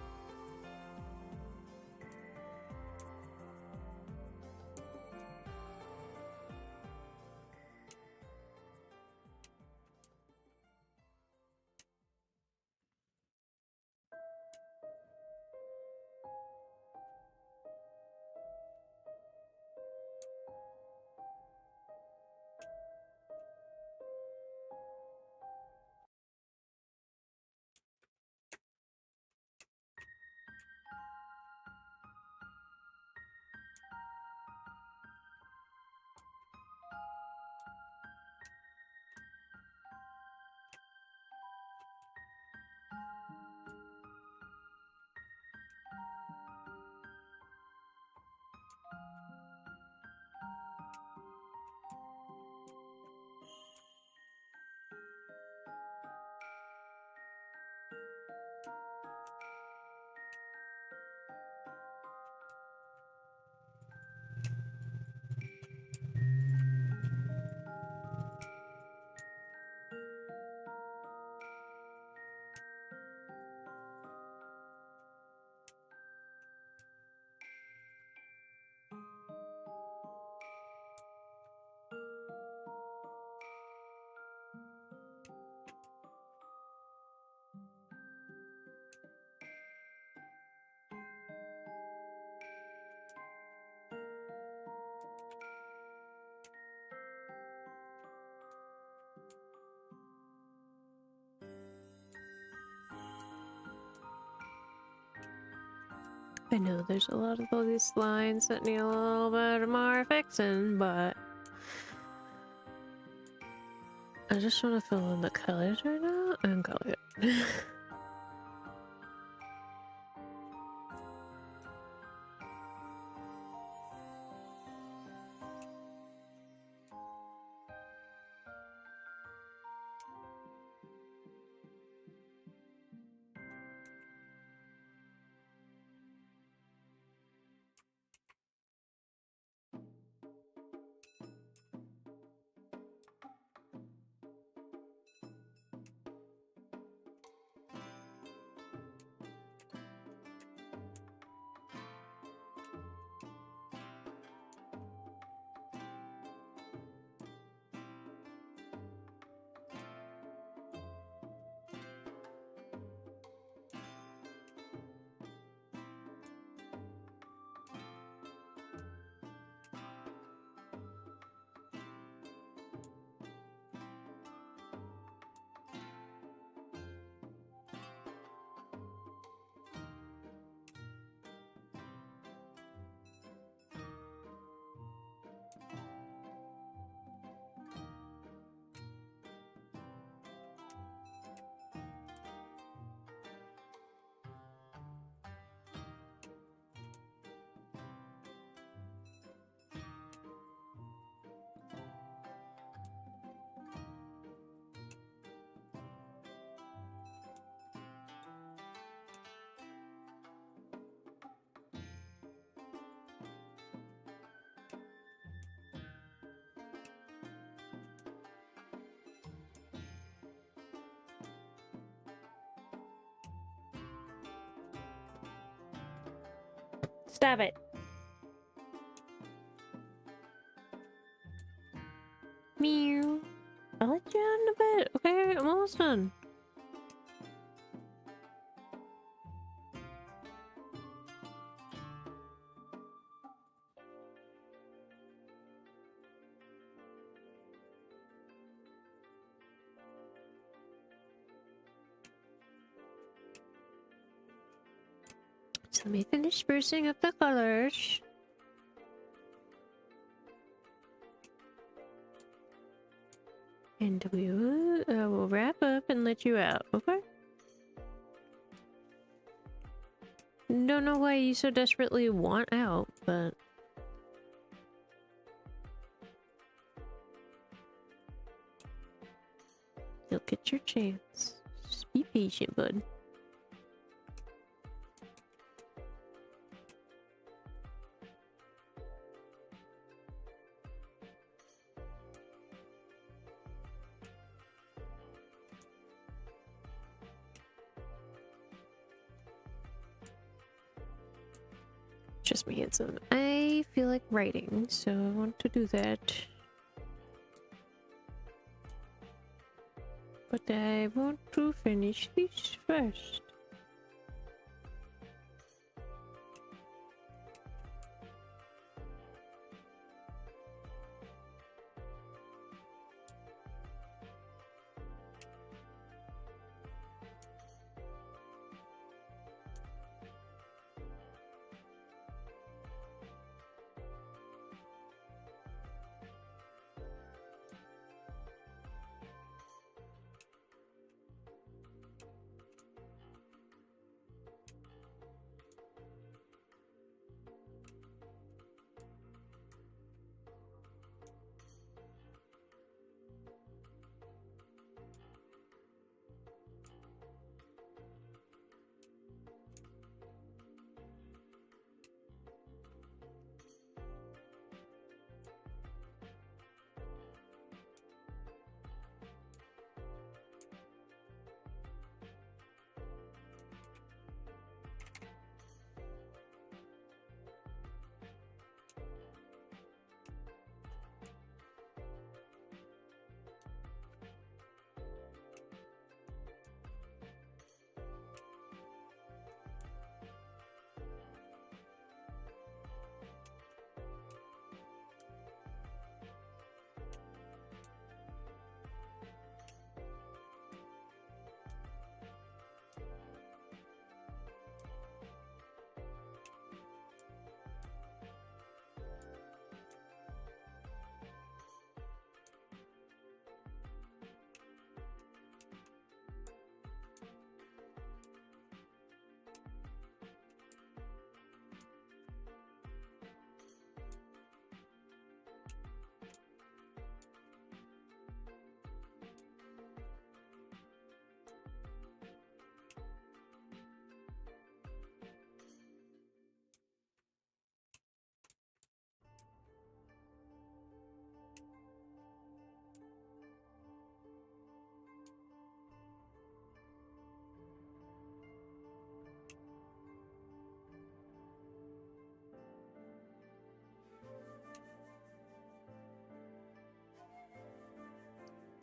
I know there's a lot of all these lines that need a little bit more fixing, but I just want to fill in the colors right now and color it. Stop it. Meow. I'll let you out in a bit. Okay, I'm almost done. So let me finish sprucing up the colors. And we will wrap up and let you out, okay? Don't know why you so desperately want out, but... you'll get your chance. Just be patient, bud. just me handsome. I feel like writing, so I want to do that. But I want to finish this first.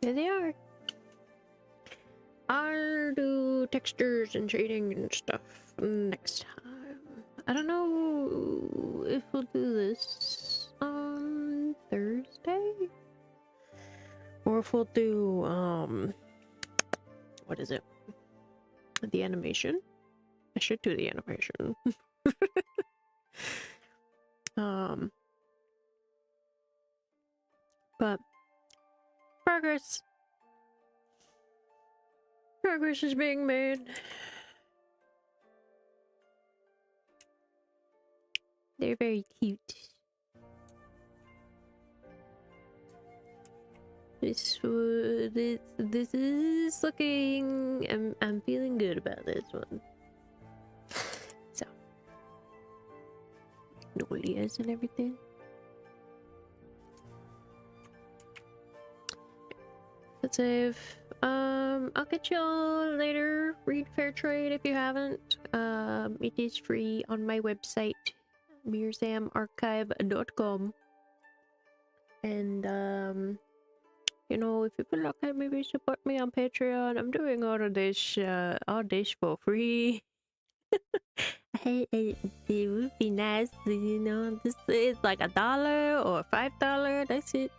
There they are. I'll do textures and shading and stuff next time. I don't know if we'll do this on Thursday or if we'll do what is it? The animation. I should do the animation. But progress is being made. They're very cute. This is looking. I'm feeling good about this one. So, noises and everything. Let's save. I'll get y'all later. Read Fair Trade if you haven't. It is free on my website, mirzamarchive.com. And you know, if you feel like maybe support me on Patreon, I'm doing all this for free. It would be nice, you know. This is like $1 or $5. That's it.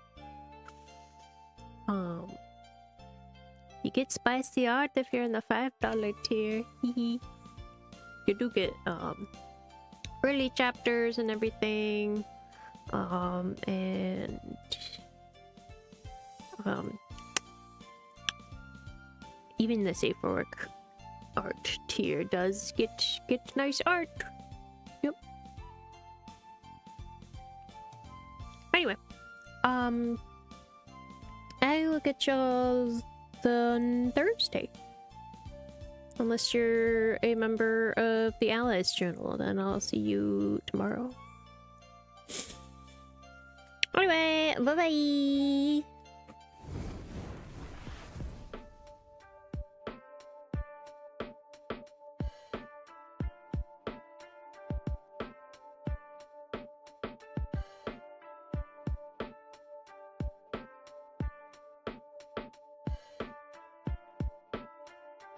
You get spicy art if you're in the $5 tier. You do get early chapters and everything. And even the safe for work art tier does get nice art. Yep. Anyway, I will get y'all on Thursday. Unless you're a member of the Allies channel, then I'll see you tomorrow. Anyway, bye-bye!